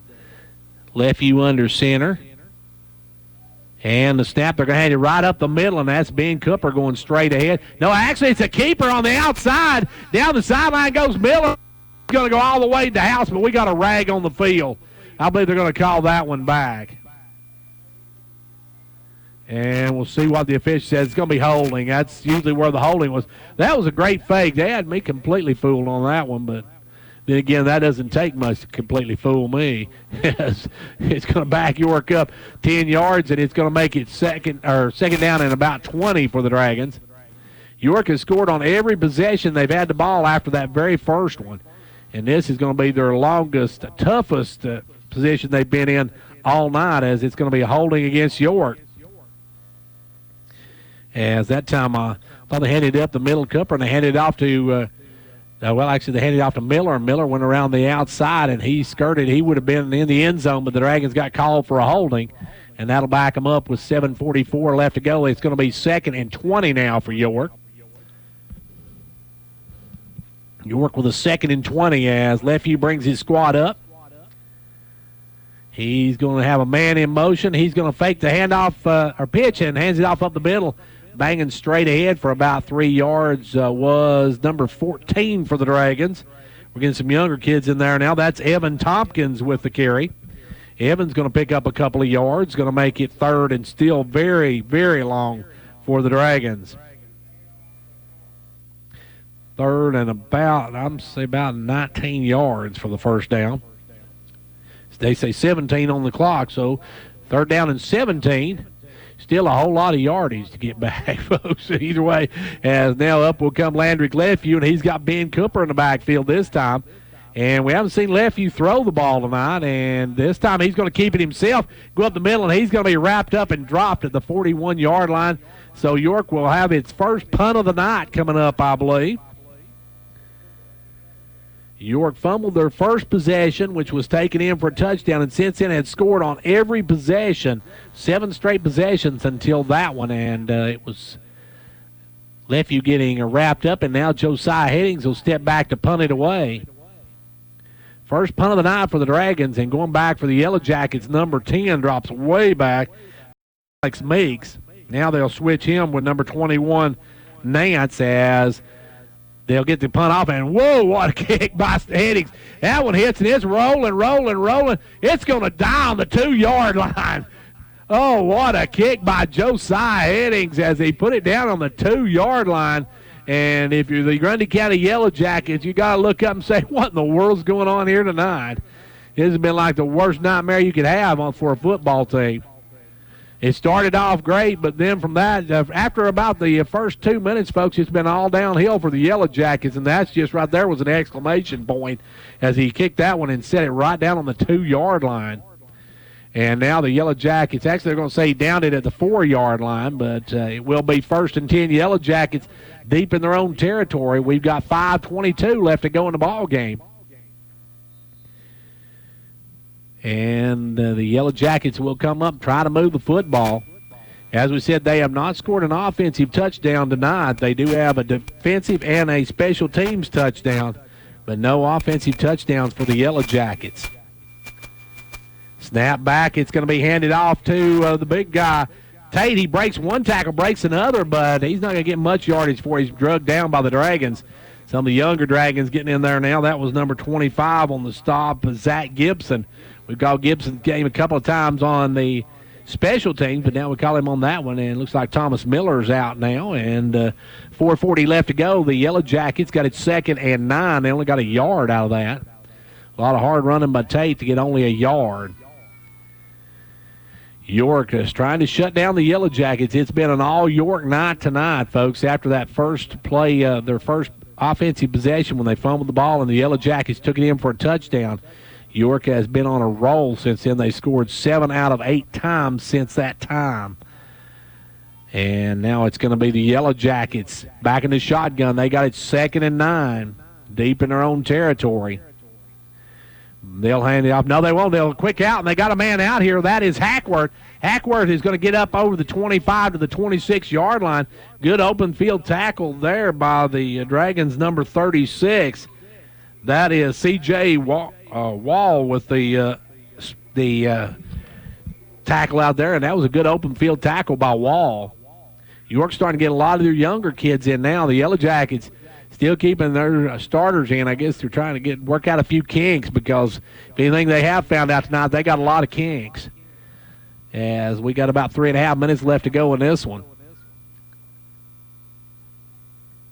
Lefeu under center. And the snap, they're going to hand it right up the middle, and that's Ben Cooper going straight ahead. No, actually, it's a keeper on the outside. Down the sideline goes Miller. He's going to go all the way to the house, but we got a rag on the field. I believe they're going to call that one back. And we'll see what the official says. It's going to be holding. That's usually where the holding was. That was a great fake. They had me completely fooled on that one, but then again, that doesn't take much to completely fool me. It's going to back York up 10 yards, and it's going to make it second down and about 20 for the Dragons. York has scored on every possession they've had the ball after that very first one, and this is going to be their longest, toughest position they've been in all night, as it's going to be a holding against York. As that time, I thought they handed it up the middle Cooper, and they handed it off to, they handed it off to Miller, and Miller went around the outside, and he skirted. He would have been in the end zone, but the Dragons got called for a holding, and that'll back them up with 7:44 left to go. It's going to be 2nd and 20 now for York. York with a 2nd and 20 as Lefevue brings his squad up. He's going to have a man in motion. He's going to fake the handoff or pitch and hands it off up the middle. Banging straight ahead for about 3 yards was number 14 for the Dragons. We're getting some younger kids in there now. That's Evan Tompkins with the carry. Evan's going to pick up a couple of yards, going to make it 3rd and still very, very long for the Dragons. 3rd and about 19 yards for the first down. They say 17 on the clock, so 3rd down and 17. Still a whole lot of yardage to get back, folks. Either way, as now up will come Landry Lefevue, and he's got Ben Cooper in the backfield this time. And we haven't seen Lefevue throw the ball tonight, and this time he's going to keep it himself, go up the middle, and he's going to be wrapped up and dropped at the 41-yard line. So York will have its first punt of the night coming up, I believe. York fumbled their first possession, which was taken in for a touchdown, and since then had scored on every possession, 7 straight possessions until that one, and it was Lefevue getting wrapped up, and now Josiah Headings will step back to punt it away. First punt of the night for the Dragons, and going back for the Yellow Jackets, number 10 drops way back, Alex Meeks. Now they'll switch him with number 21, Nance, as they'll get the punt off, and whoa, what a kick by Headings. That one hits, and it's rolling. It's going to die on the 2-yard line. Oh, what a kick by Josiah Headings as he put it down on the 2-yard line. And if you're the Grundy County Yellow Jackets, you got to look up and say, what in the world's going on here tonight? It has been like the worst nightmare you could have for a football team. It started off great, but then from that, after about the first 2 minutes, folks, it's been all downhill for the Yellow Jackets, and that's just right there was an exclamation point as he kicked that one and set it right down on the 2-yard line. And now the Yellow Jackets, actually they're going to say he downed it at the 4-yard line, but it will be 1st and 10 Yellow Jackets deep in their own territory. We've got 5:22 left to go in the ball game. And the Yellow Jackets will come up, try to move the football. As we said, they have not scored an offensive touchdown tonight. They do have a defensive and a special teams touchdown, but no offensive touchdowns for the Yellow Jackets. Snap back. It's going to be handed off to the big guy, Tate. He breaks one tackle, breaks another, but he's not going to get much yardage before he's drugged down by the Dragons. Some of the younger Dragons getting in there now. That was number 25 on the stop, Zach Gibson. We've called Gibson game a couple of times on the special teams, but now we call him on that one, and it looks like Thomas Miller's out now, and 4:40 left to go. The Yellow Jackets got it 2nd and 9. They only got a yard out of that. A lot of hard running by Tate to get only a yard. York is trying to shut down the Yellow Jackets. It's been an all-York night tonight, folks, after that first play, their first offensive possession when they fumbled the ball and the Yellow Jackets took it in for a touchdown. York has been on a roll since then. They scored 7 out of 8 times since that time. And now it's going to be the Yellow Jackets back in the shotgun. They got it 2nd and 9, deep in their own territory. They'll hand it off. No, they won't. They'll quick out, and they got a man out here. That is Hackworth. Hackworth is going to get up over the 25 to the 26-yard line. Good open field tackle there by the Dragons, number 36. That is C.J. Wall with the tackle out there, and that was a good open field tackle by Wall. York's starting to get a lot of their younger kids in now. The Yellow Jackets still keeping their starters in. I guess they're trying to work out a few kinks because if anything they have found out tonight, they got a lot of kinks. as we got about 3.5 minutes left to go in this one.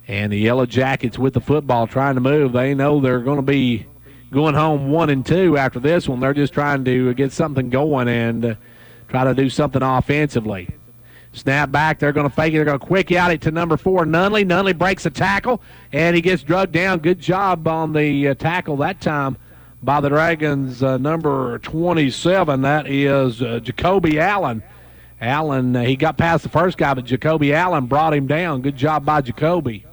And the Yellow Jackets with the football trying to move. They know they're going to be going home 1-2 after this one. They're just trying to get something going and try to do something offensively. Snap back. They're going to fake it. They're going to quick out it to number 4, Nunley. Nunley breaks a tackle, and he gets drugged down. Good job on the tackle that time by the Dragons, number 27. That is Jacoby Allen. Allen, he got past the first guy, but Jacoby Allen brought him down. Good job by Jacoby.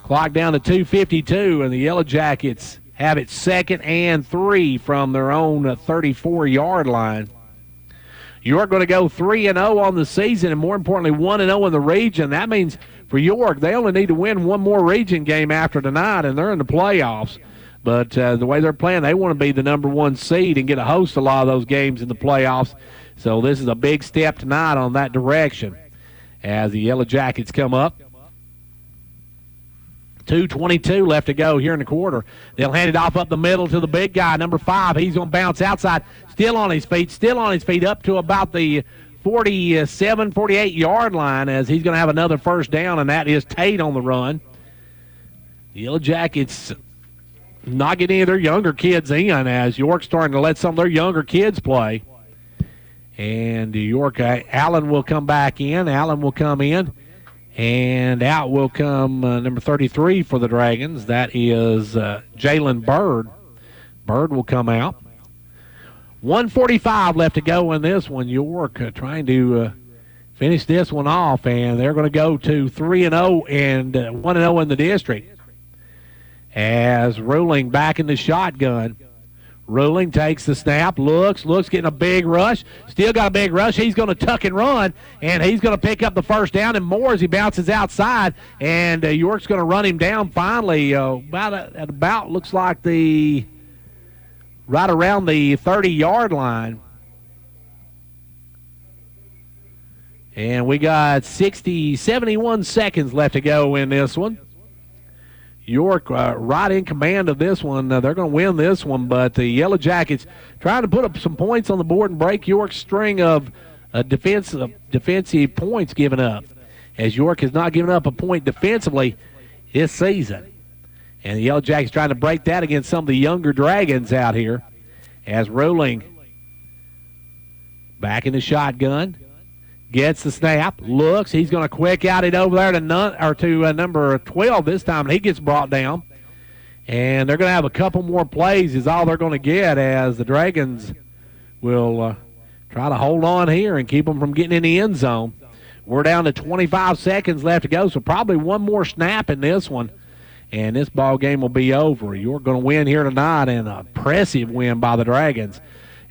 Clock down to 2:52, and the Yellow Jackets have it 2nd and 3 from their own 34-yard line. York going to go 3-0 on the season, and more importantly, 1-0 in the region. That means for York, they only need to win one more region game after tonight, and they're in the playoffs. But the way they're playing, they want to be the number 1 seed and get to host a lot of those games in the playoffs. So this is a big step tonight on that direction as the Yellow Jackets come up. 2:22 left to go here in the quarter. They'll hand it off up the middle to the big guy, number 5. He's going to bounce outside, still on his feet, up to about the 47, 48-yard line as he's going to have another first down, and that is Tate on the run. The Yellow Jackets not getting any of their younger kids in as York's starting to let some of their younger kids play. And York, Allen will come back in. Allen will come in. And out will come number 33 for the Dragons. That is Jalen Bird. Bird will come out. 1:45 left to go in this one. York trying to finish this one off, and they're going to go to 3-0 and 1-0 in the district. As Ruling back in the shotgun. Ruling takes the snap, looks, getting a big rush. Still got a big rush. He's going to tuck and run, and he's going to pick up the first down and more as he bounces outside. And York's going to run him down finally about looks like right around the 30-yard line. And we got 71 seconds left to go in this one. York right in command of this one. They're going to win this one, but the Yellow Jackets trying to put up some points on the board and break York's string of defensive points given up, as York has not given up a point defensively this season. And the Yellow Jackets trying to break that against some of the younger Dragons out here. As Ruling back in the shotgun. Gets the snap, looks. He's going to quick out it over there to number 12 this time, and he gets brought down. And they're going to have a couple more plays is all they're going to get as the Dragons will try to hold on here and keep them from getting in the end zone. We're down to 25 seconds left to go, so probably one more snap in this one, and this ball game will be over. You're going to win here tonight, and an impressive win by the Dragons.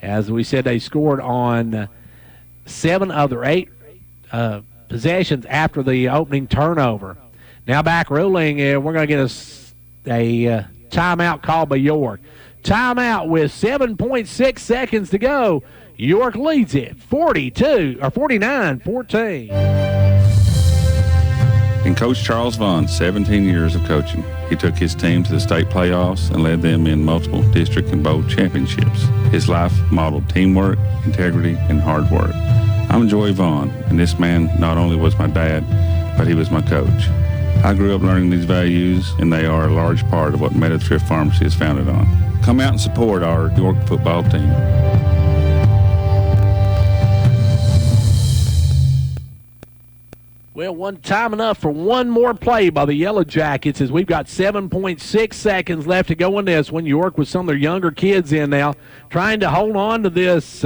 As we said, they scored on 7 of their 8 possessions after the opening turnover. Now back Ruling, we're going to get a timeout called by York. Timeout with 7.6 seconds to go. York leads it 49-14. In Coach Charles Vaughn's 17 years of coaching, he took his team to the state playoffs and led them in multiple district and bowl championships. His life modeled teamwork, integrity, and hard work. I'm Joey Vaughn, and this man not only was my dad, but he was my coach. I grew up learning these values, and they are a large part of what Meta-Thrift Pharmacy is founded on. Come out and support our York football team. Well, time enough for one more play by the Yellow Jackets as we've got 7.6 seconds left to go in this one. York with some of their younger kids in now, trying to hold on to this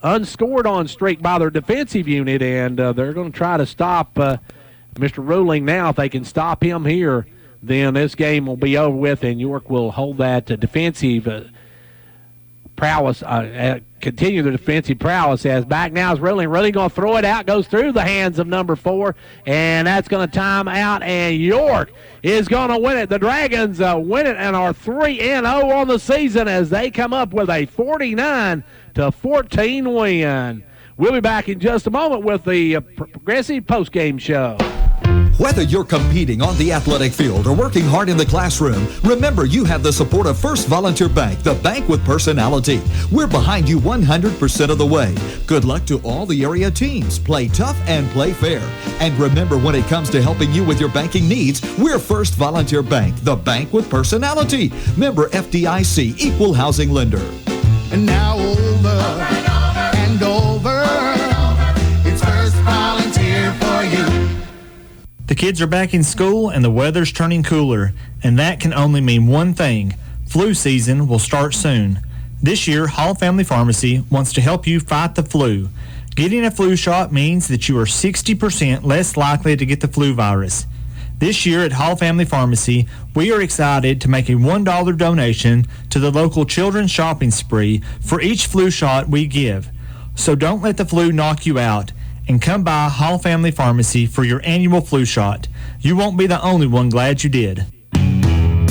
unscored on streak by their defensive unit, and they're going to try to stop Mr. Ruling now. If they can stop him here, then this game will be over with, and York will hold that defensive prowess, continue the defensive prowess. As back now is Ruling. Ruling going to throw it out, goes through the hands of number 4, and that's going to time out, and York is going to win it. The Dragons win it and are 3-0 on the season as they come up with a 49-14 win. We'll be back in just a moment with the Progressive postgame show. Whether you're competing on the athletic field or working hard in the classroom, remember you have the support of First Volunteer Bank, the bank with personality. We're behind you 100% of the way. Good luck to all the area teams. Play tough and play fair. And remember, when it comes to helping you with your banking needs, we're First Volunteer Bank, the bank with personality. Member FDIC, equal housing lender. And now over and over, it's First Volunteer for you. The kids are back in school and the weather's turning cooler, and that can only mean one thing. Flu season will start soon. This year, Hall Family Pharmacy wants to help you fight the flu. Getting a flu shot means that you are 60% less likely to get the flu virus. This year at Hall Family Pharmacy, we are excited to make a $1 donation to the local children's shopping spree for each flu shot we give. So don't let the flu knock you out, and come by Hall Family Pharmacy for your annual flu shot. You won't be the only one glad you did.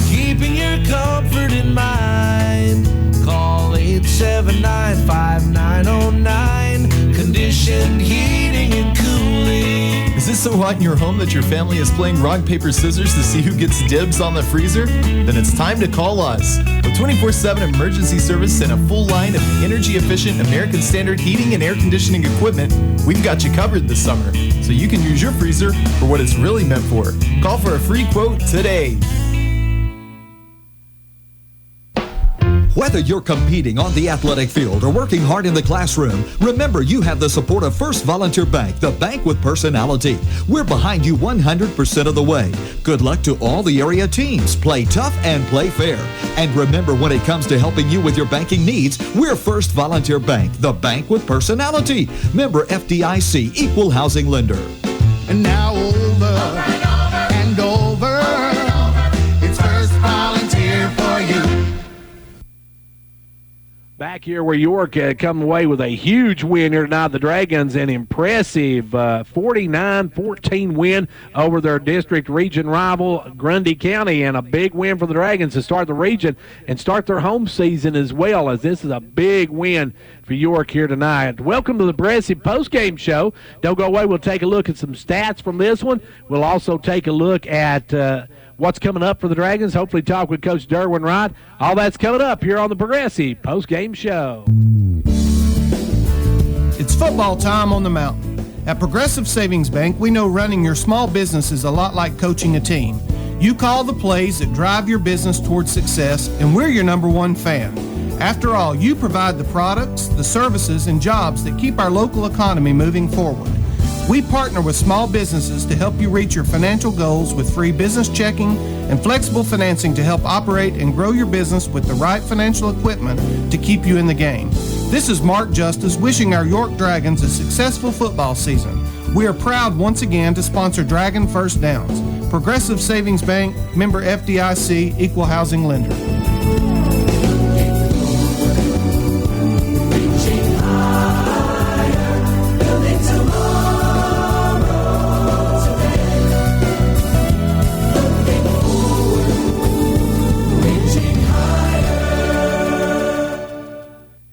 Keeping your comfort in mind. Call 879-5909. Conditioned heating and cooling. Is this so hot in your home that your family is playing rock, paper, scissors to see who gets dibs on the freezer? Then it's time to call us. With 24/7 emergency service and a full line of energy-efficient American Standard heating and air conditioning equipment, we've got you covered this summer, so you can use your freezer for what it's really meant for. Call for a free quote today. Whether you're competing on the athletic field or working hard in the classroom, remember you have the support of First Volunteer Bank, the bank with personality. We're behind you 100% of the way. Good luck to all the area teams. Play tough and play fair. And remember, when it comes to helping you with your banking needs, we're First Volunteer Bank, the bank with personality. Member FDIC, equal housing lender. And now over and over, it's First Volunteer for you. Back here where York come away with a huge win here tonight. The Dragons, an impressive 49-14 win over their district region rival, Grundy County, and a big win for the Dragons to start the region and start their home season as well, as this is a big win for York here tonight. Welcome to the Progressive postgame show. Don't go away. We'll take a look at some stats from this one. We'll also take a look at what's coming up for the Dragons. Hopefully talk with Coach Derwin Wright. All that's coming up here on the Progressive postgame show. It's football time on the mountain. At Progressive Savings Bank, we know running your small business is a lot like coaching a team. You call the plays that drive your business towards success, and we're your number one fan. After all, you provide the products, the services, and jobs that keep our local economy moving forward. We partner with small businesses to help you reach your financial goals with free business checking and flexible financing to help operate and grow your business with the right financial equipment to keep you in the game. This is Mark Justice wishing our York Dragons a successful football season. We are proud once again to sponsor Dragon First Downs. Progressive Savings Bank, member FDIC, equal housing lender.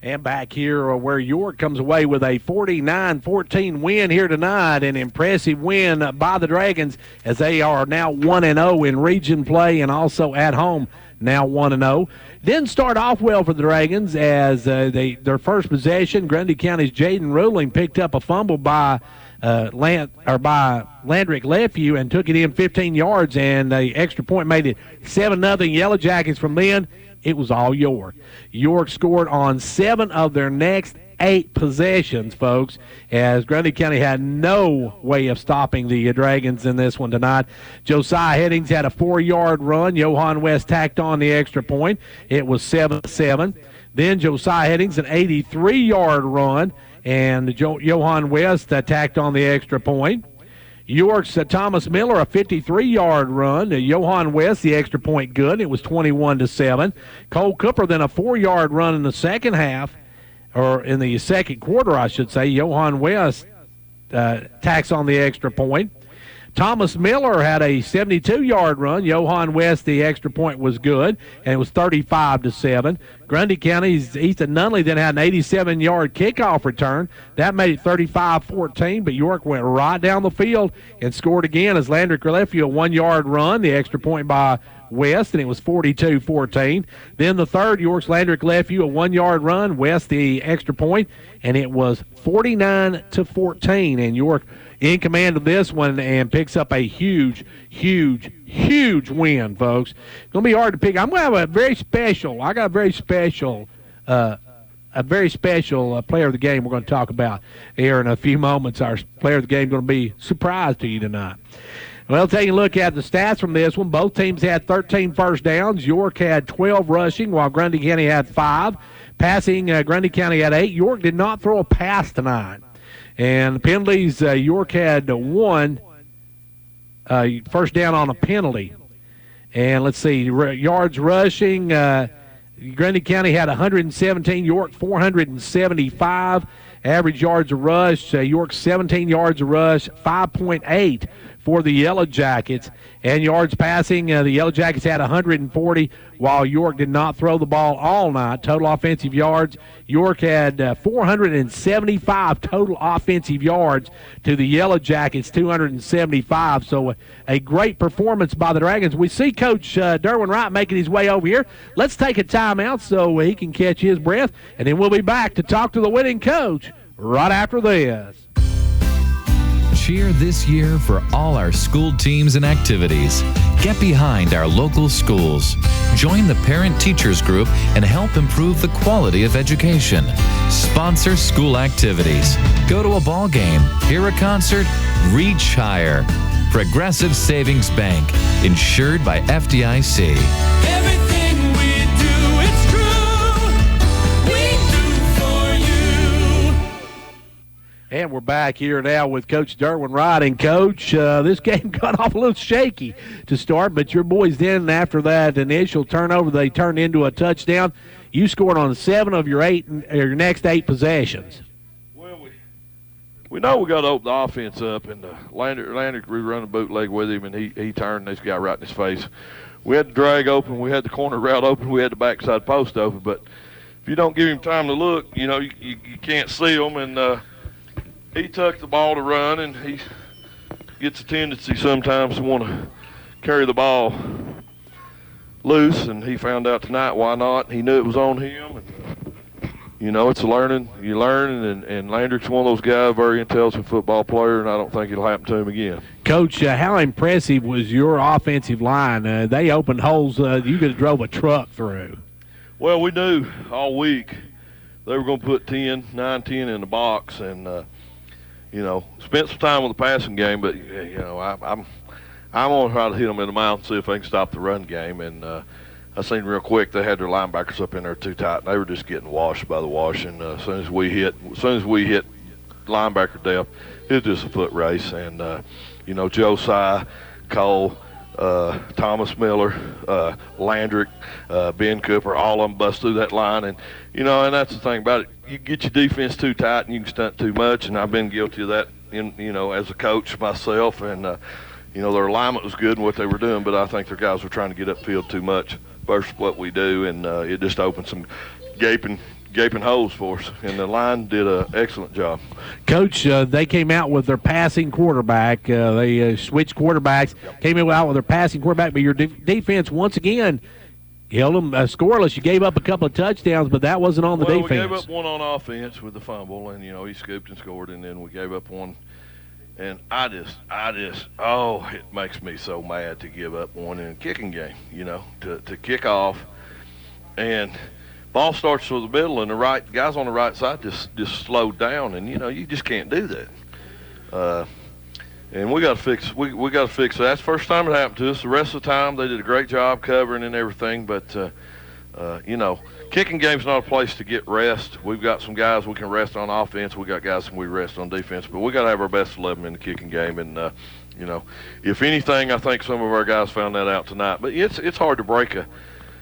And back here where York comes away with a 49-14 win here tonight, an impressive win by the Dragons as they are now 1-0 in region play and also at home now 1-0. Didn't start off well for the Dragons as their first possession, Grundy County's Jaden Ruling picked up a fumble by Landrick Lefew and took it in 15 yards, and the extra point made it 7-0 Yellow Jackets. From then, it was all York. York scored on 7 of their next 8 possessions, folks, as Grundy County had no way of stopping the Dragons in this one tonight. Josiah Headings had a 4-yard run. Johan West tacked on the extra point. It was 7-7. Then Josiah Headings, an 83-yard run, and Johan West tacked on the extra point. York's Thomas Miller, a 53-yard run. Johan West, the extra point good. It was 21-7. Cole Cooper, then a 4-yard run in the second half, or in the second quarter, I should say. Johan West tacks on the extra point. Thomas Miller had a 72-yard run. Johan West, the extra point was good, and it was 35-7. Grundy County's Easton Nunley then had an 87-yard kickoff return. That made it 35-14, but York went right down the field and scored again as Landry Gillespie a 1-yard run, the extra point by West, and it was 42-14. Then the third, York's Landry Gillespie a 1-yard run, West the extra point, and it was 49-14, and York in command of this one and picks up a huge win, folks. It's going to be hard to pick. I'm going to have a very special player of the game we're going to talk about here in a few moments. Our player of the game is going to be a surprise to you tonight. Well, taking a look at the stats from this one, both teams had 13 first downs. York had 12 rushing, while Grundy County had 5. Passing, Grundy County had 8. York did not throw a pass tonight. And the penalties, York had 1 first down on a penalty. And let's see, yards rushing, Grundy County had 117, York 475. Average yards of rush, York 17 yards of rush, 5.8 for the Yellow Jackets. And yards passing, the Yellow Jackets had 140, while York did not throw the ball all night. Total offensive yards, York had 475 total offensive yards to the Yellow Jackets, 275. So a great performance by the Dragons. We see Coach Derwin Wright making his way over here. Let's take a timeout so he can catch his breath, and then we'll be back to talk to the winning coach right after this. Cheer this year for all our school teams and activities. Get behind our local schools. Join the parent-teachers group and help improve the quality of education. Sponsor school activities. Go to a ball game, hear a concert, reach higher. Progressive Savings Bank, insured by FDIC. Everything we do, it's true. We do for you. And we're back here now with Coach Derwin Wright. And, Coach, this game got off a little shaky to start, but your boys then, after that initial turnover, they turned into a touchdown. You scored on 7 of your next 8 possessions. We know we got to open the offense up, and Landry, we run a bootleg with him, and he turned this guy right in his face. We had the drag open, we had the corner route open, we had the backside post open, but if you don't give him time to look, you can't see him, and he took the ball to run, and he gets a tendency sometimes to want to carry the ball loose, and he found out tonight why not. He knew it was on him, and it's learning. You learn, and Landry's one of those guys, very intelligent football player, and I don't think it'll happen to him again. Coach, how impressive was your offensive line? They opened holes you could have drove a truck through. Well, we knew all week they were going to put 9-10 in the box, and, spent some time with the passing game, but, I'm going to try to hit them in the mouth and see if they can stop the run game, and I seen real quick they had their linebackers up in there too tight, and they were just getting washed by the wash. And as soon as we hit linebacker depth, it was just a foot race. And Josiah, Cole, Thomas Miller, Landrick, Ben Cooper, all of them bust through that line. And and that's the thing about it. You get your defense too tight, and you can stunt too much. And I've been guilty of that, as a coach myself. And their alignment was good in what they were doing, but I think their guys were trying to get upfield too much versus what we do, and it just opened some gaping holes for us, and the line did an excellent job. Coach, they came out with their passing quarterback. They switched quarterbacks, came out with their passing quarterback, but your defense once again held them scoreless. You gave up a couple of touchdowns, but that wasn't on the defense. We gave up one on offense with the fumble, and he scooped and scored, and then we gave up one. And it makes me so mad to give up one in a kicking game, to kick off, and ball starts through the middle, and the right guys on the right side just slowed down, and you just can't do that. And we got to fix. We got to fix that. That's the first time it happened to us. The rest of the time they did a great job covering and everything, but kicking game's not a place to get rest. We've got some guys we can rest on offense. We got guys we rest on defense, but we got to have our best 11 in the kicking game. And if anything, I think some of our guys found that out tonight. But it's hard to break a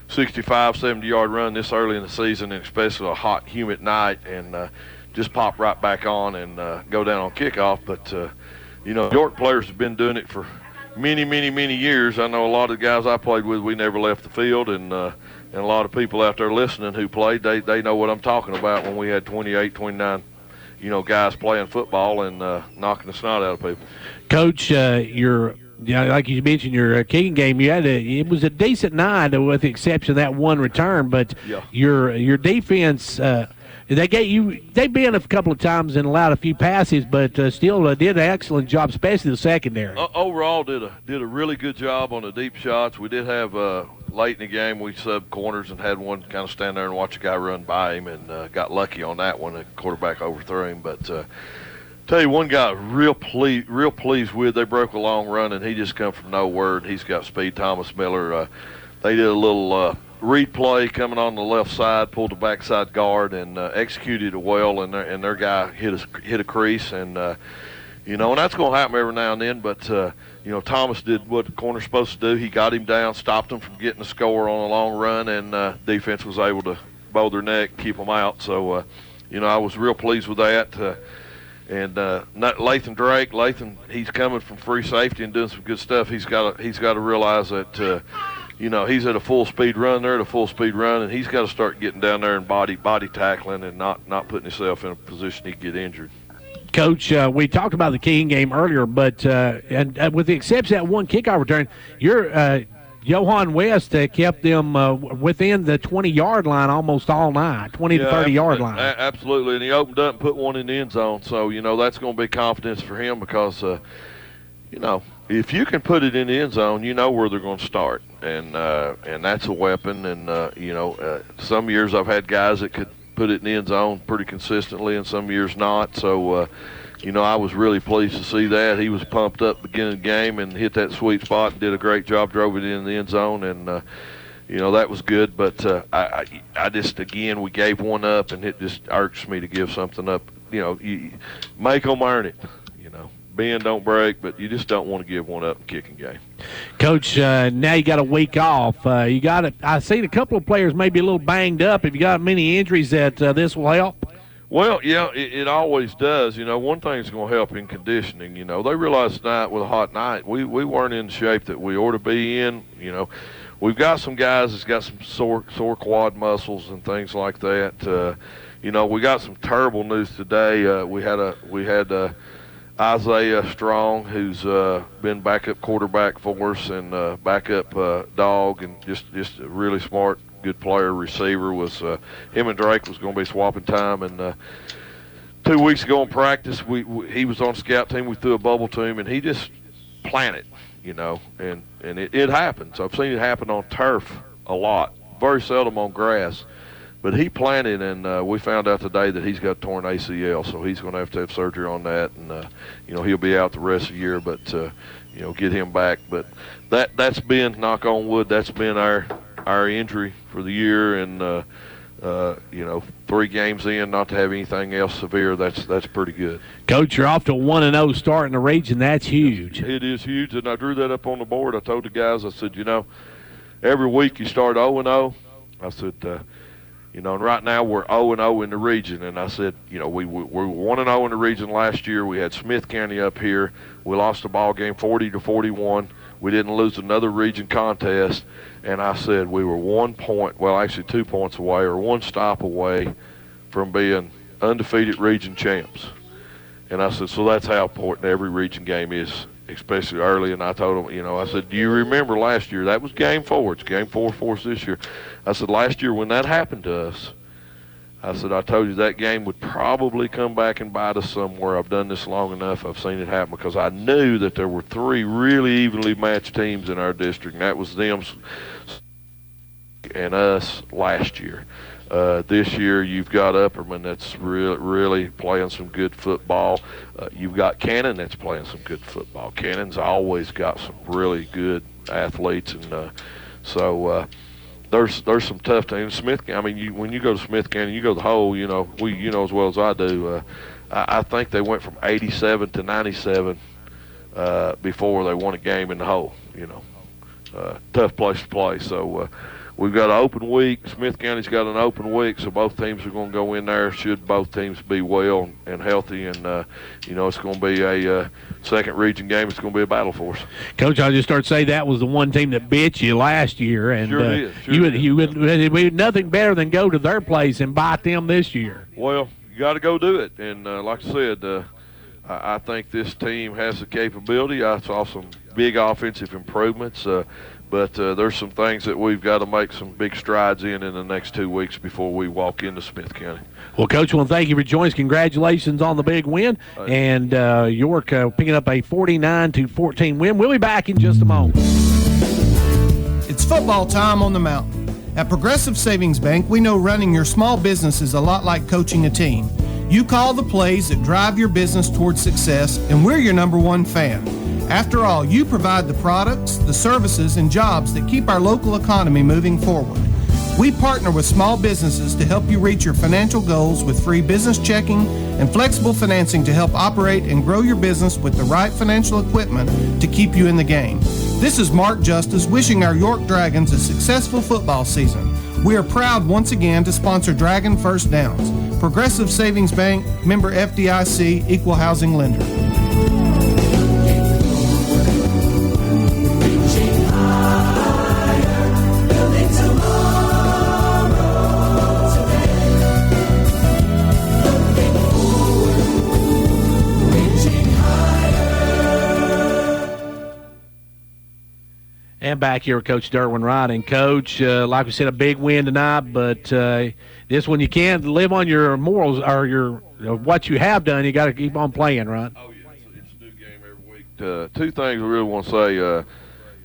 65, 70-yard run this early in the season, and especially a hot, humid night, and just pop right back on and go down on kickoff. But York players have been doing it for many, many, many years. I know a lot of the guys I played with, we never left the field, and and a lot of people out there listening who played, they know what I'm talking about when we had 28, 29, guys playing football and knocking the snot out of people. Coach, like you mentioned, your kicking game, it was a decent night with the exception of that one return, but your defense, they been a couple of times and allowed a few passes, but still did an excellent job, especially the secondary. Overall, did a really good job on the deep shots. We did have late in the game, we subbed corners and had one kind of stand there and watch a guy run by him, and got lucky on that one. The quarterback overthrew him, but tell you one guy real pleased with. They broke a long run, and he just come from nowhere. And he's got speed. Thomas Miller. They did a little read play coming on the left side, pulled the backside guard, and executed it well. And their guy hit a crease, and and that's going to happen every now and then. But Thomas did what the corner's supposed to do. He got him down, stopped him from getting a score on a long run, and defense was able to bow their neck, keep them out. So I was real pleased with that. And Lathan Drake, he's coming from free safety and doing some good stuff. He's got to realize that he's at a full speed run. They're at a full speed run, and he's got to start getting down there and body tackling and not putting himself in a position he could get injured. Coach, we talked about the kicking game earlier, but and with the exception of that one kickoff return, your Johan West kept them within the 20-yard line almost all night, 20 to 30-yard line. Absolutely, and he opened up and put one in the end zone. So, that's going to be confidence for him because, if you can put it in the end zone, you know where they're going to start. And that's a weapon. And, some years I've had guys that could put it in the end zone pretty consistently and some years not. So, I was really pleased to see that. He was pumped up beginning of the game and hit that sweet spot and did a great job, drove it in the end zone, and, that was good. But I just, again, we gave one up, and it just irks me to give something up. You make them earn it. Bend, don't break, but you just don't want to give one up in kicking game. Coach, now you got a week off. I've seen a couple of players maybe a little banged up. Have you got many injuries that this will help? Well, yeah, it always does. One thing's going to help in conditioning. They realized tonight with a hot night, we weren't in the shape that we ought to be in. We've got some guys that's got some sore quad muscles and things like that. We got some terrible news today. We had Isaiah Strong, who's been backup quarterback for us and backup dog, and just a really smart, good player, receiver. Was him and Drake was going to be swapping time, and 2 weeks ago in practice, he was on the scout team. We threw a bubble to him, and he just planted, and it happens. I've seen it happen on turf a lot, very seldom on grass. But he planted, and we found out today that he's got torn ACL, so he's going to have surgery on that, and he'll be out the rest of the year. But get him back. But that's been, knock on wood, that's been our injury for the year, and 3 games in, not to have anything else severe. That's pretty good. Coach, you're off to 1-0 start in the region. That's huge. It is huge, and I drew that up on the board. I told the guys, I said, every week you start 0-0. I said. And right now we're 0-0 in the region. And I said, we were 1-0 in the region last year. We had Smith County up here. We lost the ball game 40-41. We didn't lose another region contest. And I said we were 1 point, well, actually 2 points away or one stop away from being undefeated region champs. And I said, so that's how important every region game is, especially early. And I told them, I said, do you remember last year? That was game 4. It's game 4 for us this year. I said, last year when that happened to us, I said, I told you that game would probably come back and bite us somewhere. I've done this long enough. I've seen it happen because I knew that there were 3 really evenly matched teams in our district, and that was them and us last year. This year you've got Upperman that's really playing some good football. You've got Cannon that's playing some good football. Cannon's always got some really good athletes, and there's some tough teams. Smith, when you go to Smith County, you go to the hole. As well as I do. I think they went from 87 to 97 before they won a game in the hole. Tough place to play. So we've got an open week. Smith County's got an open week, so both teams are going to go in there. Should both teams be well and healthy, and it's going to be a second region game. It's going to be a battle for us. Coach, I'll just start to say that was the one team that bit you last year, and Sure did. you would nothing better than go to their place and bite them this year. Well, you got to go do it, and like I said, I think this team has the capability. I saw some big offensive improvements, but there's some things that we've got to make some big strides in the next 2 weeks before we walk into Smith County. Well, Coach, I want to thank you for joining us. Congratulations on the big win, and York picking up a 49-14 win. We'll be back in just a moment. It's football time on the mountain. At Progressive Savings Bank, we know running your small business is a lot like coaching a team. You call the plays that drive your business towards success, and we're your number one fan. After all, you provide the products, the services, and jobs that keep our local economy moving forward. We partner with small businesses to help you reach your financial goals with free business checking and flexible financing to help operate and grow your business with the right financial equipment to keep you in the game. This is Mark Justice wishing our York Dragons a successful football season. We are proud once again to sponsor Dragon First Downs. Progressive Savings Bank, member FDIC, equal housing lender. And back here with Coach Derwin Wright. And, Coach, like we said, a big win tonight, but this one you can't live on your morals or your what you have done. You got to keep on playing, right? Oh, yeah. It's a new game every week. Two things I really want to say.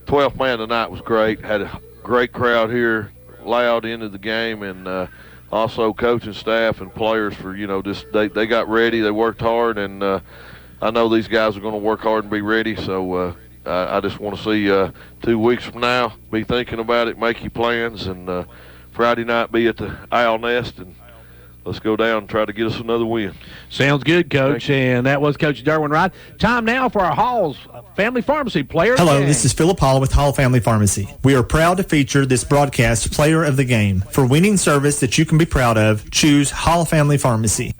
12th man tonight was great. Had a great crowd here, loud into the game, and also coaching staff and players for, just they got ready. They worked hard, and I know these guys are going to work hard and be ready, so I just want to see 2 weeks from now, be thinking about it, make your plans, and Friday night be at the Owl Nest, and let's go down and try to get us another win. Sounds good, Coach. And that was Coach Derwin Wright. Time now for our Hall's Family Pharmacy Player of the Hello, Game. this is Philip Hall with Hall Family Pharmacy. We are proud to feature this broadcast Player of the Game. For winning service that you can be proud of, choose Hall Family Pharmacy.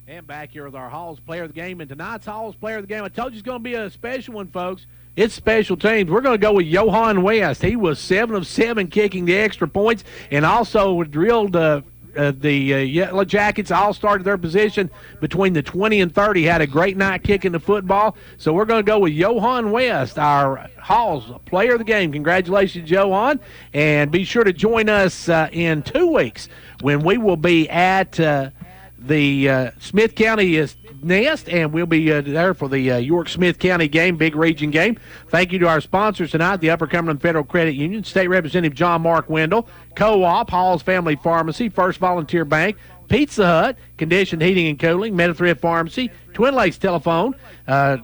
And back here with our Hall's Player of the Game. And tonight's Hall's Player of the Game, I told you it's going to be a special one, folks. It's special teams. We're going to go with Johan West. He was 7 of 7 kicking the extra points, and also drilled the Yellow Jackets all started their position between the 20 and 30. Had a great night kicking the football. So we're going to go with Johan West, our Hall's Player of the Game. Congratulations, Johan. And be sure to join us in 2 weeks when we will be at the Smith County Nest, and we'll be there for the York-Smith County game, big region game. Thank you to our sponsors tonight, the Upper Cumberland Federal Credit Union, State Representative John Mark Wendell, Co-op, Hall's Family Pharmacy, First Volunteer Bank, Pizza Hut, Conditioned Heating and Cooling, Meta-Thrift Pharmacy, Twin Lakes Telephone,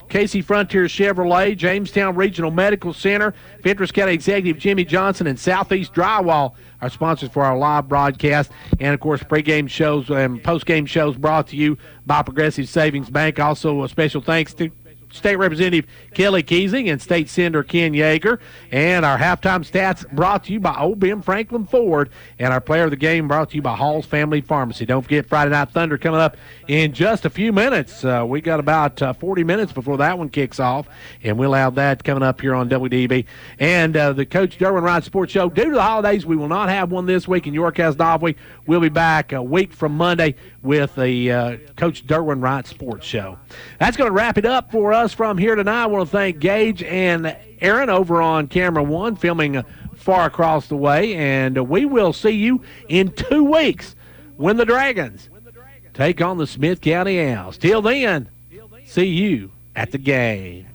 Casey Frontier Chevrolet, Jamestown Regional Medical Center, Fentress County Executive Jimmy Johnson, and Southeast Drywall, our sponsors for our live broadcast. And, of course, pregame shows and postgame shows brought to you by Progressive Savings Bank. Also, a special thanks to State Representative Kelly Keesing and State Senator Ken Yeager. And our halftime stats brought to you by Old Ben Franklin Ford. And our player of the game brought to you by Hall's Family Pharmacy. Don't forget Friday Night Thunder coming up in just a few minutes. We got about 40 minutes before that one kicks off, and we'll have that coming up here on WDB. And the Coach Derwin Wright Sports Show. Due to the holidays, we will not have one this week, and York has an off week. We'll be back a week from Monday with the Coach Derwin Wright Sports Show. That's going to wrap it up for us from here tonight. I want to thank Gage and Aaron over on Camera One, filming far across the way, and we will see you in 2 weeks when the Dragons take on the Smith County Owls. Till then, see you at the game.